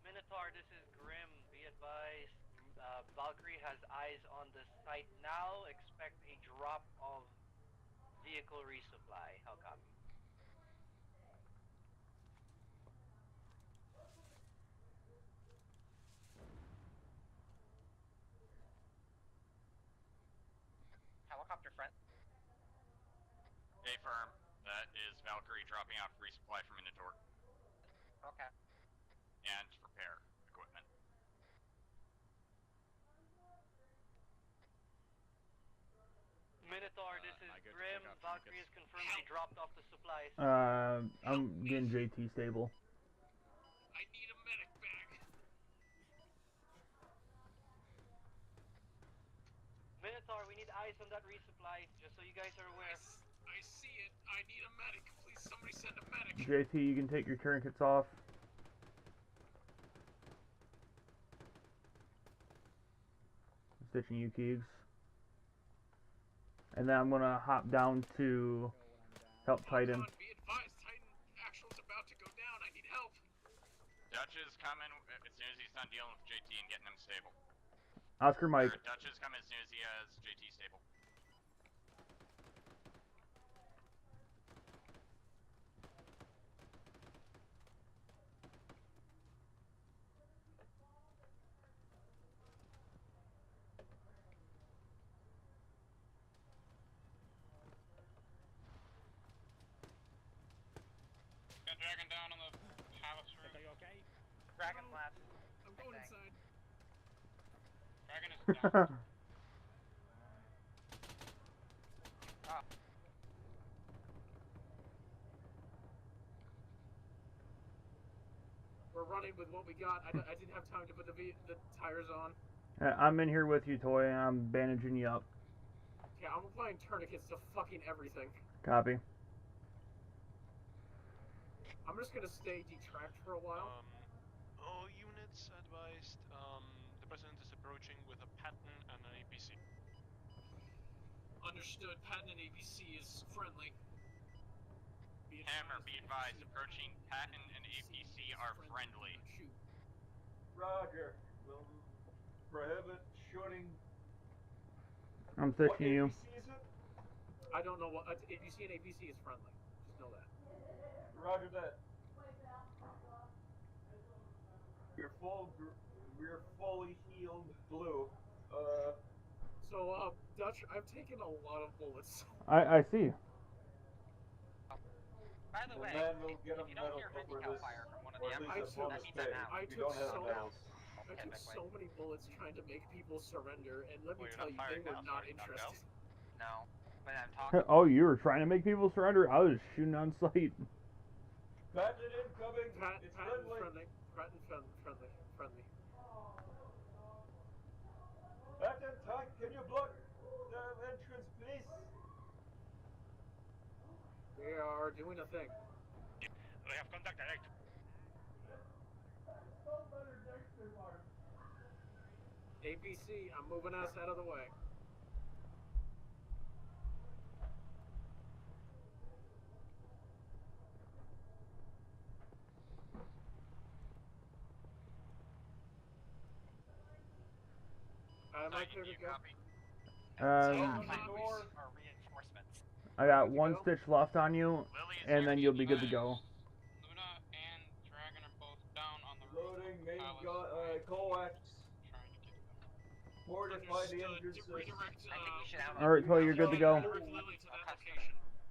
Speaker 18: Minotaur, this is Grim. Be advised, Valkyrie has eyes on the site now. Expect a drop of vehicle resupply. How copy?
Speaker 13: Helicopter front.
Speaker 6: Stay firm. That is Valkyrie dropping off resupply from Minotaur.
Speaker 13: Okay.
Speaker 6: And repair equipment.
Speaker 18: Minotaur, this is Grim. Valkyrie has confirmed he dropped off the supplies.
Speaker 3: I'm getting JT stable.
Speaker 2: I need a medic bag.
Speaker 18: Minotaur, we need eyes on that resupply, just so you guys are aware.
Speaker 2: I see it. I need a medic. Please, somebody send a medic.
Speaker 3: JT, you can take your tourniquets off. Stitching you, Keegs. And then I'm gonna hop down to help Titan.
Speaker 2: Be advised, Titan actual's about to go down. I need help.
Speaker 6: Dutch is coming as soon as he's done dealing with JT and getting him stable.
Speaker 3: Oscar Mike.
Speaker 6: Dutch is coming as soon as he has JT stable.
Speaker 8: Got Dragon down on the palace roof.
Speaker 7: Are you okay?
Speaker 13: Dragon left.
Speaker 2: I'm going inside.
Speaker 8: Dragon is down.
Speaker 13: Ah.
Speaker 2: We're running with what we got. I didn't have time to put the tires on.
Speaker 3: I'm in here with you, Toy. I'm bandaging you up.
Speaker 2: Yeah, I'm applying tourniquets to fucking everything.
Speaker 3: Copy.
Speaker 2: I'm just gonna stay detract for a while.
Speaker 20: All units advised, the president is approaching with a Patton and an APC.
Speaker 2: Understood. Patton and APC is friendly.
Speaker 6: Hammer, be advised, approaching Patton and APC are friendly.
Speaker 2: Shoot.
Speaker 10: Roger. We'll prohibit shooting.
Speaker 3: I'm stitching you.
Speaker 10: APC is it?
Speaker 2: I don't know what APC and APC is friendly. Just know that.
Speaker 10: Roger that. We're fully healed blue.
Speaker 2: So, Dutch, I've taken a lot of bullets.
Speaker 3: I see.
Speaker 13: By the way,
Speaker 10: we'll
Speaker 13: if you don't hear handicap fire from one of the emeralds, that means I'm out.
Speaker 2: I took so many bullets trying to make people surrender, and let me tell you, they were not interested.
Speaker 13: No, but I'm talking.
Speaker 3: Oh, you were trying to make people surrender? I was shooting on sight.
Speaker 10: Patton incoming.
Speaker 2: Patton friendly. Patton friendly.
Speaker 10: Patton, tank, can you block the entrance, please?
Speaker 2: We are doing a thing.
Speaker 7: We have contact direct.
Speaker 2: APC, I'm moving us out of the way. Am I clear to go?
Speaker 13: Reinforcements.
Speaker 3: I got one stitch left on you, and then you'll be good to go.
Speaker 8: Luna and Dragon are both down on the
Speaker 10: Loading
Speaker 8: roof.
Speaker 10: main
Speaker 8: Palace.
Speaker 10: coax.
Speaker 8: Trying to get them.
Speaker 10: Fortify the entrances.
Speaker 13: I think we should have
Speaker 3: Alright, Toy, you're good to go.
Speaker 13: Okay.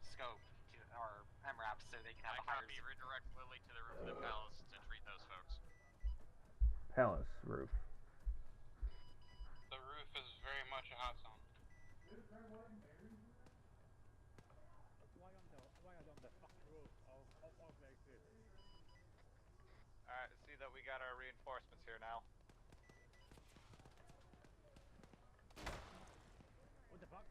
Speaker 13: Scope. they can have a higher.
Speaker 6: Redirect Lily to the roof of the palace to treat those folks.
Speaker 3: Palace roof.
Speaker 8: The roof is very much a hot zone.
Speaker 15: Why on the fucking roof of the exit?
Speaker 16: Alright, see that we got our reinforcements here now.
Speaker 15: What the fuck?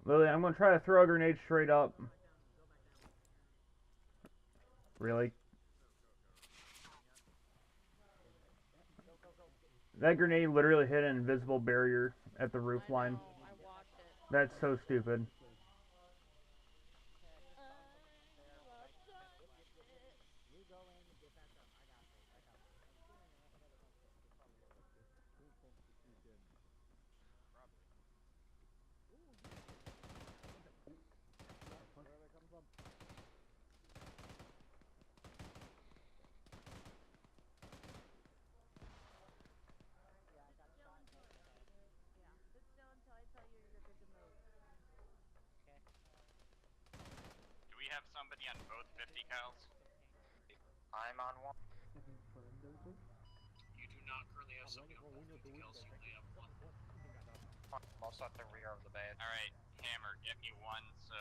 Speaker 3: Lily, I'm gonna try to throw a grenade straight up. Really? That grenade literally hit an invisible barrier at the roof line.
Speaker 5: I watched it.
Speaker 3: That's so stupid.
Speaker 19: You go in and get back up. I got this. I got this. I'm feeling another one to probably go like this.
Speaker 15: Full constitution.
Speaker 6: Probably.
Speaker 15: Where are they coming from?
Speaker 19: Yeah, I got shot in the head.
Speaker 2: Yeah, sit still until I tell you you're good to move.
Speaker 19: Okay.
Speaker 6: Do we have somebody on both 50 cals?
Speaker 13: I'm on one.
Speaker 12: Second confirmed those two?
Speaker 2: You do not currently have somebody on both 50 cals, you only have one.
Speaker 13: Most at the rear of the base.
Speaker 6: Alright, Hammer, get me one so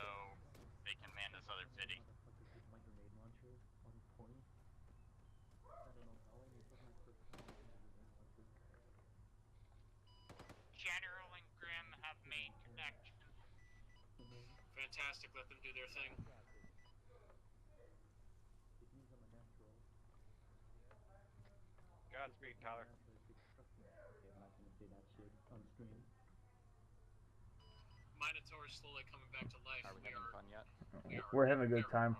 Speaker 6: they can man this other 50.
Speaker 12: Motherfucker took my grenade launcher on point. I don't know how, and it was my first time using the grenade launcher.
Speaker 9: General and Grim have made connection.
Speaker 2: Fantastic, let them do their thing.
Speaker 12: It means I'm a natural.
Speaker 16: Godspeed, Tyler.
Speaker 12: Okay, I'm not gonna say that shit on stream.
Speaker 2: Minotaur is slowly coming back to life.
Speaker 6: Are we having fun yet?
Speaker 3: We're having a good time.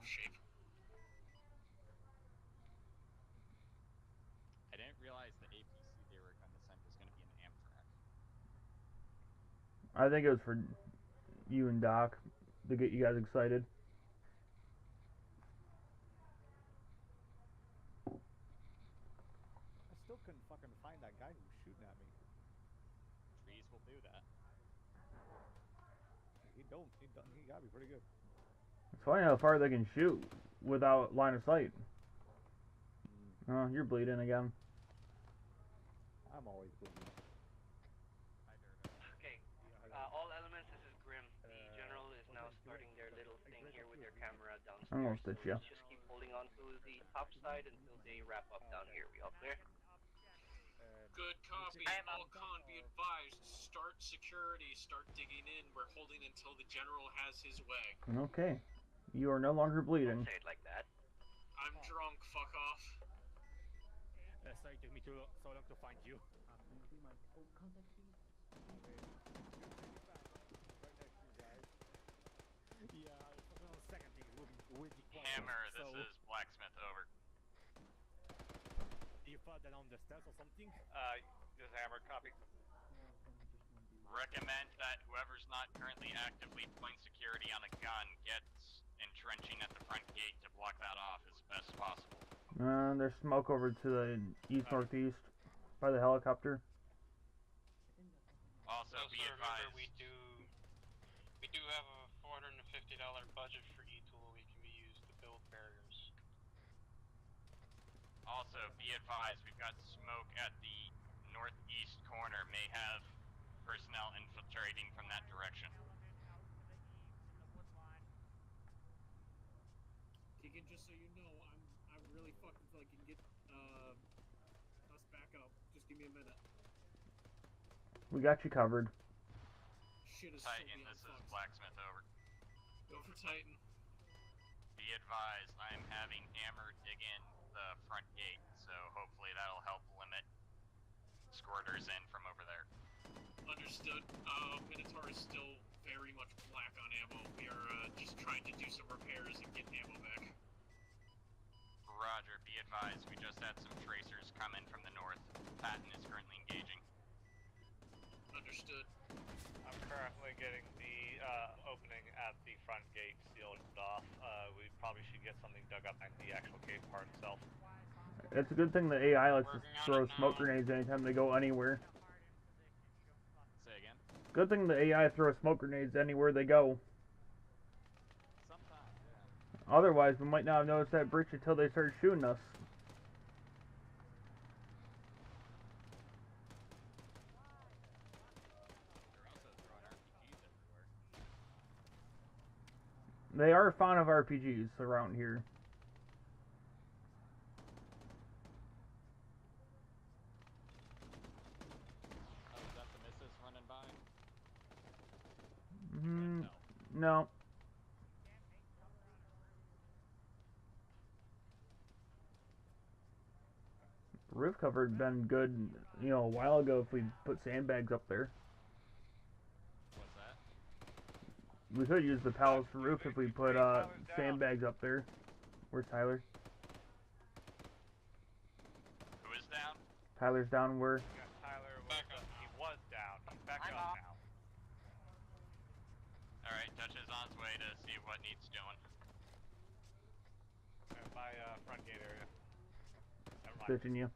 Speaker 6: I didn't realize the APC they were going to send was going to be an Amtrak.
Speaker 3: I think it was for you and Doc to get you guys excited.
Speaker 15: I still couldn't fucking find that guy who was shooting at me.
Speaker 6: Trees will do that.
Speaker 15: He got me pretty good.
Speaker 3: It's funny how far they can shoot without line of sight. Oh, you're bleeding again.
Speaker 15: I'm always bleeding.
Speaker 18: Okay, all elements, this is Grim. The general is now starting their little thing here with their camera downstairs.
Speaker 3: I'm almost at you.
Speaker 18: Just keep holding on to the top side until they wrap up down here. We all clear?
Speaker 2: Good copy. All con, be advised. Start security. Start digging in. We're holding until the general has his way.
Speaker 3: Okay. You are no longer bleeding.
Speaker 18: Don't say it like that.
Speaker 2: I'm drunk. Fuck off.
Speaker 15: Sorry, it took me so long to find you.
Speaker 12: Can you be my contact, please?
Speaker 15: Right next to you guys. Yeah, fucking on the second thing is moving really quiet.
Speaker 6: Hammer, this is Blacksmith, over.
Speaker 15: You thought that on the stairs or something?
Speaker 16: This is Hammer, copy.
Speaker 6: Recommend that whoever's not currently actively deploying security on a gun gets entrenching at the front gate to block that off as best as possible.
Speaker 3: There's smoke over to the east-northeast by the helicopter.
Speaker 6: Also, be advised.
Speaker 20: We do have a $450 budget for e-tool we can be used to build barriers.
Speaker 6: Also, be advised, we've got smoke at the northeast corner. May have personnel infiltrating from that direction.
Speaker 2: Keegan, just so you know, I'm really fucked until I can get us back up. Just give me a minute.
Speaker 3: We got you covered.
Speaker 2: Shit is
Speaker 6: Titan, this is Blacksmith, over.
Speaker 2: Go for Titan.
Speaker 6: Be advised, I'm having Hammer dig in the front gate, so hopefully that'll help limit squirters in from over there.
Speaker 2: Understood. Minotaur is still very much black on ammo. We are just trying to do some repairs and get ammo back.
Speaker 6: Roger, be advised, we just had some tracers come in from the north. Patton is currently engaging.
Speaker 2: Understood.
Speaker 16: I'm currently getting the opening at the front gate sealed off. We probably should get something dug up at the actual gate part itself.
Speaker 3: It's a good thing the AI lets us throw smoke grenades anytime they go anywhere.
Speaker 6: Say again?
Speaker 3: Good thing the AI throws smoke grenades anywhere they go.
Speaker 6: Sometimes, yeah.
Speaker 3: Otherwise, we might not have noticed that breach until they start shooting us.
Speaker 6: They're also throwing RPGs everywhere.
Speaker 3: They are fond of RPGs around here.
Speaker 6: Oh, is that the missus running by?
Speaker 3: No. Roof cover had been good, you know, a while ago if we put sandbags up there.
Speaker 6: What's that?
Speaker 3: We could use the palace roof if we put sandbags up there. Where's Tyler?
Speaker 16: Who is down?
Speaker 3: Tyler's down where?
Speaker 16: Yeah, Tyler was he was down. He's back up now.
Speaker 6: Alright, Dutch is on his way to see what needs doing.
Speaker 16: By front gate area.
Speaker 3: Stitching you.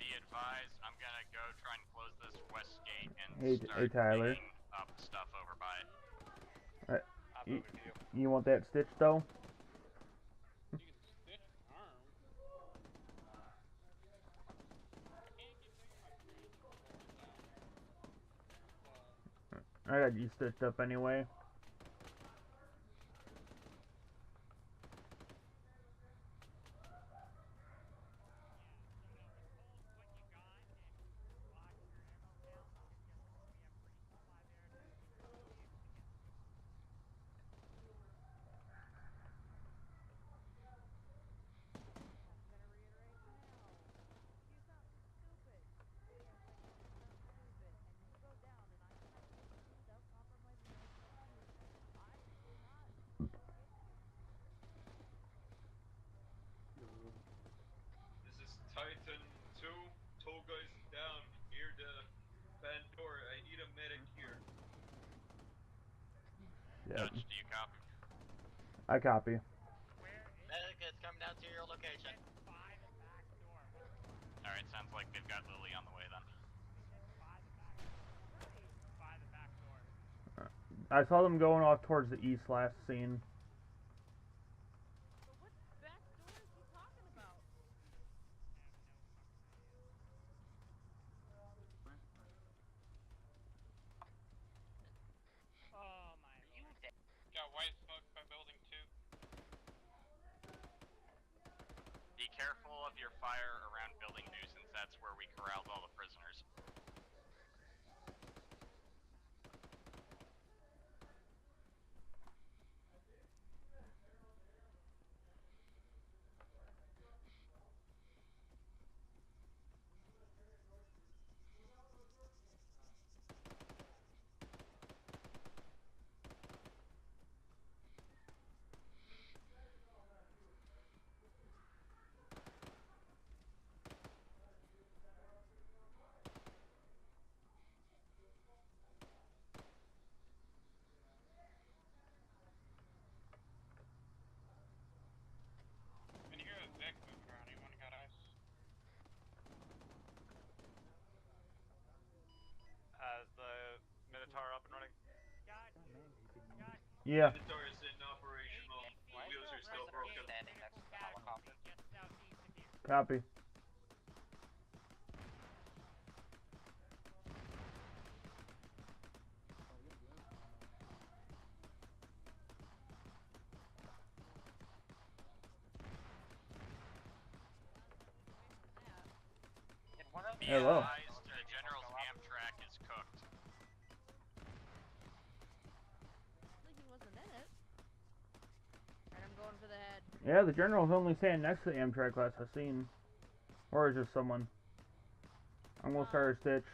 Speaker 6: Be advised, I'm gonna go try and close this west gate and
Speaker 3: Hey Tyler.
Speaker 6: digging up stuff over by it.
Speaker 3: You want that stitch though?
Speaker 8: You can stitch an arm. I can't keep taking my training forward down.
Speaker 3: I got you stitched up anyway.
Speaker 21: This is Titan 2. Two guys down near the van door. I need a medic here.
Speaker 6: Dutch, do you copy?
Speaker 3: I copy.
Speaker 13: Medic is coming down to your location.
Speaker 6: Alright, sounds like they've got Lily on the way then.
Speaker 3: I saw them going off towards the east last scene.
Speaker 20: Got white smoke by building 2.
Speaker 6: Be careful of your fire around building 2 since that's where we corralled all the prisoners.
Speaker 20: When you hear a Vic moving around, anyone got ice?
Speaker 16: The Minotaur up and running?
Speaker 3: Yeah.
Speaker 21: Minotaur is operational. Wheels are still broken.
Speaker 13: Standing next to the helicopter.
Speaker 3: Copy. Hello.
Speaker 6: The General's Amtrak is cooked.
Speaker 22: Lincoln wasn't in it. Alright, I'm going for the head.
Speaker 3: Yeah, the general's only standing next to the Amtrak class I've seen. Or is just someone. I'm gonna start a stitch.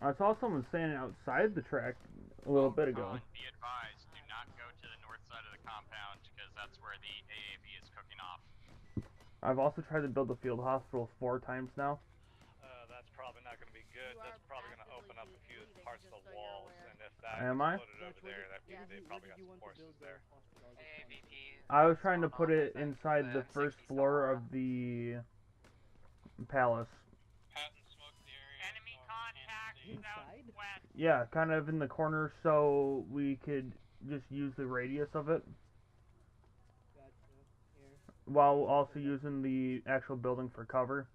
Speaker 3: I saw someone standing outside the track a little bit ago.
Speaker 6: Be advised, do not go to the north side of the compound because that's where the AAV is cooking off.
Speaker 3: I've also tried to build the field hospitals 4 times now.
Speaker 16: That's probably not going to be good.
Speaker 22: You
Speaker 16: That's
Speaker 22: are
Speaker 16: probably going to open up a few
Speaker 22: bleeding,
Speaker 16: parts
Speaker 22: just
Speaker 16: of the
Speaker 22: so you're
Speaker 16: walls,
Speaker 22: aware.
Speaker 16: and if that
Speaker 3: Am I?
Speaker 16: exploded over there, that means they probably got some forces there.
Speaker 13: Hey, VP.
Speaker 3: I was trying to put it
Speaker 13: back
Speaker 3: inside the first
Speaker 13: 60
Speaker 3: floor
Speaker 13: Sahara.
Speaker 3: of the palace.
Speaker 9: Enemy contact southwest.
Speaker 3: Yeah, kind of in the corner so we could just use the radius of it
Speaker 1: Gotcha. Here.
Speaker 3: while also using the actual building for cover.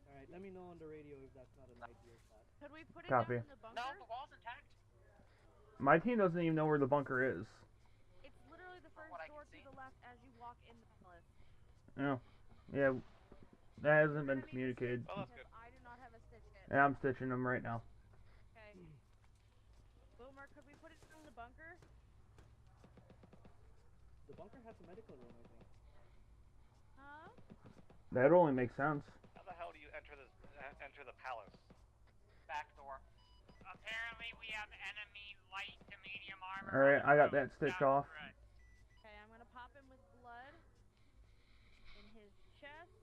Speaker 1: Alright, let me know on the radio if that's not an ideal spot.
Speaker 22: Could we put it
Speaker 3: Copy.
Speaker 22: down in the bunker?
Speaker 13: No, the wall's intact.
Speaker 3: My team doesn't even know where the bunker is.
Speaker 22: It's literally the first door to the left as you walk in the palace.
Speaker 3: Yeah. Yeah. That hasn't been communicated.
Speaker 16: Well, that's good.
Speaker 22: I do not have a stitch kit.
Speaker 3: Yeah, I'm stitching them right now.
Speaker 22: Okay. Boomer, could we put it in the bunker?
Speaker 1: The bunker has a medical room, I think.
Speaker 22: Huh?
Speaker 3: That only makes sense.
Speaker 16: How the hell do you enter the palace?
Speaker 13: Back door.
Speaker 9: Apparently we have enemy light to medium armor.
Speaker 3: Alright, I got that stitch off.
Speaker 22: Okay, I'm gonna pop him with blood in his chest.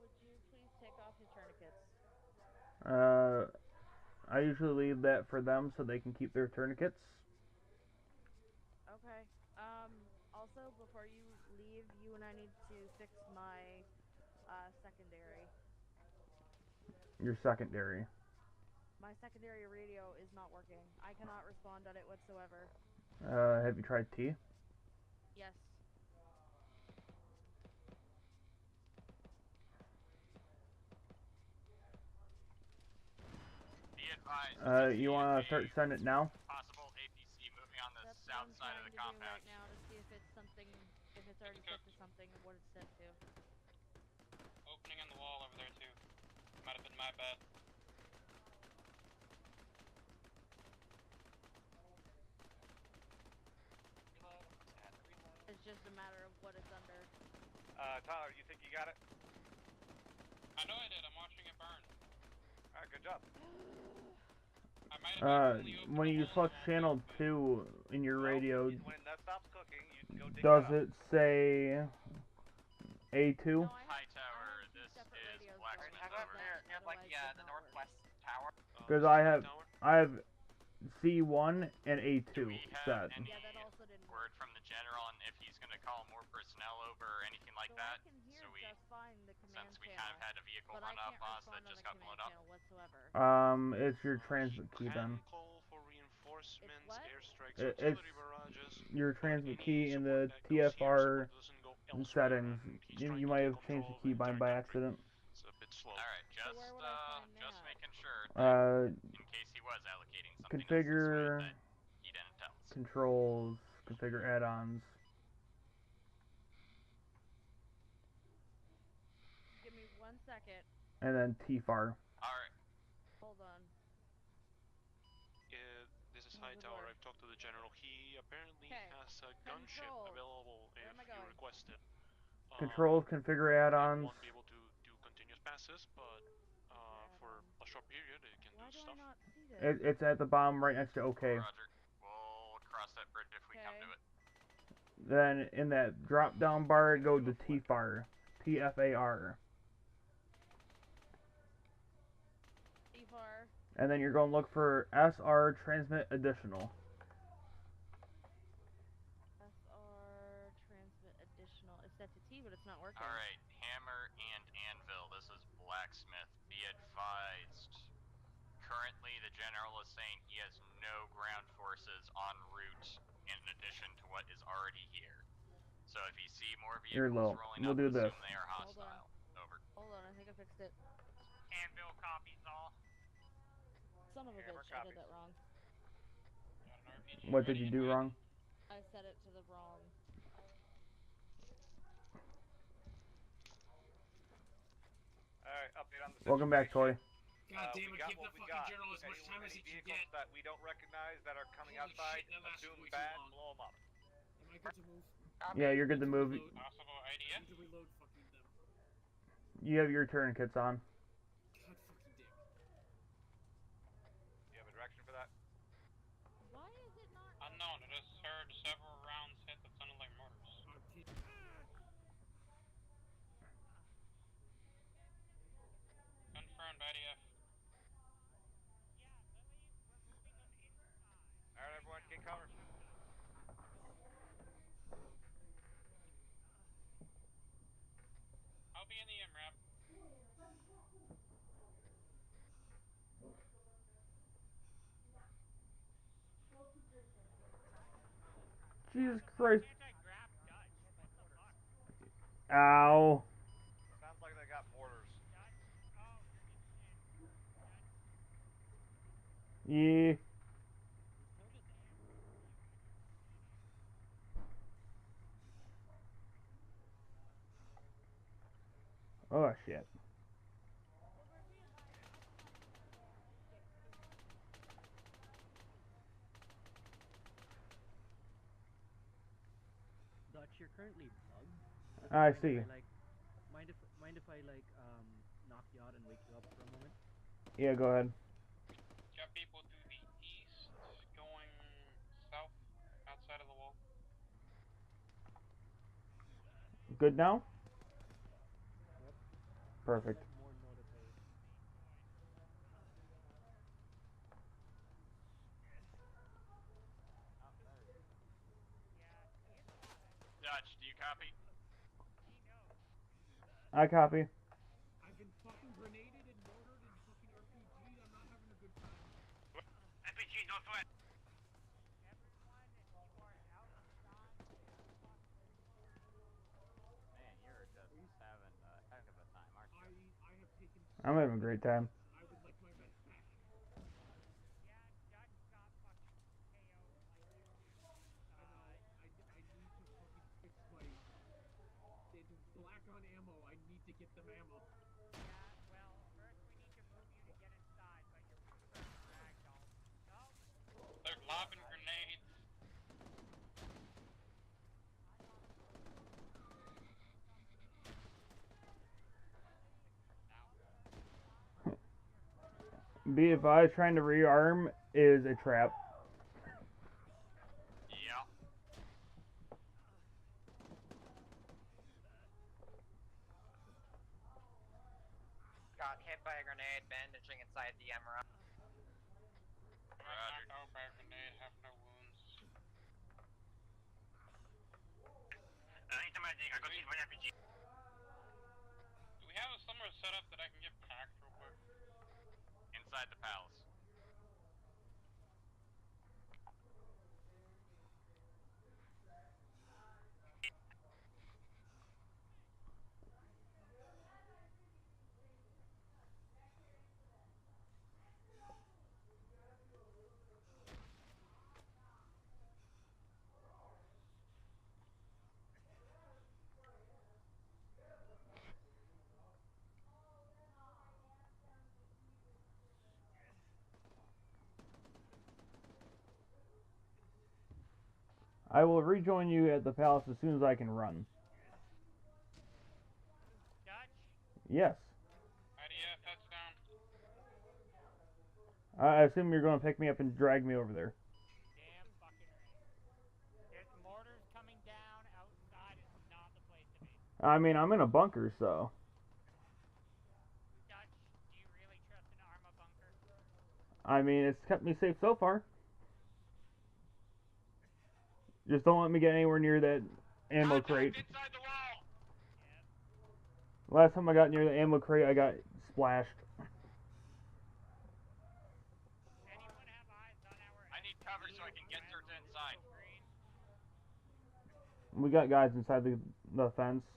Speaker 22: Would you please take off his tourniquets?
Speaker 3: I usually leave that for them so they can keep their tourniquets.
Speaker 22: Okay. Also, before you leave, you and I need to fix my, secondary.
Speaker 3: Your secondary.
Speaker 22: My secondary radio is not working. I cannot respond on it whatsoever.
Speaker 3: Have you tried T?
Speaker 22: Yes.
Speaker 6: Be advised.
Speaker 3: You wanna start sending it now?
Speaker 6: Possible APC moving on the south side of the
Speaker 22: I'm
Speaker 6: compound.
Speaker 22: right now to see if it's something, if it's already set to something of what it's set to.
Speaker 20: Opening on the wall over there too. Might have been my bad.
Speaker 22: It's just a matter of what it's under.
Speaker 16: Tyler, you think you got it?
Speaker 20: I know I did. I'm watching it burn.
Speaker 16: Alright, good job.
Speaker 20: I might have
Speaker 3: When you select channel 2 in your radio,
Speaker 16: When that stops cooking, you can go dig
Speaker 3: does
Speaker 16: it
Speaker 3: it say A2?
Speaker 6: High tower, this is blacksmith over.
Speaker 13: Near like the northwest tower.
Speaker 3: Because I have C1 and A2
Speaker 6: Do we
Speaker 3: set.
Speaker 6: have any word from the general and if he's going to call more personnel over or anything like that? So we, since we kind of had a vehicle run up on us that just got blown up.
Speaker 3: It's your transmit key then.
Speaker 11: Call for reinforcements, airstrikes,
Speaker 3: It's
Speaker 11: artillery barrages.
Speaker 3: your transmit key in the TFR settings. You might have changed the key by accident.
Speaker 11: It's a bit slow.
Speaker 6: Alright, just making sure in case he was allocating something
Speaker 3: Configure
Speaker 6: else that he didn't tell us.
Speaker 3: controls, configure add-ons.
Speaker 22: Give me 1 second.
Speaker 3: And then TFAR.
Speaker 6: Alright.
Speaker 22: Hold on.
Speaker 11: This is High Tower. I've talked to the general. He apparently has a gunship available if you request it.
Speaker 3: Controls, configure add-ons.
Speaker 11: Won't be able to do continuous passes, but for a short period it can do stuff.
Speaker 3: It's at the bottom right next to OK.
Speaker 6: Roger. We'll cross that bridge if we come to it.
Speaker 3: Then in that drop-down bar, go to TFAR. TFAR.
Speaker 22: TFAR.
Speaker 3: And then you're going to look for SR transmit additional.
Speaker 22: SR transmit additional. It's set to T, but it's not working.
Speaker 6: Alright, hammer and anvil. This is blacksmith. Be advised. Currently, the general is saying he has no ground forces en route in addition to what is already here. So if you see more
Speaker 3: You're
Speaker 6: vehicles
Speaker 3: low.
Speaker 6: rolling
Speaker 3: We'll
Speaker 6: up,
Speaker 3: do this.
Speaker 6: assume they are hostile. Over.
Speaker 22: Hold on, I think I fixed it.
Speaker 9: Anvil copies all.
Speaker 22: Son of a bitch, I did that wrong.
Speaker 3: What did you do wrong?
Speaker 22: I set it to the wrong.
Speaker 16: Alright, update on the situation.
Speaker 3: Welcome back, Toy.
Speaker 2: God damn it,
Speaker 16: we got
Speaker 2: give
Speaker 16: what
Speaker 2: the
Speaker 16: we
Speaker 2: fucking
Speaker 16: got.
Speaker 2: general as much time as he can
Speaker 16: Vehicles
Speaker 2: get.
Speaker 16: that we don't recognize that are coming
Speaker 2: Holy
Speaker 16: outside,
Speaker 2: shit, that lasted
Speaker 16: assume
Speaker 2: way too
Speaker 16: bad,
Speaker 2: long.
Speaker 16: blow them up.
Speaker 2: Am I good to move?
Speaker 3: Yeah, you're good to move.
Speaker 20: Possible idea?
Speaker 2: I need to reload fucking them.
Speaker 3: You have your tourniquets on.
Speaker 2: God fucking damn it.
Speaker 16: Do you have a direction for that?
Speaker 22: Why is it not?
Speaker 20: Unknown. I just heard several rounds hit that sounded like mortars. I'll be in the MRAP.
Speaker 3: Jesus Christ.
Speaker 9: Can't I grab Dutch? What the fuck?
Speaker 3: Ow.
Speaker 16: Sounds like they got mortars.
Speaker 9: Dutch? Oh, you're in Dutch.
Speaker 3: Yeah. Oh shit.
Speaker 1: Dutch, you're currently bugged.
Speaker 3: I see.
Speaker 1: Mind if I knock you out and wake you up for a moment?
Speaker 3: Yeah, go ahead.
Speaker 20: Got people to the east, going south, outside of the wall.
Speaker 3: Good now?
Speaker 1: Yep.
Speaker 3: Perfect.
Speaker 1: More notified.
Speaker 6: Oh, there he is. Dutch, do you copy?
Speaker 3: I copy.
Speaker 2: I've been fucking grenaded and mortared and fucking RPG'd. I'm not having a good time.
Speaker 18: RPG, don't sweat.
Speaker 9: Everyone, if you are outside, fuck.
Speaker 6: Man, you're just having a heck of a time, aren't you?
Speaker 2: I have taken.
Speaker 3: I'm having a great time.
Speaker 2: I would like my meds back.
Speaker 9: Yeah, Dutch got fucking KO'd like yesterday.
Speaker 2: I know. I need to fucking fix my. It's black on ammo. I need to get them ammo.
Speaker 9: Yeah, well, first we need to move you to get inside, but you're starting to ragdoll. Oh!
Speaker 20: They're lobbing grenades.
Speaker 3: Be advised, trying to rearm is a trap.
Speaker 6: Yeah.
Speaker 13: Got hit by a grenade, bandaging inside the MRI.
Speaker 20: Roger. Knocked out by a grenade, have no wounds.
Speaker 18: I need some magic. I go use my RPG.
Speaker 20: Do we have a somewhere set up that I can get packed real quick?
Speaker 6: Inside the palace.
Speaker 3: I will rejoin you at the palace as soon as I can run.
Speaker 9: Dutch?
Speaker 3: Yes.
Speaker 20: IDF, heads down.
Speaker 3: I assume you're going to pick me up and drag me over there.
Speaker 9: Damn fucking right. There's mortars coming down. Outside is not the place to be.
Speaker 3: I mean, I'm in a bunker, so.
Speaker 9: Dutch, do you really trust an ARMA bunker?
Speaker 3: I mean, it's kept me safe so far. Just don't let me get anywhere near that ammo crate.
Speaker 20: Inside the wall!
Speaker 9: Yep.
Speaker 3: Last time I got near the ammo crate, I got splashed.
Speaker 9: Anyone have eyes on our
Speaker 6: I need cover so I can get Turta inside.
Speaker 9: screen?
Speaker 3: We got guys inside the fence.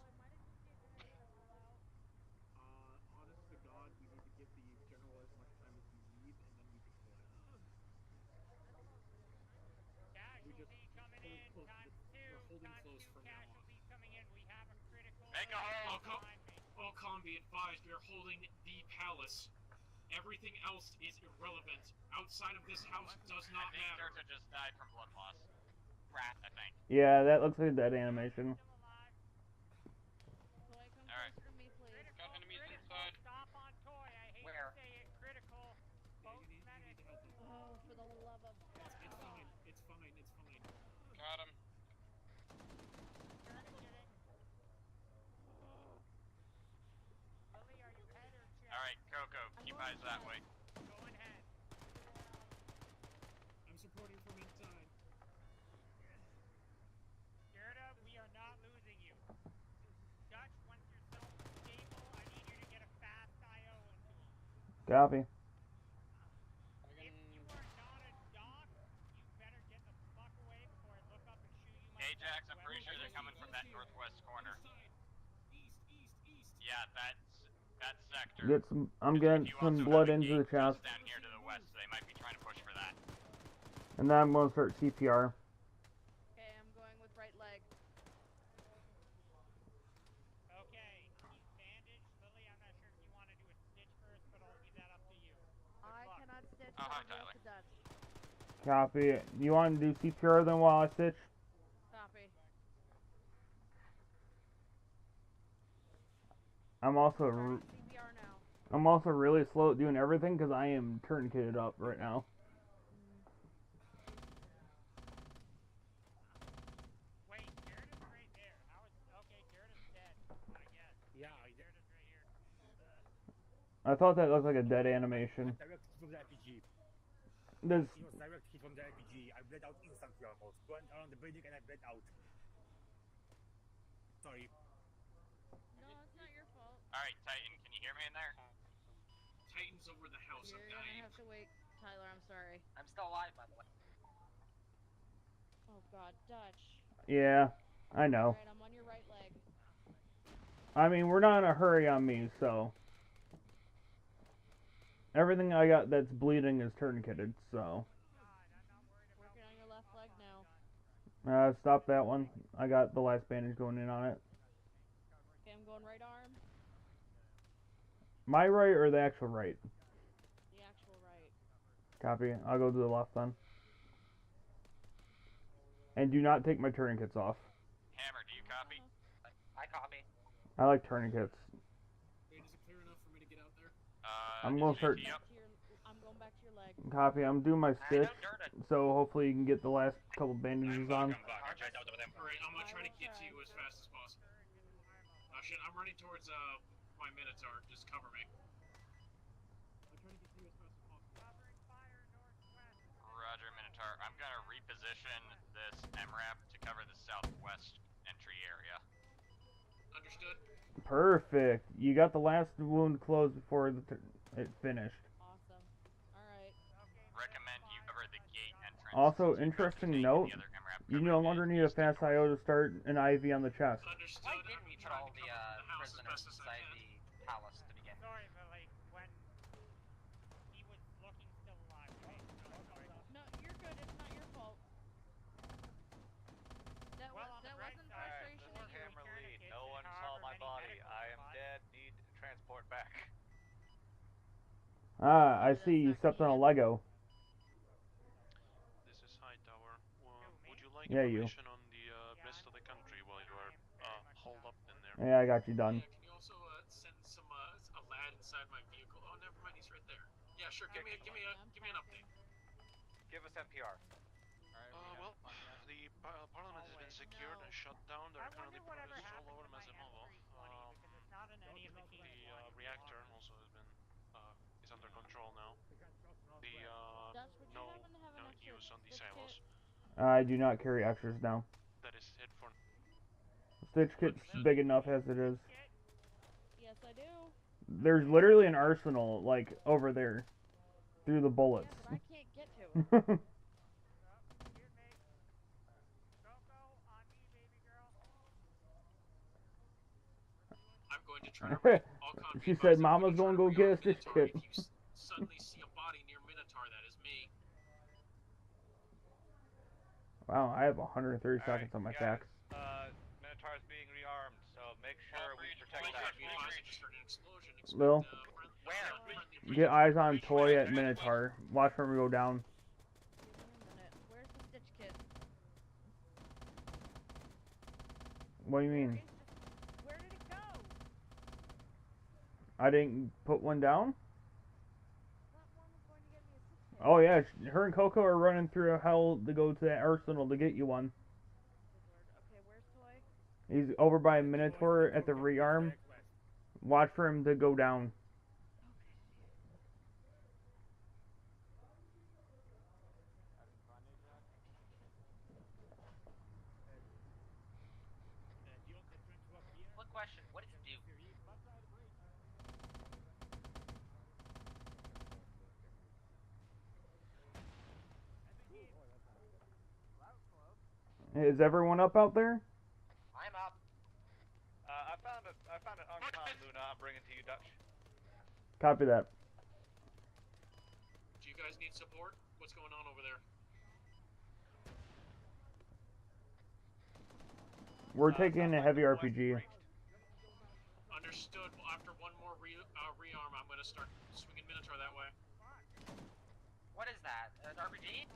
Speaker 2: Honest to God, we need to give the general as much time as we need, and then we can collect.
Speaker 9: Casualty coming in, times two, casualty coming in. We have a critical.
Speaker 6: Make a hole!
Speaker 2: All calm, be advised, we are holding the palace. Everything else is irrelevant. Outside of this house does not matter.
Speaker 6: Turta just died from blood loss. Rat, I think.
Speaker 3: Yeah, that looks like a dead animation.
Speaker 22: Toy, come
Speaker 6: Alright.
Speaker 22: closer to me, please.
Speaker 20: Got enemies inside.
Speaker 9: Stop on Toy. I hate
Speaker 13: Where?
Speaker 9: to say it. Critical. Both
Speaker 2: You need to help him.
Speaker 22: Oh, for the love of fuck.
Speaker 2: It's fine. It's fine. It's fine.
Speaker 20: Got him.
Speaker 9: Tourniqueting. Lily, are you head or chest?
Speaker 6: Alright, Coco, keep eyes that way.
Speaker 9: Going head.
Speaker 2: I'm supporting from inside.
Speaker 9: Gerda, we are not losing you. Dutch, once your self-escape
Speaker 3: Copy.
Speaker 9: If you are not a doc, you better get the fuck away before I look up and shoot you myself.
Speaker 6: Ajax, I'm pretty sure they're coming from that northwest corner.
Speaker 2: East.
Speaker 6: Yeah, that sector.
Speaker 3: Get some. I'm getting some blood into the chest.
Speaker 6: Just down here to the west, so they might be trying to push for that.
Speaker 3: And then I'm gonna start CPR.
Speaker 22: Okay, I'm going with right leg.
Speaker 9: Okay, he's bandaged. Lily, I'm not sure if you want to do a stitch first, but I'll leave that up to you.
Speaker 22: I cannot stitch.
Speaker 6: Oh, hi,
Speaker 22: but I'm
Speaker 6: Tyler.
Speaker 22: with the Dutch.
Speaker 3: Copy. You want to do CPR then while I stitch?
Speaker 22: Copy.
Speaker 3: I'm also
Speaker 22: CPR now.
Speaker 3: I'm also really slow at doing everything because I am tourniqueted up right now.
Speaker 9: Wait, Jared is right there. How is okay? Jared is dead. I guess.
Speaker 7: Yeah,
Speaker 9: Jared is right here.
Speaker 3: I thought that looked like a dead animation.
Speaker 7: Direct hit from the RPG.
Speaker 3: There's
Speaker 7: It was direct hit from the RPG. I bled out instantly almost. Went around the building and I bled out. Sorry.
Speaker 22: No, it's not your fault.
Speaker 6: Alright, Titan, can you hear me in there?
Speaker 2: Titan's over the house.
Speaker 22: You're gonna have to wait, Tyler. I'm sorry.
Speaker 13: I'm still alive, by the way.
Speaker 22: Oh God, Dutch.
Speaker 3: yeah, I know.
Speaker 22: Alright, I'm on your right leg.
Speaker 3: I mean, we're not in a hurry on me, so everything I got that's bleeding is tourniqueted. So
Speaker 22: Working on your left leg now.
Speaker 3: stop that one. I got the last bandage going in on it.
Speaker 22: Okay, I'm going right arm.
Speaker 3: My right or the actual right?
Speaker 22: The actual right.
Speaker 3: Copy. I'll go to the left then. And do not take my tourniquets off.
Speaker 6: Hammer, do you copy?
Speaker 13: I copy.
Speaker 3: I like tourniquets.
Speaker 2: Wait, is it clear enough for me to get out there?
Speaker 3: I'm gonna start.
Speaker 22: I'm going back to your leg.
Speaker 3: Copy. I'm doing my stitch, so hopefully you can get the last couple bandages on.
Speaker 2: Alright, I'm gonna try to get to you as fast as possible. Oh shit, I'm running towards my Minotaur. Just cover me. I'm trying to get to you as fast as possible.
Speaker 9: Covering fire northwest.
Speaker 6: Roger, Minotaur. I'm gonna reposition this MRAP to cover the southwest entry area.
Speaker 2: Understood.
Speaker 3: Perfect. You got the last wound closed before it finished.
Speaker 22: Awesome. Alright.
Speaker 6: Recommend you cover the gate entrance.
Speaker 3: Also, interesting note, you no longer need a fast IO to start an IV on the chest.
Speaker 2: Understood.
Speaker 13: Why did we put all the prisoners inside the palace to begin?
Speaker 9: Sorry, but like when he was looking still alive, right?
Speaker 22: No, you're good. It's not your fault. That wasn't frustration at you.
Speaker 16: Hammer lead. No one saw my body. I am dead. Need transport back.
Speaker 3: Ah, I see. You stepped on a Lego.
Speaker 11: This is Hightower. Would you like
Speaker 3: Yeah,
Speaker 11: information on the rest of the country while you are holed up in there?
Speaker 3: Yeah, I got you done.
Speaker 2: Can you also send some a lad inside my vehicle? Oh, never mind. He's right there. Yeah, sure. Give me an update.
Speaker 16: Give us NPR.
Speaker 11: Well, the parliament has been secured and shut down. There are currently protests all over Mazemovo.
Speaker 9: Because it's not in any of the cases.
Speaker 11: The reactor also has been is under control now. The no use on the silos.
Speaker 3: I do not carry extras now.
Speaker 11: That is it for.
Speaker 3: Stitch kit's big enough as it is.
Speaker 22: Yes, I do.
Speaker 3: There's literally an arsenal, like, over there. Through the bullets.
Speaker 22: Yeah, but I can't get to it.
Speaker 2: I'm going to try to raid all convoy
Speaker 3: She
Speaker 2: boxes.
Speaker 3: said, "Mama's gonna go get a stitch
Speaker 2: Minotaur.
Speaker 3: kit."
Speaker 2: If you suddenly see a body near Minotaur, that is me.
Speaker 3: Wow, I have 130 seconds on my fax.
Speaker 16: Minotaur's being rearmed, so make sure we protect that.
Speaker 3: Lil, get eyes on Toy at Minotaur. Watch for him go down.
Speaker 22: Where's the stitch kit?
Speaker 3: What do you mean?
Speaker 22: Where did it go?
Speaker 3: I didn't put one down?
Speaker 22: That one was going to get me a stitch kit.
Speaker 3: Oh yeah, her and Coco are running through hell to go to that arsenal to get you one.
Speaker 22: Okay, where's Toy?
Speaker 3: He's over by Minotaur at the rearm. Watch for him to go down.
Speaker 13: One question, what does it do?
Speaker 3: Is everyone up out there?
Speaker 13: I'm up.
Speaker 16: I found an uncon Luna. I'm bringing to you, Dutch.
Speaker 3: Copy that.
Speaker 2: Do you guys need support? What's going on over there?
Speaker 3: We're taking a heavy RPG.
Speaker 2: Understood. Well, after one more rearm, I'm gonna start swinging Minotaur that way.
Speaker 13: What is that? An RPG?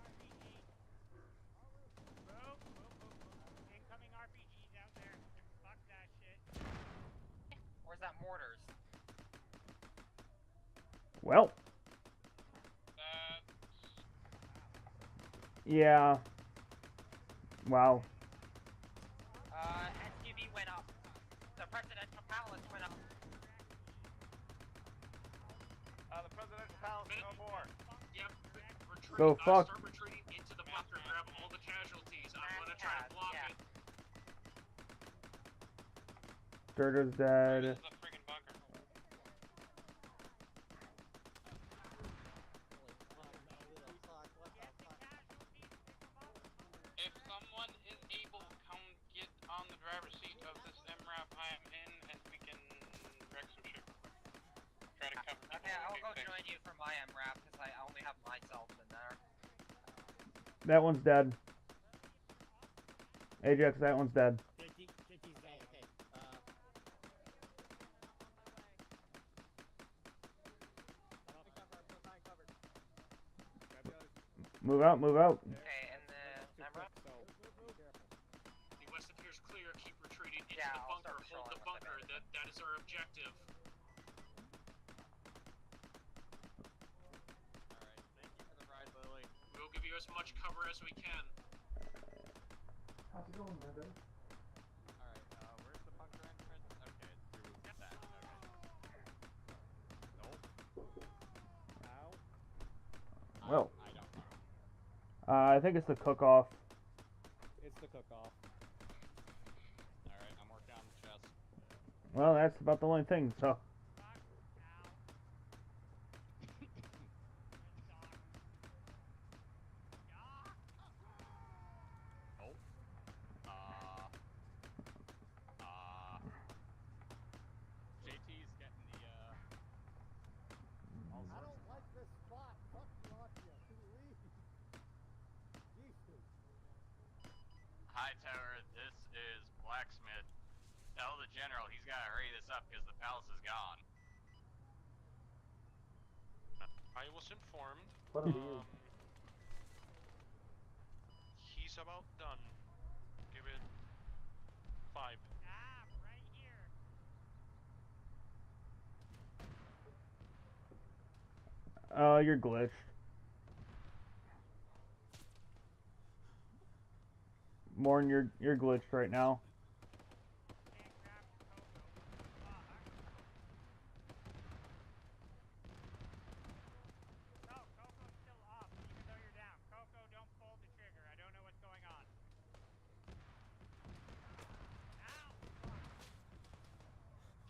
Speaker 9: Incoming RPGs out there. Fuck that shit.
Speaker 13: Or is that mortars?
Speaker 3: Well. Yeah. Wow.
Speaker 13: SQB went up. The Presidential Palace went up.
Speaker 16: The Presidential Palace, no more.
Speaker 2: Yep. Retreat.
Speaker 3: So fuck.
Speaker 2: Start retreating into the bunker. Grab all the casualties. I'm gonna try to block it.
Speaker 3: Sturder's dead.
Speaker 20: If someone is able, come get on the driver's seat of this MRAP I am in, and we can wreck some shit. Try to cover people.
Speaker 13: Okay, I'll go join you for my MRAP, because I only have myself in there.
Speaker 3: That one's dead. Ajax, that one's dead. Move out, move out.
Speaker 13: Okay, and then MRAP?
Speaker 2: The west appears clear. Keep retreating into the bunker. Hold the bunker. That is our objective. We'll give you as much cover as we can.
Speaker 3: How's it going, brother?
Speaker 6: Alright, where's the bunker entrance? Okay, it's through that. Okay. Nope.
Speaker 3: Well.
Speaker 6: I don't know.
Speaker 3: I think it's the cook-off.
Speaker 15: It's the cook-off.
Speaker 6: Alright, I'm working on the chest.
Speaker 3: Well, that's about the only thing, so.
Speaker 6: JT's getting the,
Speaker 15: I don't like this spot. Fuck Nausea. Can we leave? Jesus.
Speaker 6: Hightower, this is Blacksmith. Tell the general he's gotta hurry this up because the palace is gone.
Speaker 11: I was informed.
Speaker 3: What are you?
Speaker 11: He's about done. Give it 5.
Speaker 9: Right here.
Speaker 3: You're glitched. Morn, you're glitched right now.
Speaker 9: No, Coco's still up, even though you're down. Coco, don't pull the trigger. I don't know what's going on.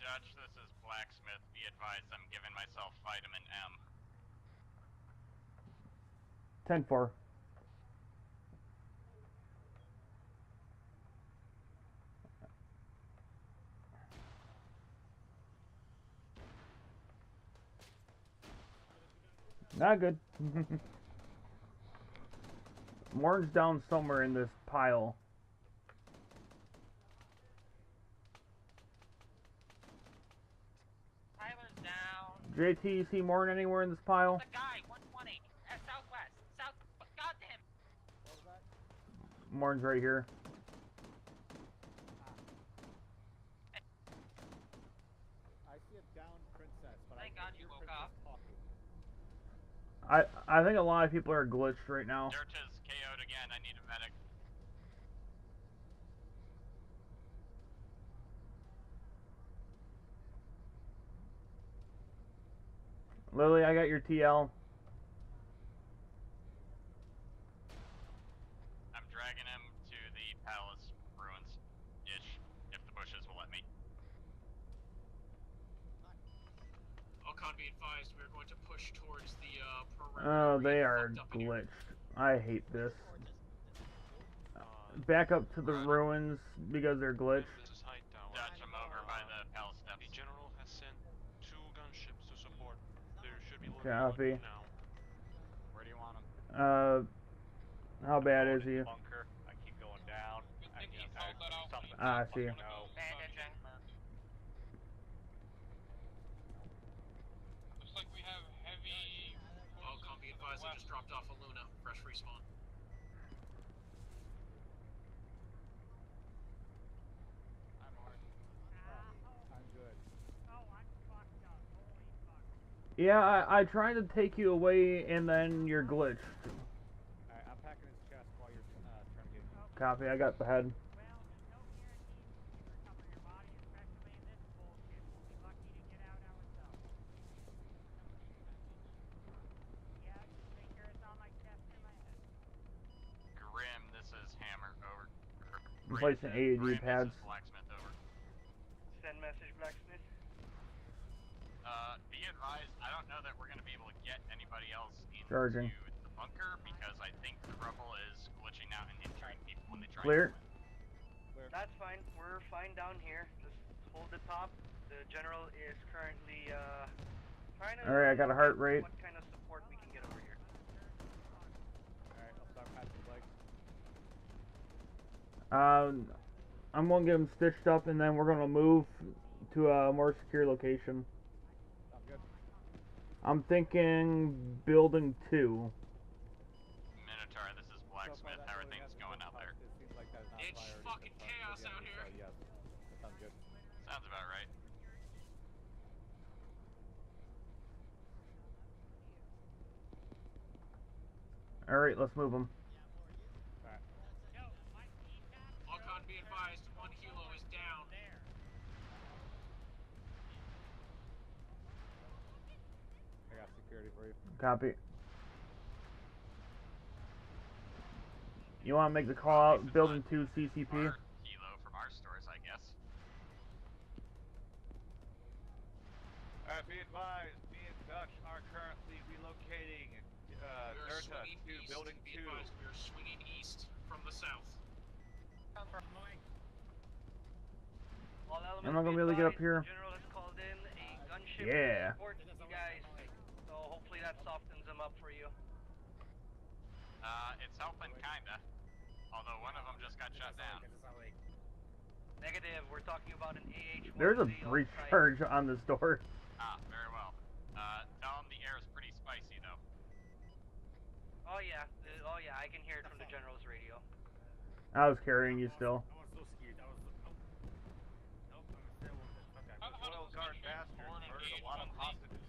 Speaker 6: Judge, this is Blacksmith. Be advised I'm giving myself vitamin M.
Speaker 3: 10-4. Not good. Morn's down somewhere in this pile.
Speaker 13: Tyler's down.
Speaker 3: JT, you see Morn anywhere in this pile?
Speaker 13: The guy, 120. Southwest. South. Goddamn.
Speaker 15: What was that?
Speaker 3: Morn's right here.
Speaker 15: I see a down princess, but
Speaker 13: Thank
Speaker 15: I
Speaker 13: God
Speaker 15: hear
Speaker 13: you woke
Speaker 15: princess
Speaker 13: up.
Speaker 15: talking.
Speaker 3: I think a lot of people are glitched right now.
Speaker 6: Dirt is KO'd again. I need a medic.
Speaker 3: Lily, I got your TL.
Speaker 6: I'm dragging him to the palace ruins-ish, if the bushes will let me.
Speaker 2: Alcon, be advised, we're going to push towards the perimeter.
Speaker 3: Oh, they are glitched. I hate this. back up to the ruins because they're glitched.
Speaker 11: This is Hightower.
Speaker 6: Dutch, I'm over by the palace steps.
Speaker 11: The general has sent 2 gunships to support. They should be loading
Speaker 3: Copy.
Speaker 11: on you now.
Speaker 6: Where do you want them?
Speaker 3: How bad is he?
Speaker 16: Bunker. I keep going down. I need something.
Speaker 3: I see.
Speaker 16: No.
Speaker 13: Bandaging.
Speaker 20: Looks like we have heavy.
Speaker 2: Welcome, be advised, I just dropped off a Luna. Fresh respawn.
Speaker 6: I'm Mark.
Speaker 15: I'm good.
Speaker 9: Oh, I'm fucked up. Holy fuck.
Speaker 3: Yeah, I tried to take you away and then you're glitched.
Speaker 15: Alright, I'm packing his chest while you're trying to get.
Speaker 3: Copy, I got the head.
Speaker 9: Well, there's no guarantees you can recover your body, especially in this bullshit. We'll be lucky to get out ourselves. Yeah, just make sure it's on my chest and my head.
Speaker 6: Grim, this is Hammer, over.
Speaker 3: I'm placing AED
Speaker 6: Grim,
Speaker 3: pads.
Speaker 6: this is Blacksmith, over.
Speaker 18: Send message, Blacksmith.
Speaker 6: Be advised, I don't know that we're going to be able to get anybody else into
Speaker 3: Charging.
Speaker 6: the bunker because I think the rubble is glitching out and injuring people when they try
Speaker 3: Clear.
Speaker 6: to go in.
Speaker 18: That's fine. We're fine down here. Just hold the top. The general is currently trying to.
Speaker 3: Alright, I got a heart rate.
Speaker 18: What kind of support we can get over here?
Speaker 15: Alright, I'll start passing legs.
Speaker 3: I'm gonna get him stitched up and then we're gonna move to a more secure location.
Speaker 15: Sounds good.
Speaker 3: I'm thinking building 2.
Speaker 6: Minotaur, this is Blacksmith. How are things going out there?
Speaker 15: It seems like that is not
Speaker 2: It's
Speaker 15: priority,
Speaker 2: fucking
Speaker 15: but,
Speaker 2: chaos
Speaker 15: yeah,
Speaker 2: out here.
Speaker 15: Yes, that sounds good.
Speaker 6: Sounds about right.
Speaker 3: Alright, let's move him.
Speaker 15: Alright.
Speaker 2: Alcon, be advised, 1 helo is down.
Speaker 15: I got security for you.
Speaker 3: Copy. You want to make the call out, building 2 CCP?
Speaker 6: Kilo from our stores, I guess.
Speaker 16: Be advised, me and Dutch are currently relocating Nerta to building 2.
Speaker 2: We are swinging east from the south.
Speaker 18: All elements
Speaker 3: I'm not gonna be able to get up here.
Speaker 18: The general has called in a gunship
Speaker 3: Yeah.
Speaker 18: to support you guys. So hopefully that softens them up for you.
Speaker 6: It's helping, kinda. Although one of them just got shut down.
Speaker 18: Negative, we're talking about an AH-1Z
Speaker 3: There's a
Speaker 18: on site.
Speaker 3: breach charge on this door.
Speaker 6: Ah, very well. Tell them the air is pretty spicy, though.
Speaker 18: Oh yeah, I can hear it from the general's radio.
Speaker 3: I was carrying you still.
Speaker 7: I was so scared. I was. Nope, I'm still with it. Okay.
Speaker 16: Royal Guard bastards murdered a lot of hostages.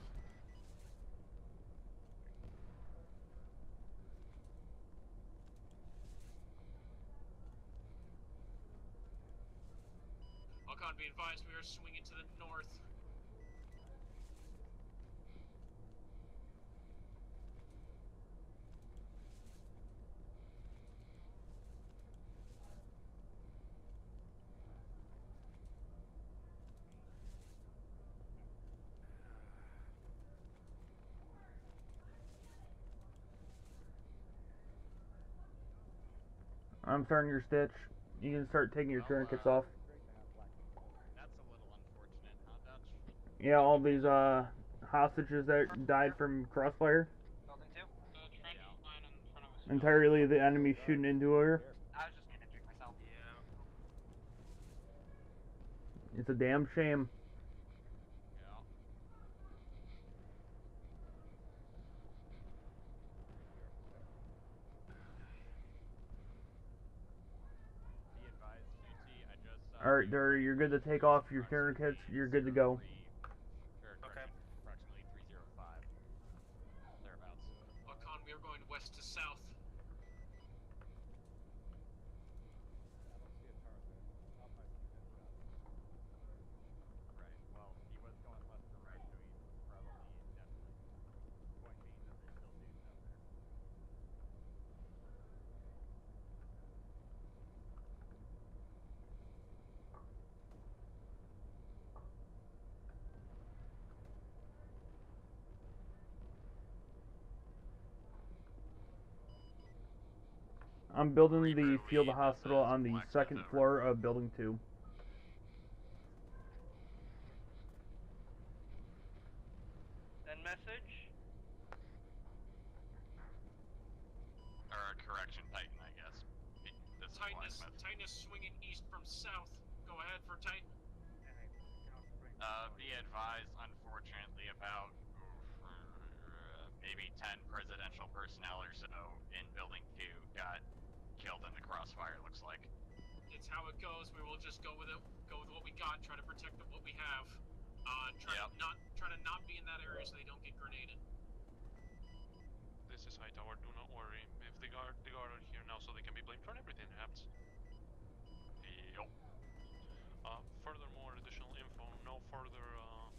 Speaker 2: Alcon, be advised, we are swinging to the north.
Speaker 3: I'm starting your stitch. You can start taking your tourniquets off.
Speaker 6: That's a little unfortunate, huh, Dutch?
Speaker 3: Yeah, all these hostages that died from crossfire.
Speaker 13: Building 2.
Speaker 20: The trench line in front of us.
Speaker 3: Entirely the enemy shooting into her.
Speaker 13: I was just getting injured myself.
Speaker 20: Yeah.
Speaker 3: It's a damn shame.
Speaker 6: Yeah. Be advised, QT, I just saw...
Speaker 3: Alright, Dury, you're good to take off your tourniquets. You're good to go.
Speaker 6: Okay. Approximately 305. Thereabouts.
Speaker 2: Alcon, we are going west to south.
Speaker 15: I don't see a target. Oh, I see that shot.
Speaker 6: Right, well, he was going left to right, so he's probably definitely. Point being that there's still dudes out there.
Speaker 3: I'm building the
Speaker 6: Reaper
Speaker 3: field
Speaker 6: lead,
Speaker 3: hospital
Speaker 6: this is
Speaker 3: on the
Speaker 6: Blacksmith,
Speaker 3: second
Speaker 6: over.
Speaker 3: floor of building 2.
Speaker 18: Send message.
Speaker 6: Or correction, Titan, I guess. This is Blacksmith.
Speaker 2: Titan is swinging east from south. Go ahead for Titan.
Speaker 6: Be advised, unfortunately, about maybe 10 presidential personnel or so in Building 2 got killed in the crossfire, looks like.
Speaker 2: It's how it goes. We will just go with it. Go with what we got. Try to protect what we have. Try to not be in that area so they don't get grenaded.
Speaker 11: This is Hightower, do not worry. If the guard are here now so they can be blamed for everything that happens.
Speaker 6: Yup.
Speaker 11: Furthermore, additional info, no further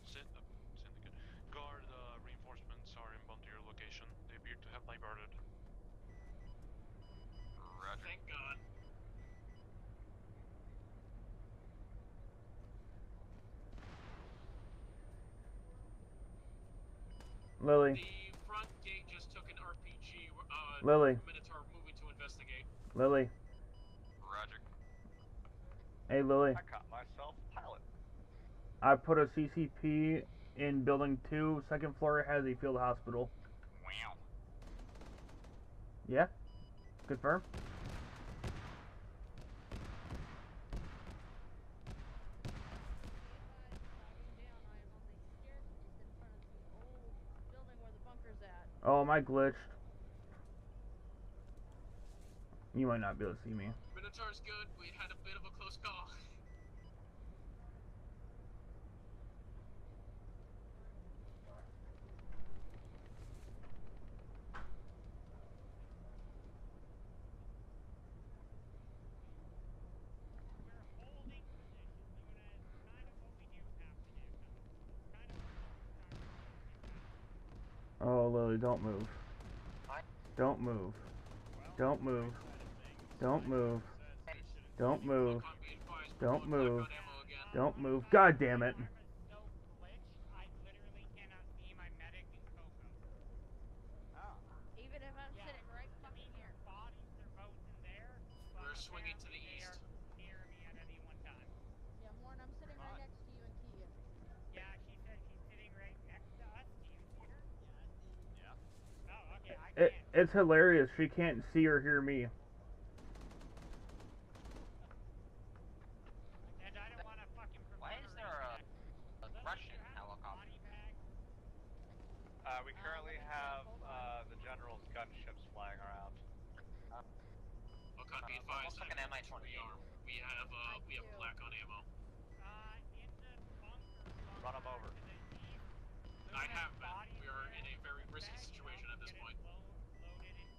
Speaker 11: syndicate guard reinforcements are inbound to your location. They appear to have diverted.
Speaker 6: Roger.
Speaker 2: Thank God.
Speaker 3: Lily.
Speaker 2: The front gate just took an RPG.
Speaker 3: Lily.
Speaker 2: Minotaur moving to investigate.
Speaker 3: Lily.
Speaker 6: Roger.
Speaker 3: Hey, Lily.
Speaker 16: I caught myself pilot.
Speaker 3: I put a CCP in building 2. Second floor has a field hospital.
Speaker 6: Wow.
Speaker 3: Yeah? Confirm? Oh, am I glitched? You might not be able to see me.
Speaker 2: Minotaur's good. We had a bit of a close call.
Speaker 3: Oh, Lily, don't move. Don't move. Don't move. Don't move. Don't move. Don't move. Don't move. God damn it.
Speaker 22: Even if I'm sitting right fucking here.
Speaker 2: We're swinging to the east.
Speaker 22: Yeah, Morn, I'm sitting right next to you and Keegan.
Speaker 9: Yeah, she said she's sitting right next to us. Do you see her?
Speaker 6: Yeah.
Speaker 9: Oh, okay. I can't.
Speaker 3: It's hilarious. She can't see or hear me.
Speaker 9: And I don't want to fucking.
Speaker 13: Why is there a Russian helicopter?
Speaker 16: We currently have the general's gunships flying around.
Speaker 2: Be advised.
Speaker 13: Looks like an Mi-28.
Speaker 2: We have black on ammo.
Speaker 9: In the bunker.
Speaker 16: Run them over.
Speaker 2: I have been. We are in a very risky situation at this point.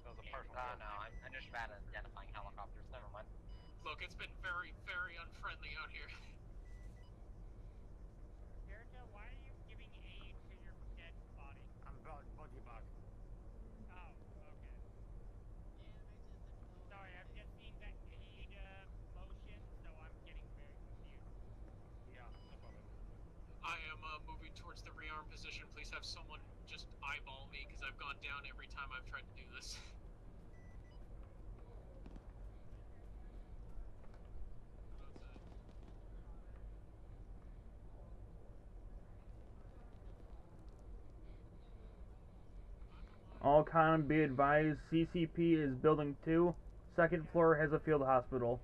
Speaker 16: That was a partial kill.
Speaker 13: No, I'm just bad at identifying helicopters. Never mind.
Speaker 2: Look, it's been very, very unfriendly out here.
Speaker 9: Jericho, why are you giving aid to your dead body?
Speaker 7: I'm body bag.
Speaker 9: Oh, okay. Sorry, I've just seen the aid motion, so I'm getting very confused.
Speaker 7: Yeah, no problem.
Speaker 2: I am moving towards the rearm position. Please have someone just eyeball me because I've gone down every time I've tried to do this.
Speaker 3: All con be advised, CCP is building 2. Second floor has a field hospital.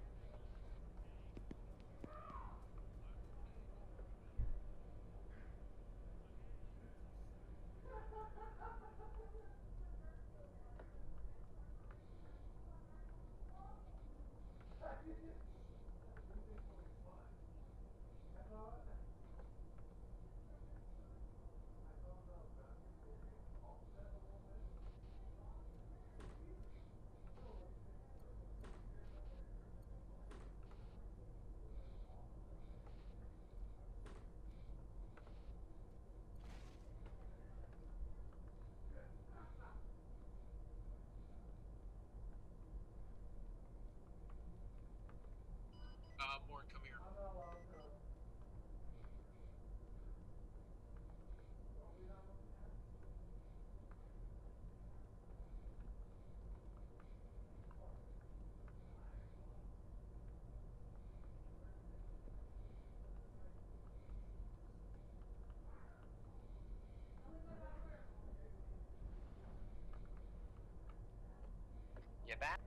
Speaker 13: Get back.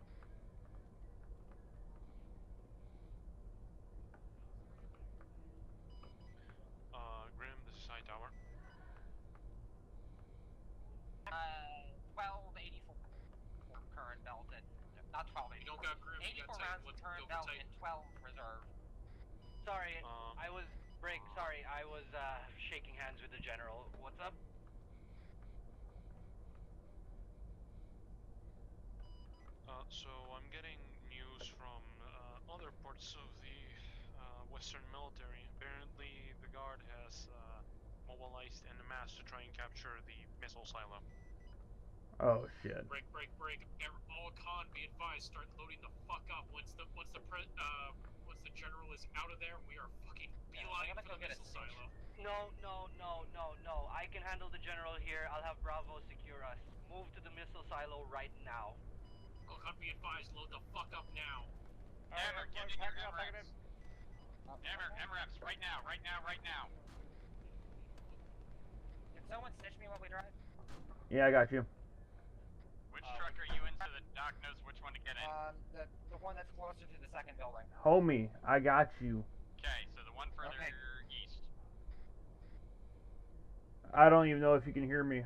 Speaker 11: Grim, this is High Tower.
Speaker 13: 1284 current belt and not 1284.
Speaker 2: You don't got Grim,
Speaker 13: 84 rounds in current belt and 12 reserve.
Speaker 18: Sorry, I was shaking hands with the general. What's up?
Speaker 11: So I'm getting news from other parts of the Western military. Apparently, the Guard has mobilized en masse to try and capture the missile silo.
Speaker 3: Oh shit.
Speaker 2: Break. All con, be advised, start loading the fuck up. Once the general is out of there, we are fucking beelining for the missile silo.
Speaker 18: No. I can handle the general here. I'll have Bravo secure us. Move to the missile silo right now.
Speaker 2: All con, be advised, load the fuck up now.
Speaker 6: Hammer, get in your MRAPs. Hammer, MRAPs, right now.
Speaker 13: Can someone stitch me while we drive?
Speaker 3: Yeah, I got you.
Speaker 6: Which truck are you in so that Doc knows which one to get in?
Speaker 13: The one that's closer to the second building.
Speaker 3: Homie, I got you.
Speaker 6: Okay, so the one further east.
Speaker 3: I don't even know if you can hear me.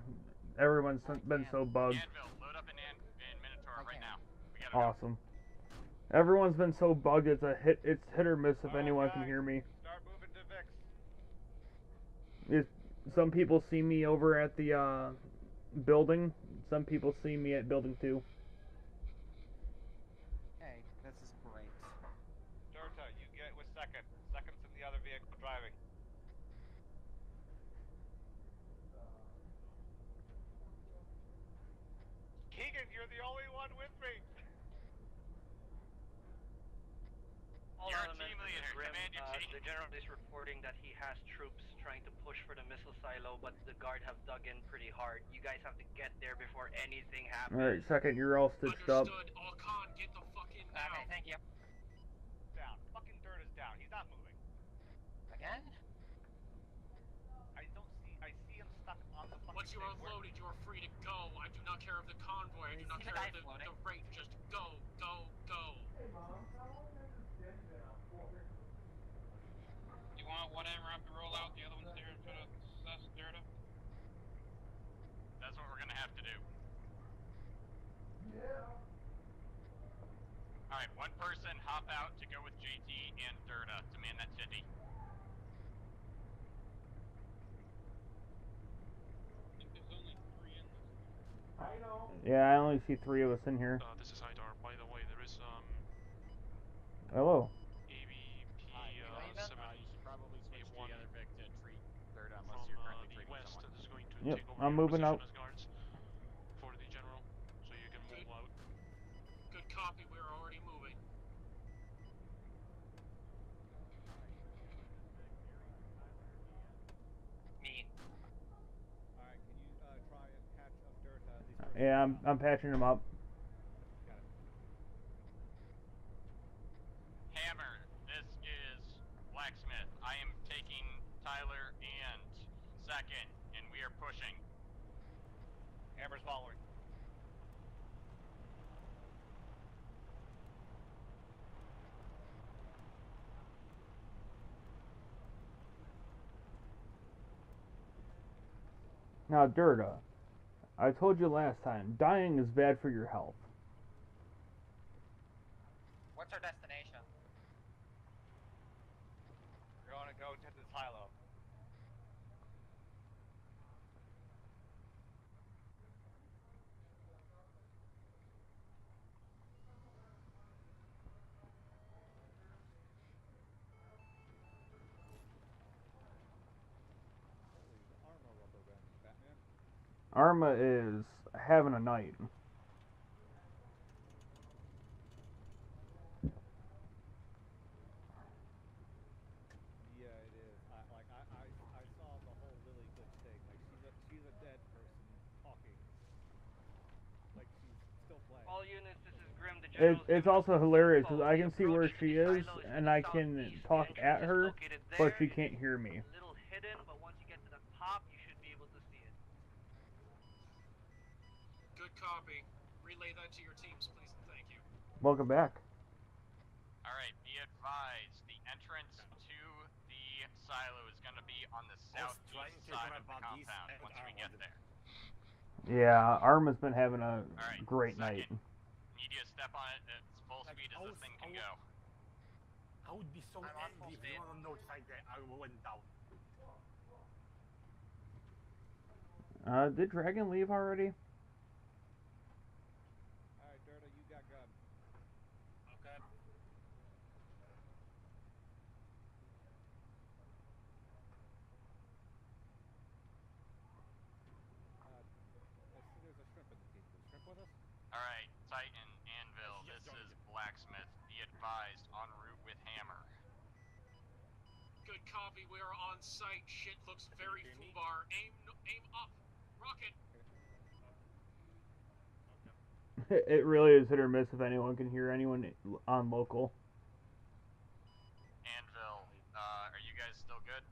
Speaker 3: Everyone's been so bugged.
Speaker 6: Anvil, load up in Minotaur right now. We gotta
Speaker 3: Awesome. Everyone's been so bugged. It's hit or miss if anyone can hear me.
Speaker 16: Start moving to Vix.
Speaker 3: Some people see me over at the building. Some people see me at building 2.
Speaker 13: Hey, this is great.
Speaker 16: Dirta, you get with second. Second's in the other vehicle driving. Keegan, you're the only one with me.
Speaker 18: All elements of Grim, the general is reporting that he has troops trying to push for the missile silo, but the Guard have dug in pretty hard. You guys have to get there before anything happens.
Speaker 3: Alright, second, you're all stitched up.
Speaker 2: Understood. All con, get the fuck in now.
Speaker 13: Okay, thank you.
Speaker 16: Down. Fucking Dirt is down. He's not moving.
Speaker 13: Again?
Speaker 16: I see him stuck on the fucking
Speaker 2: Once you're unloaded, you are free to go. I do not care of the convoy. I do not care of the rate. Just go.
Speaker 20: You want one MRAP to roll out, the other one's there to assess Dirta?
Speaker 6: That's what we're gonna have to do.
Speaker 20: Yeah.
Speaker 6: Alright, one person hop out to go with JT and Dirta to man that city.
Speaker 20: I think there's only 3 in this.
Speaker 3: I know. Yeah, I only see 3 of us in here.
Speaker 11: This is Hydar. By the way, there is
Speaker 3: Hello.
Speaker 6: AVP 7. You should probably switch to the other Vic to treat Dirta unless you're currently treating
Speaker 11: west
Speaker 6: someone.
Speaker 11: that is going to
Speaker 3: Yep,
Speaker 11: take over
Speaker 3: I'm
Speaker 11: your
Speaker 3: moving
Speaker 11: position
Speaker 3: out.
Speaker 11: as guards for the general, so you can move out.
Speaker 2: Good copy. We are already moving.
Speaker 13: Me.
Speaker 15: Alright, can you try and patch up Dirta at least?
Speaker 3: Yeah, I'm patching him up.
Speaker 15: Got it.
Speaker 6: Hammer, this is Blacksmith. I am taking Tyler and second, and we are pushing.
Speaker 16: Hammer's following.
Speaker 3: Now, Dirta, I told you last time, dying is bad for your health.
Speaker 13: What's our destination?
Speaker 16: You're gonna go to the silo.
Speaker 15: Holy, the ARMA rubber bands, Batman.
Speaker 3: ARMA is having a night.
Speaker 15: Yeah, it is. I saw the whole really good thing. Like she's a dead person talking. Like she's still playing.
Speaker 18: All units, this is Grim. The general.
Speaker 3: It's also hilarious because I can see where she is and I can talk at her, but she can't hear me.
Speaker 18: A little hidden, but once you get to the top, you should be able to see it.
Speaker 2: Good copy. Relay that to your teams, please and thank
Speaker 3: Welcome back.
Speaker 6: Alright, be advised, the entrance to the silo is going to be on the southeast side of the compound once we get there.
Speaker 3: Yeah, ARMA's been having a great night.
Speaker 6: Need you to step on it at full speed as this thing can go.
Speaker 7: I would be so angry if you want to notify that I went down.
Speaker 3: Did Dragon leave already?
Speaker 15: Alright, Dirta, you got gun.
Speaker 7: Okay.
Speaker 15: I see there's a shrimp in the team. Is shrimp with us?
Speaker 6: Alright, Titan, Anvil, this is Blacksmith. Be advised, en route with Hammer.
Speaker 2: Good copy. We are on site. Shit looks very foobar. Aim up. Rocket.
Speaker 3: It really is hit or miss if anyone can hear anyone on local.
Speaker 6: Anvil, are you guys still good?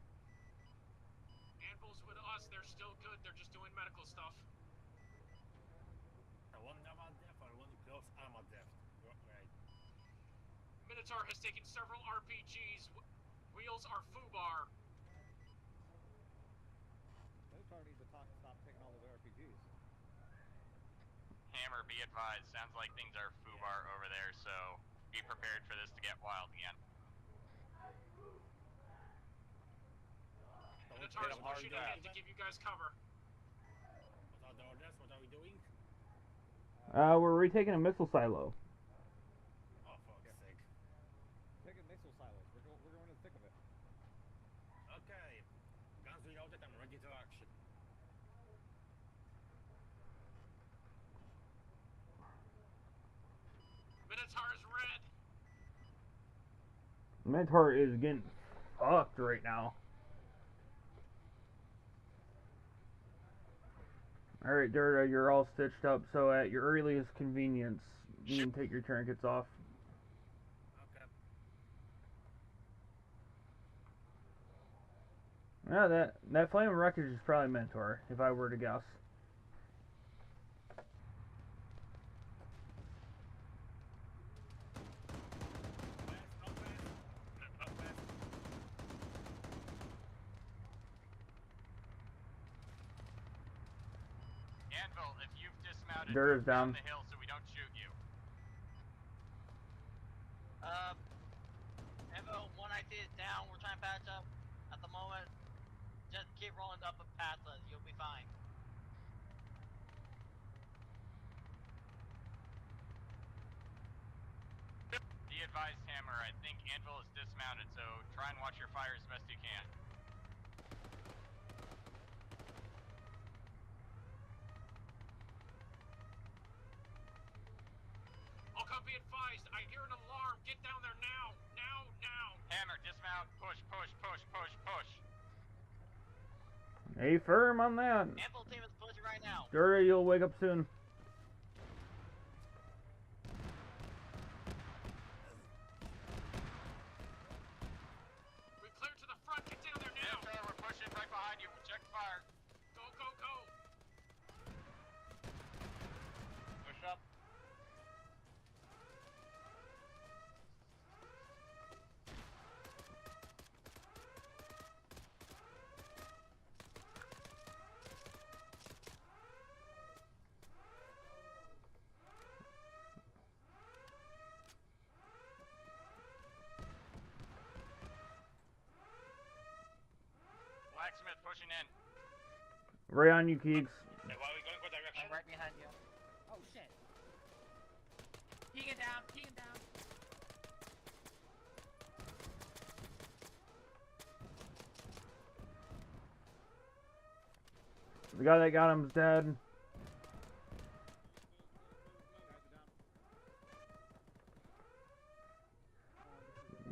Speaker 2: Anvil's with us. They're still good. They're just doing medical stuff.
Speaker 7: I want armor depth, I want close armor depth. Right.
Speaker 2: Minotaur has taken several RPGs. Wheels are foobar.
Speaker 15: Minotaur needs to stop taking all those RPGs.
Speaker 6: Hammer, be advised, sounds like things are foobar over there, so be prepared for this to get wild again.
Speaker 2: Minotaur's pushing ahead to give you guys cover.
Speaker 7: What are the orders? What are we doing?
Speaker 3: We're retaking a missile silo.
Speaker 7: Oh, fuck's sake.
Speaker 15: Taking missile silos. We're going in the thick of it.
Speaker 7: Okay. Guns reloaded, I'm ready to action.
Speaker 2: Minotaur's red.
Speaker 3: Minotaur is getting fucked right now. Alright, Dirta, you're all stitched up, so at your earliest convenience, you can take your tourniquets off.
Speaker 7: Okay.
Speaker 3: Yeah, that flame of wreckage is probably Minotaur, if I were to guess.
Speaker 6: Anvil, if you've dismounted,
Speaker 3: Dirta's
Speaker 6: move down
Speaker 3: down.
Speaker 6: the hill so we don't shoot you.
Speaker 13: Evo, 1IT is down. We're trying to patch up at the moment. Just keep rolling up past us. You'll be fine.
Speaker 6: Be advised, Hammer, I think Anvil is dismounted, so try and watch your fire as best you can.
Speaker 2: I'll come be advised. I hear an alarm. Get down there now. Now.
Speaker 6: Hammer, dismount. Push.
Speaker 3: Hey, firm on that.
Speaker 13: Ample team is pushing right now.
Speaker 3: Dirta, you'll wake up soon.
Speaker 2: We clear to the front. Get down there now.
Speaker 6: Minotaur, we're pushing right behind you. Check fire.
Speaker 2: Go.
Speaker 6: Push up. Blacksmith pushing in.
Speaker 3: Right on you, Keeks.
Speaker 7: Hey, why are we going? What direction?
Speaker 13: I'm right behind you. Oh shit. Keegan down.
Speaker 3: The guy that got him's dead.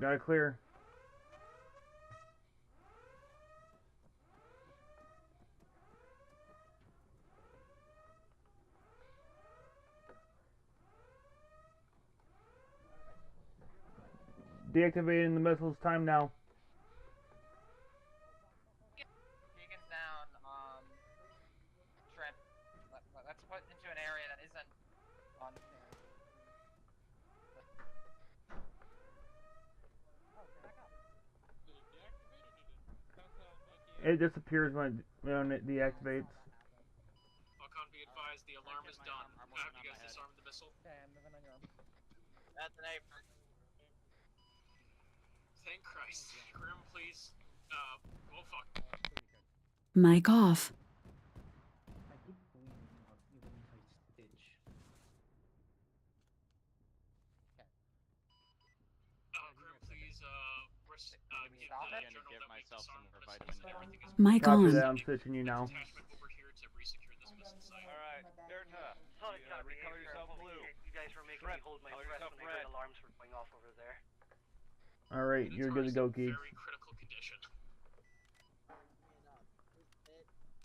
Speaker 3: Gotta clear. Deactivating the missiles. Time now.
Speaker 13: Keegan's down. Shrimp. Let's put into an area that isn't on.
Speaker 3: It disappears when it deactivates.
Speaker 2: Falcon, be advised, the alarm is done. Have you guys disarmed the missile?
Speaker 19: Okay, I'm moving on your arm.
Speaker 13: That's an apron.
Speaker 2: Thank Christ. Grim, please. Oh fuck.
Speaker 4: Mic off.
Speaker 12: I keep bleeding out even if I stitch.
Speaker 2: Grim, please, give
Speaker 6: I'm
Speaker 2: the
Speaker 6: gonna
Speaker 2: journal
Speaker 6: give
Speaker 2: that we
Speaker 6: myself some
Speaker 2: disarmed
Speaker 6: more
Speaker 2: missiles and
Speaker 6: vitamin
Speaker 2: everything is
Speaker 4: Mic
Speaker 3: Copy
Speaker 4: on.
Speaker 3: that, I'm stitching you now.
Speaker 2: attachment over here to resecure this missile site.
Speaker 16: Alright, Dirta,
Speaker 18: Solid copy.
Speaker 16: recover yourself blue.
Speaker 18: You guys were making
Speaker 16: Shrimp,
Speaker 18: me hold my
Speaker 16: color
Speaker 18: breath
Speaker 16: yourself
Speaker 18: when I heard
Speaker 16: red.
Speaker 18: alarms were going off over there.
Speaker 3: Alright, you're good to go, Geeks.
Speaker 2: Very critical condition.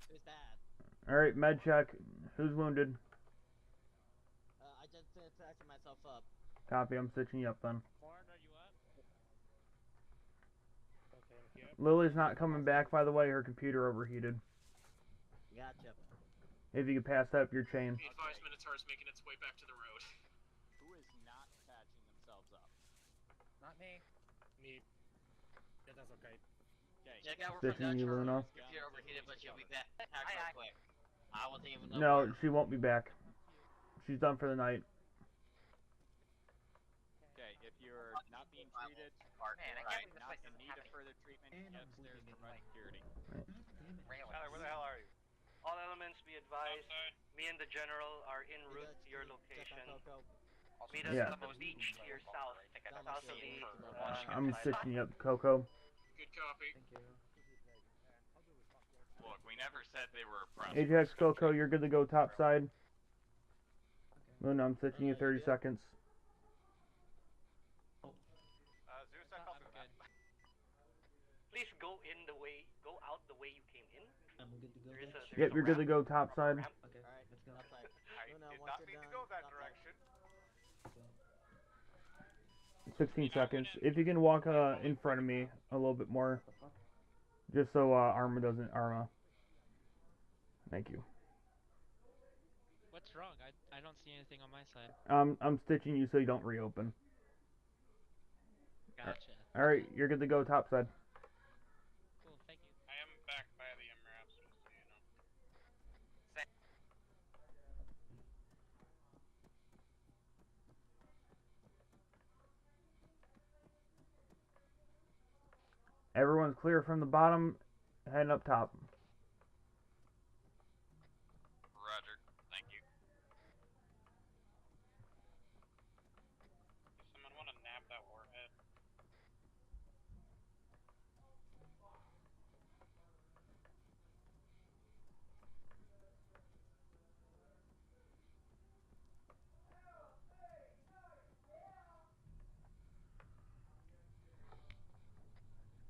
Speaker 5: Who's bad?
Speaker 3: Alright, med check. Who's wounded?
Speaker 5: I just fractured myself up.
Speaker 3: Copy, I'm stitching you up then.
Speaker 5: Warren, are you up?
Speaker 15: Okay, yep.
Speaker 3: Lily's not coming back, by the way. Her computer overheated.
Speaker 5: Gotcha.
Speaker 3: If you could pass up your chain.
Speaker 2: Be advised, Minotaur is making its way back to the road.
Speaker 6: Who is not patching themselves up?
Speaker 19: Not me.
Speaker 7: Me. Yeah, that's okay.
Speaker 6: Okay.
Speaker 13: Check out
Speaker 3: Stitching you, Luna.
Speaker 13: Computer overheated, but she'll be back real quick. I wasn't even
Speaker 3: No, she won't be back. She's done for the night.
Speaker 6: Okay, if you're not being treated, or not in need of further treatment, get upstairs to provide security.
Speaker 16: Tyler, where the hell are you?
Speaker 18: All elements be advised. Me and the general are en route to your location. Meet us
Speaker 3: Yeah.
Speaker 18: on the beach to your south. South of the
Speaker 3: I'm stitching you up, Coco.
Speaker 2: Good copy.
Speaker 12: Thank you.
Speaker 6: Look, we never said they were a
Speaker 3: Ajax, Coco, you're good to go topside. Luna, I'm stitching you 30 seconds.
Speaker 16: Zeus, I copy that.
Speaker 18: Please go out the way you came in.
Speaker 12: I'm good to go.
Speaker 3: Yep, you're good to go topside.
Speaker 12: Okay,
Speaker 5: Alright,
Speaker 12: let's go.
Speaker 5: outside.
Speaker 16: I
Speaker 5: Luna,
Speaker 16: did
Speaker 5: once
Speaker 16: not
Speaker 5: you're
Speaker 16: mean to
Speaker 5: done,
Speaker 16: go that
Speaker 5: outside.
Speaker 16: direction.
Speaker 3: 16 seconds. If you can walk in front of me a little bit more. Just so ARMA doesn't ARMA. Thank you.
Speaker 5: What's wrong? I don't see anything on my side.
Speaker 3: I'm stitching you so you don't reopen.
Speaker 5: Gotcha.
Speaker 3: Alright, you're good to go topside.
Speaker 5: Cool, thank you.
Speaker 20: I am back by the MRAPs, just so you know.
Speaker 3: Everyone's clear from the bottom, heading up top.
Speaker 6: Roger, thank you.
Speaker 20: Does someone want to nab that warhead?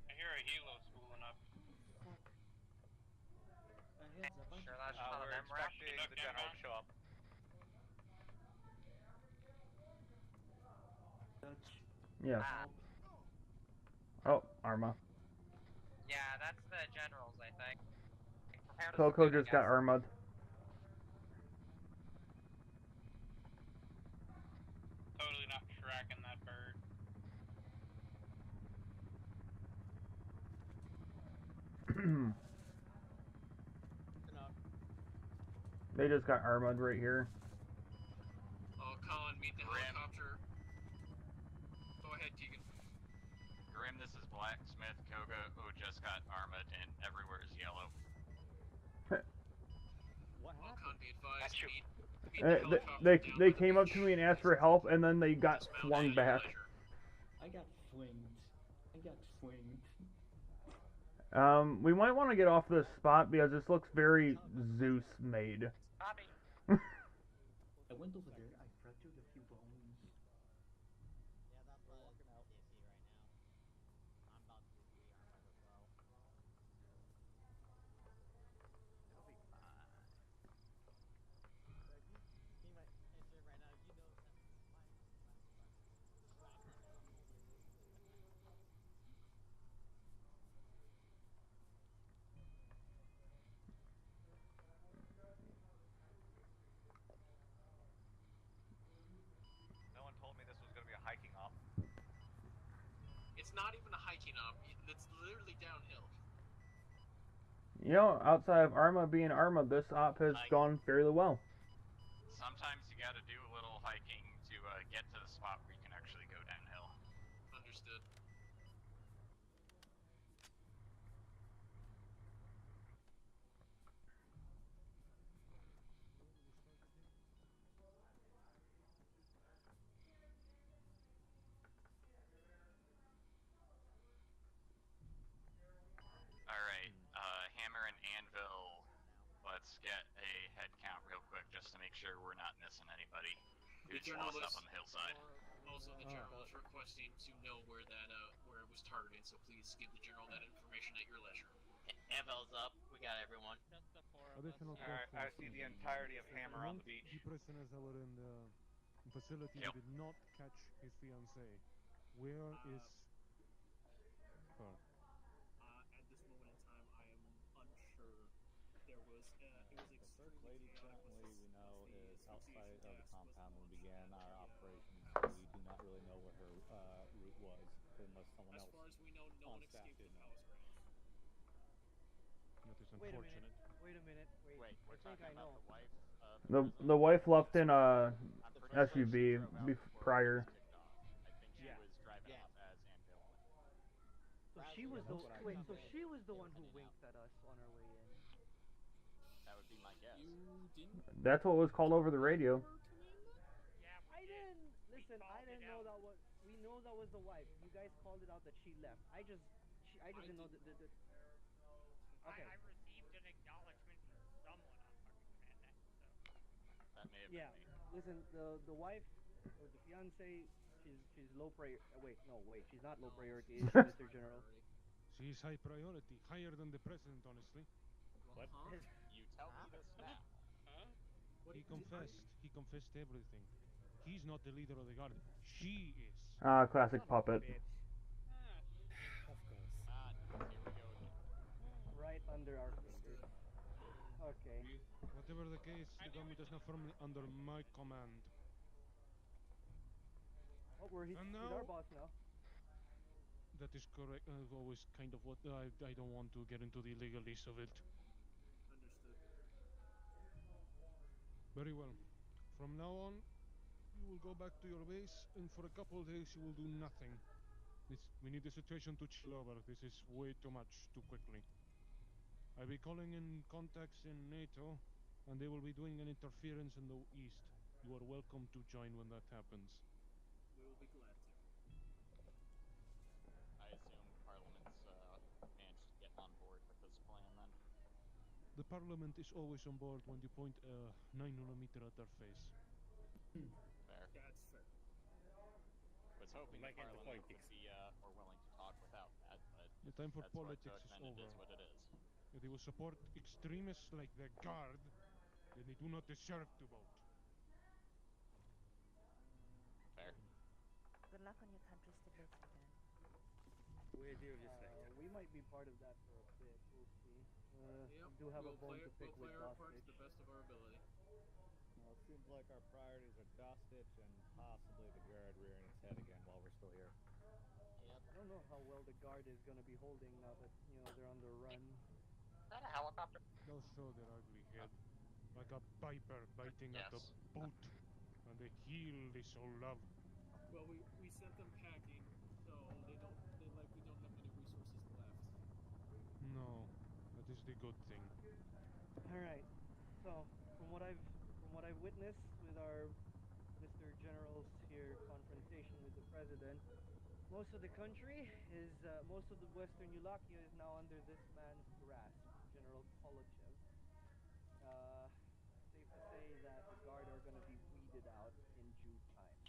Speaker 20: I hear a helo spooling up.
Speaker 18: Sure, that's
Speaker 16: We're expecting the general to show up.
Speaker 3: Yes. Oh, ARMA.
Speaker 13: Yeah, that's the generals, I think. Prepare to
Speaker 3: Coco
Speaker 13: salute, I
Speaker 3: just got
Speaker 13: guess.
Speaker 3: ARMA'd.
Speaker 20: Totally not tracking that bird.
Speaker 3: They just got ARMA'd right here.
Speaker 2: Oh, Colin, meet the helicopter. Go ahead, Keegan.
Speaker 6: Grim, this is Blacksmith. Koga, who just got armored, and everywhere is yellow.
Speaker 15: What
Speaker 2: Falcon, be advised.
Speaker 3: They came up to me and asked for help, and then they got flung back.
Speaker 12: I got flinged.
Speaker 3: We might want to get off this spot because this looks very Zeus made.
Speaker 13: Copy.
Speaker 12: I went over there, I fractured a few bones.
Speaker 5: Yeah, that's why I'm at CSC right now. I'm about to re-armor as well. It'll be fine. Like, you see my Instagram right now, you know that my tracker now.
Speaker 16: No one told me this was going to be a hiking op.
Speaker 2: It's not even a hiking up. It's literally downhill.
Speaker 3: You know, outside of ARMA being ARMA, this op has gone fairly well.
Speaker 6: Sometimes you gotta do a little hiking to get to the spot where you can actually go downhill.
Speaker 2: Understood.
Speaker 6: Alright, Hammer and Anvil, let's get a head count real quick just to make sure we're not missing anybody who's lost up on the hillside.
Speaker 2: Also, the general is requesting to know where that where it was targeted, so please give the general that information at your leisure.
Speaker 13: Anvil's up. We got everyone.
Speaker 9: Just the four of
Speaker 15: Additional
Speaker 9: us.
Speaker 16: Alright, I see the entirety of Hammer on the beach.
Speaker 14: The prisoners that were in the facility
Speaker 6: Yep.
Speaker 14: did not catch his fiancée. Where is her?
Speaker 2: At this moment in time, I am unsure. There was it was
Speaker 15: The first
Speaker 2: extremely
Speaker 15: lady
Speaker 2: chaotic
Speaker 15: currently we know is outside of the compound when we began our operations. We do not really know where her route was, unless someone
Speaker 2: As
Speaker 15: else
Speaker 2: far as we know, no
Speaker 15: on
Speaker 2: one
Speaker 15: staff
Speaker 2: escaped
Speaker 15: did
Speaker 2: the
Speaker 15: know.
Speaker 2: palace grounds.
Speaker 14: That is
Speaker 1: Wait a
Speaker 14: unfortunate.
Speaker 1: minute. Wait a minute. Wait.
Speaker 6: Wait, we're
Speaker 1: I think
Speaker 6: talking
Speaker 1: I
Speaker 6: about
Speaker 1: know.
Speaker 6: the wife of
Speaker 3: The wife left in a
Speaker 6: I'm pretty sure she
Speaker 3: SUV
Speaker 6: drove out before
Speaker 3: prior.
Speaker 6: it was kicked off. I think she was driving off as Anvil.
Speaker 1: So she was the So she was the one who winked at us on our way in.
Speaker 6: That would be my guess.
Speaker 2: You didn't.
Speaker 3: That's what was called over the radio.
Speaker 9: Yeah,
Speaker 1: I didn't listen. I didn't know that was. We know that was the wife. You guys called it out that she left. I just didn't know that. Okay.
Speaker 9: I received an acknowledgement from someone on fucking command net, so.
Speaker 6: That may have been me.
Speaker 1: Listen, the wife or the fiance, she's low priority. Wait, she's not low priority. Is she, Mr. General?
Speaker 14: She is high priority, higher than the president, honestly.
Speaker 2: What? Huh?
Speaker 6: You tell me this now.
Speaker 9: Huh?
Speaker 14: He confessed. He confessed everything. He's not the leader of the guard. She is.
Speaker 3: Classic puppet.
Speaker 15: Of course.
Speaker 6: Here we go again.
Speaker 1: Right under our fingers. Okay.
Speaker 14: Whatever the case, the government is now firmly under my command.
Speaker 1: Oh, he's our boss now.
Speaker 14: That is correct. Always kind of what I don't want to get into the legalese of it.
Speaker 2: Understood.
Speaker 14: Very well. From now on, you will go back to your base, and for a couple of days you will do nothing. We need the situation to chill over. This is way too much, too quickly. I'll be calling in contacts in NATO, and they will be doing an interference in the east. You are welcome to join when that happens.
Speaker 2: We will be glad to.
Speaker 6: I assume Parliament's managed to get on board with this plan then?
Speaker 14: The Parliament is always on board when you point a 9mm at their face.
Speaker 6: Fair.
Speaker 2: That's fair.
Speaker 6: Was hoping the Parliament would be more willing to talk without that, but
Speaker 14: The time for
Speaker 6: that's what
Speaker 14: politics
Speaker 6: it took,
Speaker 14: is
Speaker 6: then
Speaker 14: over.
Speaker 6: it is what it is.
Speaker 14: If they will support extremists like the Guard, then they do not deserve to vote.
Speaker 6: Fair.
Speaker 22: Good luck on your country's debates again.
Speaker 1: We might be part of that for a bit. We'll see.
Speaker 2: Yep.
Speaker 1: We do have a bone to pick
Speaker 2: we'll
Speaker 1: with
Speaker 2: play our part to
Speaker 1: Dostich.
Speaker 2: the best of our ability.
Speaker 15: Well, it seems like our priorities are Dostich and possibly the guard rearing its head again while we're still here.
Speaker 13: Yep.
Speaker 1: I don't know how well the guard is going to be holding now that they're on the run.
Speaker 13: Is that a helicopter?
Speaker 14: They'll show their ugly head, like a viper biting at the boot, and the heel they so love.
Speaker 2: Well, we sent them packing, so they likely don't have many resources left.
Speaker 14: No, that is the good thing.
Speaker 1: All right. So from what I've witnessed with our Mr. General's here confrontation with the president, most of the country is most of the Western Eulakia is now under this man's grasp, General Kolochev. Safe to say that the guard are going to be weeded out in due time.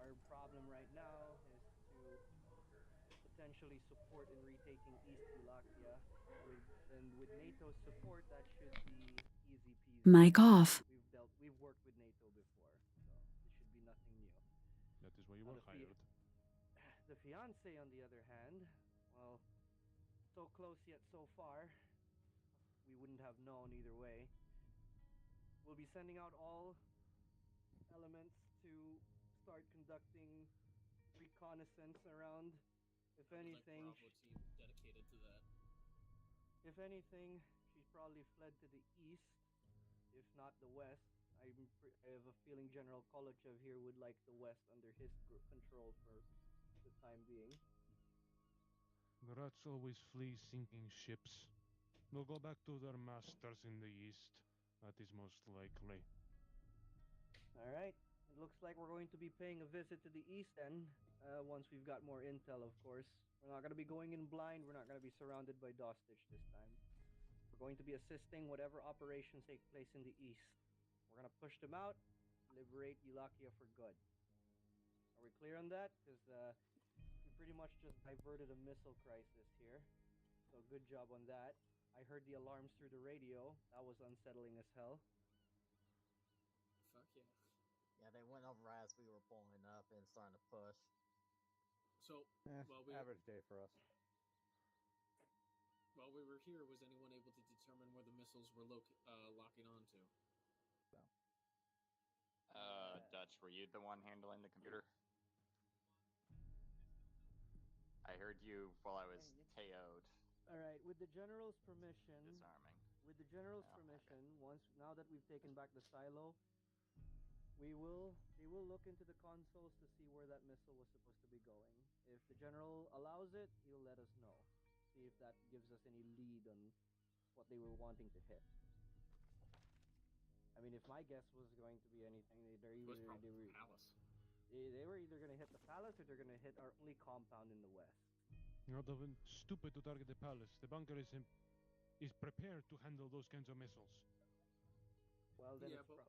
Speaker 1: Our problem right now is to potentially support in retaking East Eulakia. With NATO's support, that should be easy peasy.
Speaker 4: Mic off.
Speaker 1: We've worked with NATO before, so this should be nothing new.
Speaker 14: That is why you were hired.
Speaker 1: The fiance, on the other hand, well, so close yet so far, we wouldn't have known either way. We'll be sending out all elements to start conducting reconnaissance around. If anything,
Speaker 2: Bravo team dedicated to that.
Speaker 1: If anything, probably fled to the east, if not the west. I have a feeling General Kolochev here would like the west under his control for the time being.
Speaker 14: The rats always flee sinking ships. They'll go back to their masters in the east. That is most likely.
Speaker 1: Alright, it looks like we're going to be paying a visit to the east end, once we've got more intel, of course. We're not going to be going in blind, we're not going to be surrounded by Dostich this time. We're going to be assisting whatever operations take place in the east. We're going to push them out, liberate Eulakia for good. Are we clear on that? Because we pretty much just diverted a missile crisis here. So good job on that. I heard the alarms through the radio. That was unsettling as hell.
Speaker 2: Fuck yeah.
Speaker 5: Yeah, they went over as we were pulling up and starting to push.
Speaker 2: So,
Speaker 15: average day for us.
Speaker 2: While we were here, was anyone able to determine where the missiles were locking onto?
Speaker 6: Dutch, were you the one handling the computer? I heard you while I was KO'd.
Speaker 1: Alright, with the General's permission...
Speaker 6: Disarming.
Speaker 1: With the General's permission, now that we've taken back the silo, they will look into the consoles to see where that missile was supposed to be going. If the General allows it, he'll let us know. See if that gives us any lead on what they were wanting to hit. I mean, if my guess was going to be anything, they were either going to hit the palace or they're going to hit our only compound in the west.
Speaker 14: Not even stupid to target the palace. The bunker is prepared to handle those kinds of missiles.
Speaker 1: Well, then
Speaker 2: yeah, but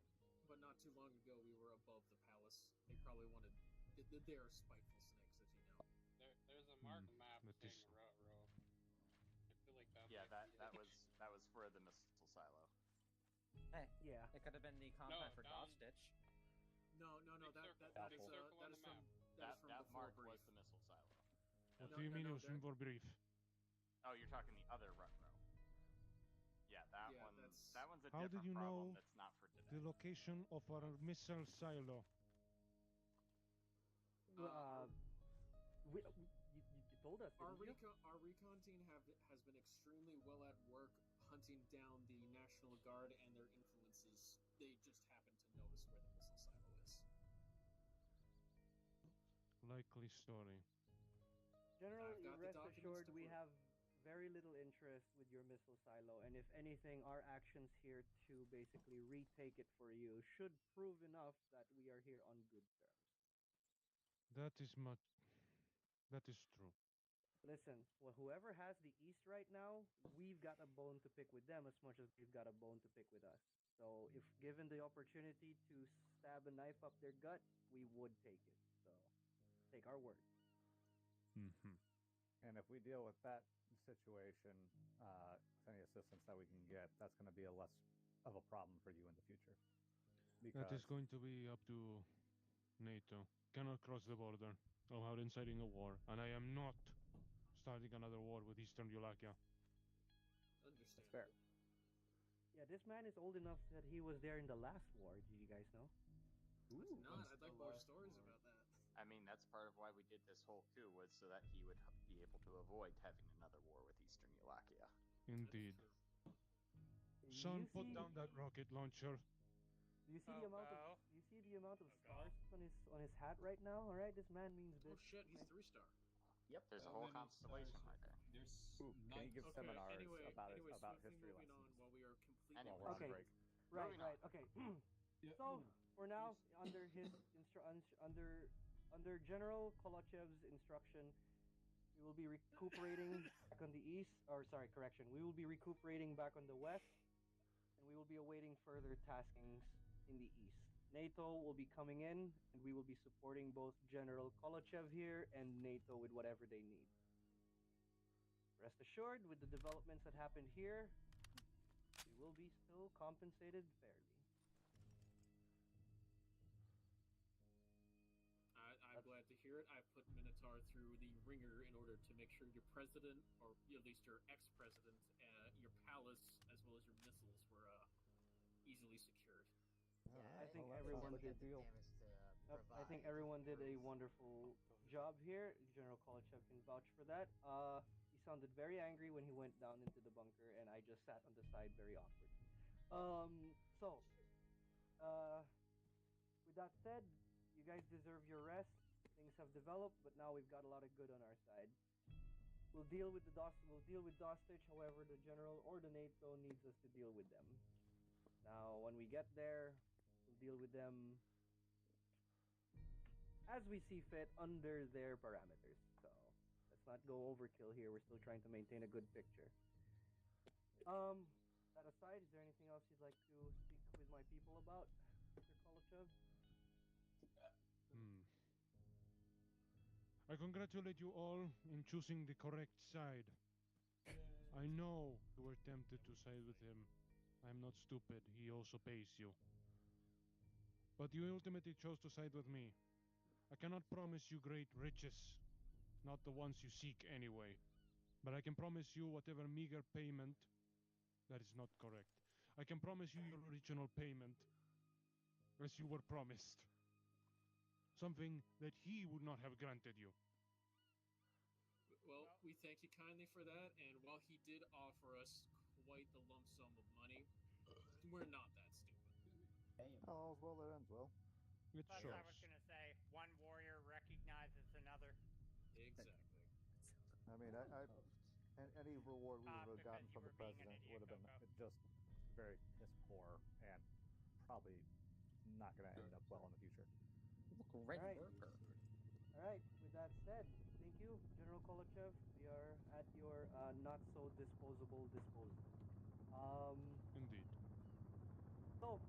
Speaker 2: not too long ago we were above the palace. They probably wanted. They are spiteful snakes, as you know.
Speaker 20: There's a marked map saying row. I feel like that.
Speaker 6: Yeah, that was for the missile silo.
Speaker 19: Hey,
Speaker 1: yeah,
Speaker 19: it could have been the compound for Dostich.
Speaker 2: No, that is from
Speaker 6: that
Speaker 2: before
Speaker 6: mark
Speaker 2: brief.
Speaker 6: was the missile silo.
Speaker 14: What do you mean it was from for brief?
Speaker 6: Oh, you're talking the other row. Yeah, that one's a
Speaker 14: How
Speaker 6: different
Speaker 14: did you
Speaker 6: problem
Speaker 14: know
Speaker 6: that's not for today.
Speaker 14: the location of our missile silo?
Speaker 1: You told us,
Speaker 2: Our
Speaker 1: didn't you?
Speaker 2: recon team has been extremely well at work hunting down the National Guard and their influences. They just happen to notice where the missile silo is.
Speaker 14: Likely story.
Speaker 1: General,
Speaker 2: I've got the
Speaker 1: rest
Speaker 2: documents
Speaker 1: assured
Speaker 2: to
Speaker 1: we
Speaker 2: prove.
Speaker 1: have very little interest with your missile silo, and if anything, our actions here to basically retake it for you should prove enough that we are here on good terms.
Speaker 14: That is true.
Speaker 1: Listen, well, whoever has the East right now, we've got a bone to pick with them as much as they've got a bone to pick with us. So if given the opportunity to stab a knife up their gut, we would take it. So take our word.
Speaker 14: Mm-hmm.
Speaker 15: And if we deal with that situation, with any assistance that we can get, that's going to be a less of a problem for you in the future. Because
Speaker 14: That is going to be up to NATO. Cannot cross the border. Without inciting a war, and I am not starting another war with Eastern Eulakia.
Speaker 2: Understand.
Speaker 15: Fair.
Speaker 1: Yeah, this man is old enough that he was there in the last war. Did you guys know?
Speaker 2: Ooh, I'd like more stories about that.
Speaker 6: I mean, that's part of why we did this whole coup, was so that he would be able to avoid having another war with Eastern Eulakia.
Speaker 14: Indeed. Son, put down that rocket launcher.
Speaker 1: Do you see the amount of stars on his hat right now? All right, this man means business.
Speaker 2: Oh shit, he's 3-star.
Speaker 6: Yep, there's a whole constellation right there.
Speaker 16: There's
Speaker 15: can you give seminars about
Speaker 2: swiftly
Speaker 15: history
Speaker 2: moving
Speaker 15: lessons?
Speaker 2: on while we are completely.
Speaker 6: Anyway,
Speaker 15: we're on break.
Speaker 1: Right. Okay. So for now, under his under General Kolochev's instruction, we will be recuperating back on the east. We will be recuperating back on the west, and we will be awaiting further taskings in the east. NATO will be coming in, and we will be supporting both General Kolochev here and NATO with whatever they need. Rest assured, with the developments that happened here, we will be still compensated fairly.
Speaker 2: I'm glad to hear it. I put Minotaur through the ringer in order to make sure your president, or at least your ex-president, your palace, as well as your missiles were easily secured.
Speaker 1: I think everyone did. I think everyone did a wonderful job here. General Kolochev can vouch for that. sounded very angry when he went down into the bunker, and I just sat on the side very awkward. So, with that said, you guys deserve your rest. Things have developed, but now we've got a lot of good on our side. We'll deal with Dostich. However, the general or the NATO needs us to deal with them. Now, when we get there, we'll deal with them as we see fit under their parameters. So let's not go overkill here. We're still trying to maintain a good picture. That aside, is there anything else you'd like to speak with my people about, Mr. Kolochev?
Speaker 14: I congratulate you all in choosing the correct side. I know you were tempted to side with him. I'm not stupid. He also pays you. But you ultimately chose to side with me. I cannot promise you great riches, not the ones you seek anyway. But I can promise you whatever meager payment. That is not correct. I can promise you your original payment, as you were promised. Something that he would not have granted you.
Speaker 2: Well, we thank you kindly for that, and while he did offer us quite the lump sum of money, we're not that stupid.
Speaker 15: Oh, all's well that ends well.
Speaker 9: Plus, I was gonna say, one warrior recognizes another.
Speaker 2: Exactly.
Speaker 15: I mean, any reward we would have gotten from the president would have been just very piss poor and probably not going to end up well in the future.
Speaker 19: Red
Speaker 1: Alright.
Speaker 19: burger.
Speaker 1: Alright, with that said, thank you, General Kolochev. We are at your not so disposable disposal.
Speaker 14: Indeed.
Speaker 1: So,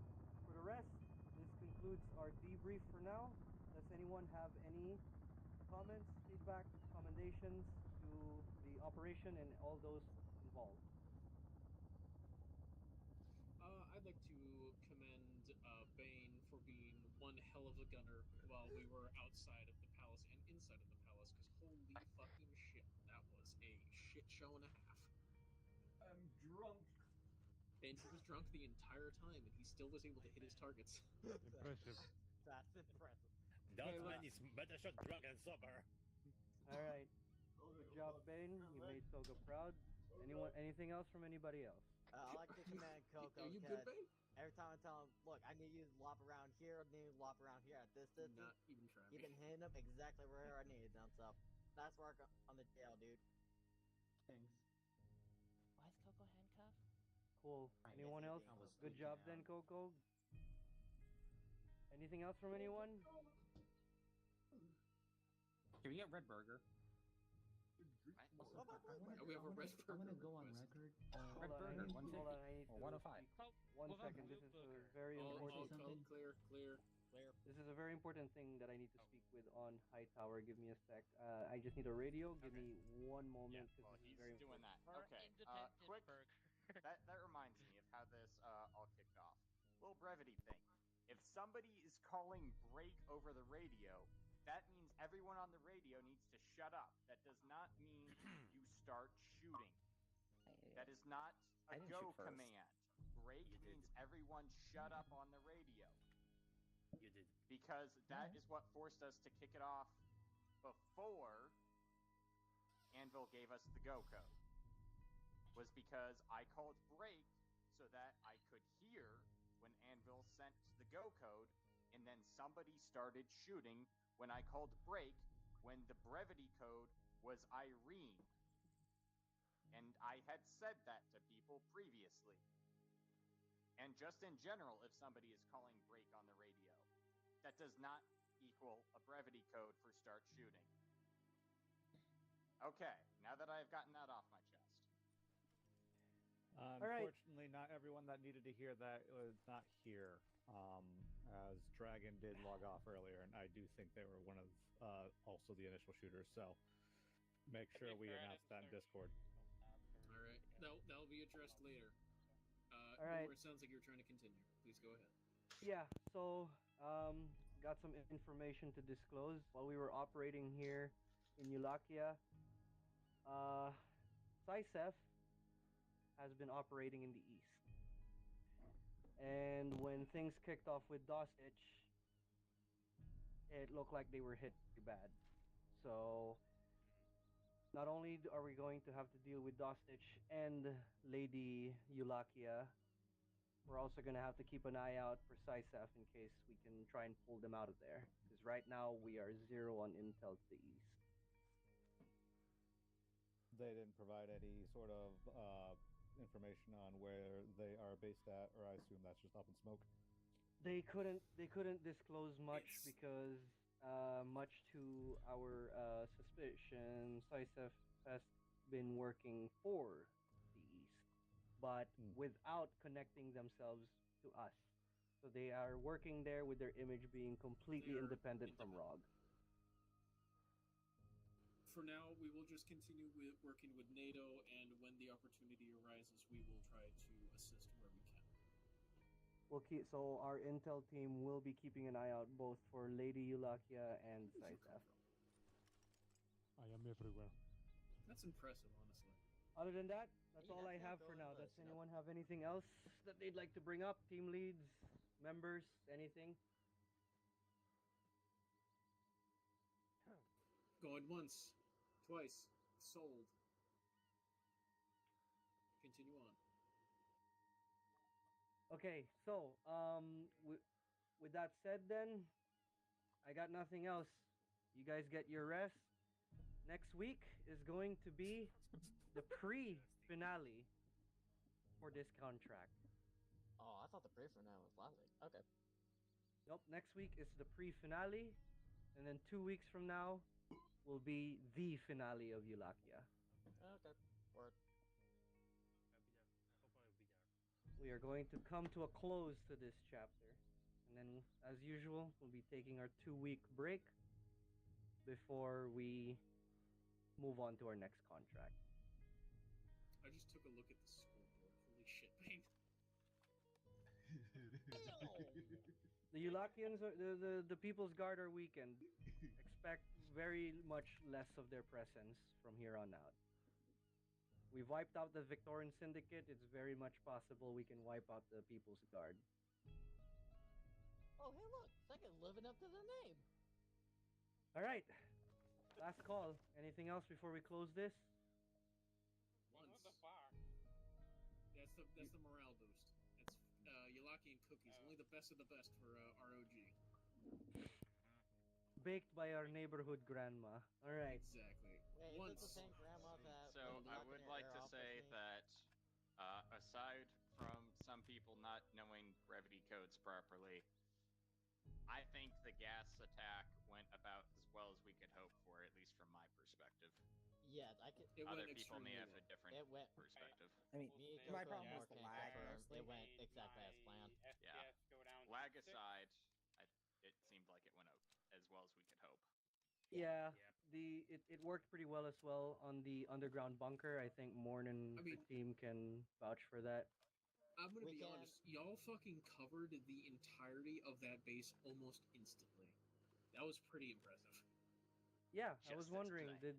Speaker 1: for the rest, this concludes our debrief for now. Does anyone have any comments, feedback, commendations to the operation and all those involved?
Speaker 2: I'd like to commend Bane for being one hell of a gunner while we were outside of the palace and inside of the palace, because holy fucking shit, that was a shit show and a half.
Speaker 12: I'm drunk.
Speaker 2: And he was drunk the entire time, and he still was able to hit his targets.
Speaker 14: Impressive.
Speaker 15: That's impressive.
Speaker 10: That man is better shot drunk and sober.
Speaker 1: Alright. Good job, Bane. You made Toga proud. Anything else from anybody else?
Speaker 5: I like to commend Coco.
Speaker 2: Are you good, Bane?
Speaker 5: Every time I tell him, look, I need you to lop around here, I need you to lop around here at this distance.
Speaker 2: Not even trying.
Speaker 5: You've been hitting him exactly where I needed them, so nice work on the jail, dude.
Speaker 12: Thanks.
Speaker 17: Why is Coco handcuffed?
Speaker 1: Cool. Anyone else? Good job then, Coco. Anything else from anyone?
Speaker 19: Can we get red burger?
Speaker 2: We have a red burger.
Speaker 12: I'm gonna go on record.
Speaker 19: Red burger, 150
Speaker 1: Hold on, I need
Speaker 19: or
Speaker 1: to
Speaker 19: 105.
Speaker 1: speak. One second. This is a very important.
Speaker 2: Clear.
Speaker 1: This is a very important thing that I need to speak with on Hightower. Give me a sec. I just need a radio. Give me one moment.
Speaker 6: Yeah, well,
Speaker 1: this is
Speaker 6: he's
Speaker 1: very
Speaker 6: doing
Speaker 1: important.
Speaker 6: that. Okay, quick. that reminds me of how this all kicked off. Little brevity thing. If somebody is calling break over the radio, that means everyone on the radio needs to shut up. That does not mean you start shooting. That is not a go command. Break means everyone shut up on the radio.
Speaker 10: You did.
Speaker 6: Because that is what forced us to kick it off before Anvil gave us the go code. Was because I called break so that I could hear when Anvil sent the go code, and then somebody started shooting when I called break when the brevity code was Irene. And I had said that to people previously. And just in general, if somebody is calling break on the radio, that does not equal a brevity code for start shooting. Okay, now that I've gotten that off my chest.
Speaker 15: Unfortunately, not everyone that needed to hear that was not here. As Dragon did log off earlier, and I do think they were one of also the initial shooters. So make sure we announce that in Discord.
Speaker 2: All right, that'll be addressed later.
Speaker 1: All right.
Speaker 2: It sounds like you're trying to continue. Please go ahead.
Speaker 1: Yeah. So, got some information to disclose. While we were operating here in Eulakia, Sysef has been operating in the east. And when things kicked off with Dostich, it looked like they were hit pretty bad. So Not only are we going to have to deal with Dostich and Lady Eulakia, we're also going to have to keep an eye out for Sysef in case we can try and pull them out of there. Because right now we are 0 on intel to the east.
Speaker 15: They didn't provide any sort of information on where they are based at, or I assume that's just up in smoke.
Speaker 1: They couldn't disclose much because much to our suspicion, Sysef has been working for the east, but without connecting themselves to us. So they are working there with their image being completely independent from ROG.
Speaker 2: For now, we will just continue with working with NATO, and when the opportunity arises, we will try to assist where we can.
Speaker 1: So our intel team will be keeping an eye out both for Lady Eulakia and Sysef.
Speaker 14: I am everywhere.
Speaker 2: That's impressive, honestly.
Speaker 1: Other than that, that's all I have for now. Does anyone have anything else that they'd like to bring up? Team leads, members, anything?
Speaker 2: Going once, twice, sold. Continue on.
Speaker 1: Okay, so with that said, then I got nothing else. You guys get your rest. Next week is going to be the pre-finale for this contract.
Speaker 5: Oh, I thought the pre-finale was last week. Okay.
Speaker 1: Nope, next week is the pre-finale, and then 2 weeks from now will be the finale of Eulakia.
Speaker 5: Okay, word.
Speaker 10: I'll be there. I hope I'll be there.
Speaker 1: We are going to come to a close to this chapter, and then, as usual, we'll be taking our 2-week break before we move on to our next contract.
Speaker 2: I just took a look at the scoreboard. Holy shit, man.
Speaker 1: The Eulakians, the People's Guard are weakened. Expect very much less of their presence from here on out. We've wiped out the Victorian Syndicate. It's very much possible we can wipe out the People's Guard.
Speaker 5: Oh, hey, look, second living up to the name.
Speaker 1: All right, last call. Anything else before we close this?
Speaker 20: What the fuck?
Speaker 2: That's the morale boost. That's Eulaki and cookies. Only the best of the best for ROG.
Speaker 1: Baked by our neighborhood grandma. All right.
Speaker 2: Exactly.
Speaker 5: Wait, is it the same grandma that...
Speaker 6: So I would like to say that, aside from some people not knowing brevity codes properly, I think the gas attack went about as well as we could hope for, at least from my perspective.
Speaker 5: Yeah, I could...
Speaker 6: Other people may have a different perspective.
Speaker 19: I mean, my problem was the lag, honestly.
Speaker 5: It went exactly as planned.
Speaker 6: Yeah. Lag aside, it seemed like it went as well as we could hope.
Speaker 1: Yeah, it worked pretty well as well on the underground bunker. I think Morn and the team can vouch for that.
Speaker 2: I'm gonna be honest, y'all fucking covered the entirety of that base almost instantly. That was pretty impressive.
Speaker 1: Yeah, I was wondering, did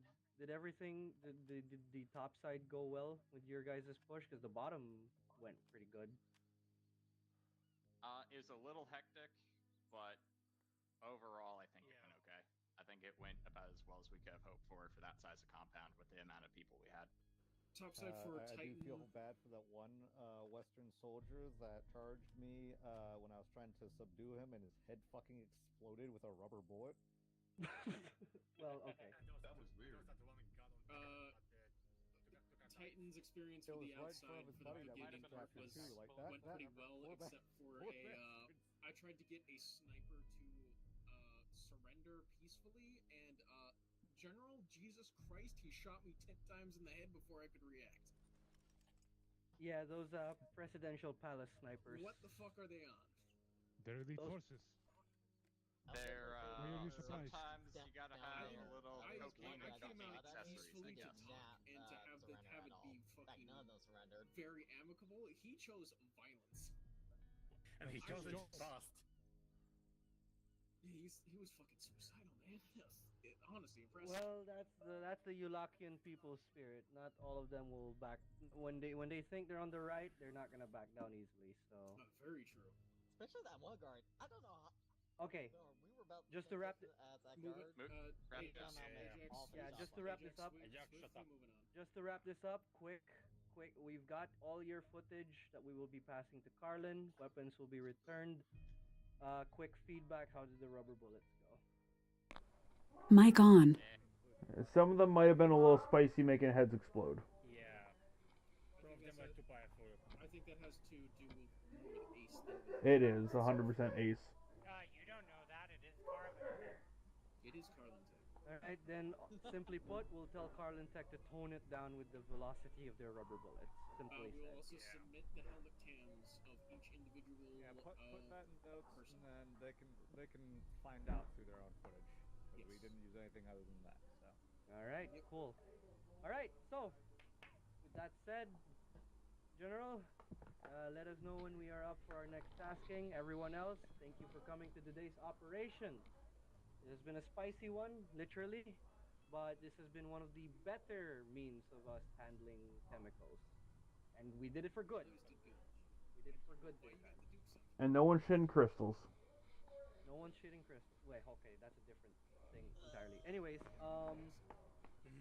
Speaker 1: everything, did the top side go well with your guys' push? Because the bottom went pretty good.
Speaker 6: It was a little hectic, but overall I think it went okay. I think it went about as well as we could have hoped for that size of compound with the amount of people we had.
Speaker 2: Topside for
Speaker 15: I
Speaker 2: Titan.
Speaker 15: do feel bad for that one Western soldier that charged me when I was trying to subdue him, and his head fucking exploded with a rubber bullet.
Speaker 1: Well, okay.
Speaker 7: That was weird.
Speaker 2: Titan's experience with the outside for the beginning part was went pretty well, except for I tried to get a sniper to surrender peacefully, and General Jesus Christ, he shot me 10 times in the head before I could react.
Speaker 1: Yeah, those presidential palace snipers.
Speaker 2: What the fuck are they on?
Speaker 14: They're elite forces.
Speaker 6: They're,
Speaker 14: Why are you surprised?
Speaker 6: sometimes you gotta have a little cocaine and
Speaker 2: came
Speaker 6: cocaine
Speaker 2: out
Speaker 6: accessories, I
Speaker 2: peacefully to
Speaker 6: guess.
Speaker 2: talk and to have it be fucking very amicable. He chose violence.
Speaker 10: And he chose it fast.
Speaker 2: Yeah, he was fucking suicidal, man. Honestly, impressive.
Speaker 1: Well, that's the Eulakian people's spirit. Not all of them will back when they think they're on the right. They're not gonna back down easily. So.
Speaker 2: Very true.
Speaker 5: Especially that one guard. I don't know how...
Speaker 1: Okay.
Speaker 5: No, we were about
Speaker 1: Just to wrap
Speaker 5: that
Speaker 2: Move
Speaker 5: guard.
Speaker 2: it.
Speaker 6: Wrap
Speaker 5: They
Speaker 6: this.
Speaker 5: found out
Speaker 2: Ajax,
Speaker 5: all the
Speaker 1: Yeah,
Speaker 5: shots
Speaker 1: just to
Speaker 5: on
Speaker 1: wrap
Speaker 5: it.
Speaker 1: this up.
Speaker 2: Swift,
Speaker 10: Ajax, shut
Speaker 2: swiftly
Speaker 10: up.
Speaker 2: moving on.
Speaker 1: Just to wrap this up, quick. We've got all your footage that we will be passing to Carlin. Weapons will be returned. Quick feedback. How did the rubber bullets go?
Speaker 4: Mic on.
Speaker 3: Some of them might have been a little spicy, making heads explode.
Speaker 10: Yeah. Some of them were too powerful.
Speaker 2: I think that has to do more with Ace than with.
Speaker 3: It is 100% ace.
Speaker 9: You don't know that. It is Carlin Tech.
Speaker 2: It is Carlin Tech.
Speaker 1: Alright, then simply put, we'll tell Carlin Tech to tone it down with the velocity of their rubber bullets. Simply
Speaker 2: We will
Speaker 1: said.
Speaker 2: also submit the helmet cams of each individual.
Speaker 15: Yeah, put that in notes,
Speaker 2: person.
Speaker 15: and then they can find out through their own footage. Because we
Speaker 2: Yes.
Speaker 15: didn't use anything other than that. So.
Speaker 1: Alright, cool. Alright, so with that said, General, let us know when we are up for our next tasking. Everyone else, thank you for coming to today's operation. It has been a spicy one, literally, but this has been one of the better means of us handling chemicals. And we did it for good. We did it for good this time.
Speaker 3: And no one's shitting crystals.
Speaker 1: No one's shitting crystals. Wait, okay, that's a different thing entirely. Anyways,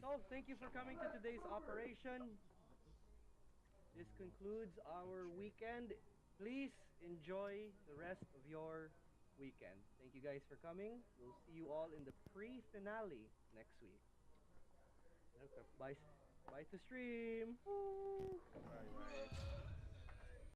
Speaker 1: so thank you for coming to today's operation. This concludes our weekend. Please enjoy the rest of your weekend. Thank you guys for coming. We'll see you all in the pre-finale next week.
Speaker 10: Okay.
Speaker 1: Bye to stream. Woo.
Speaker 15: Bye.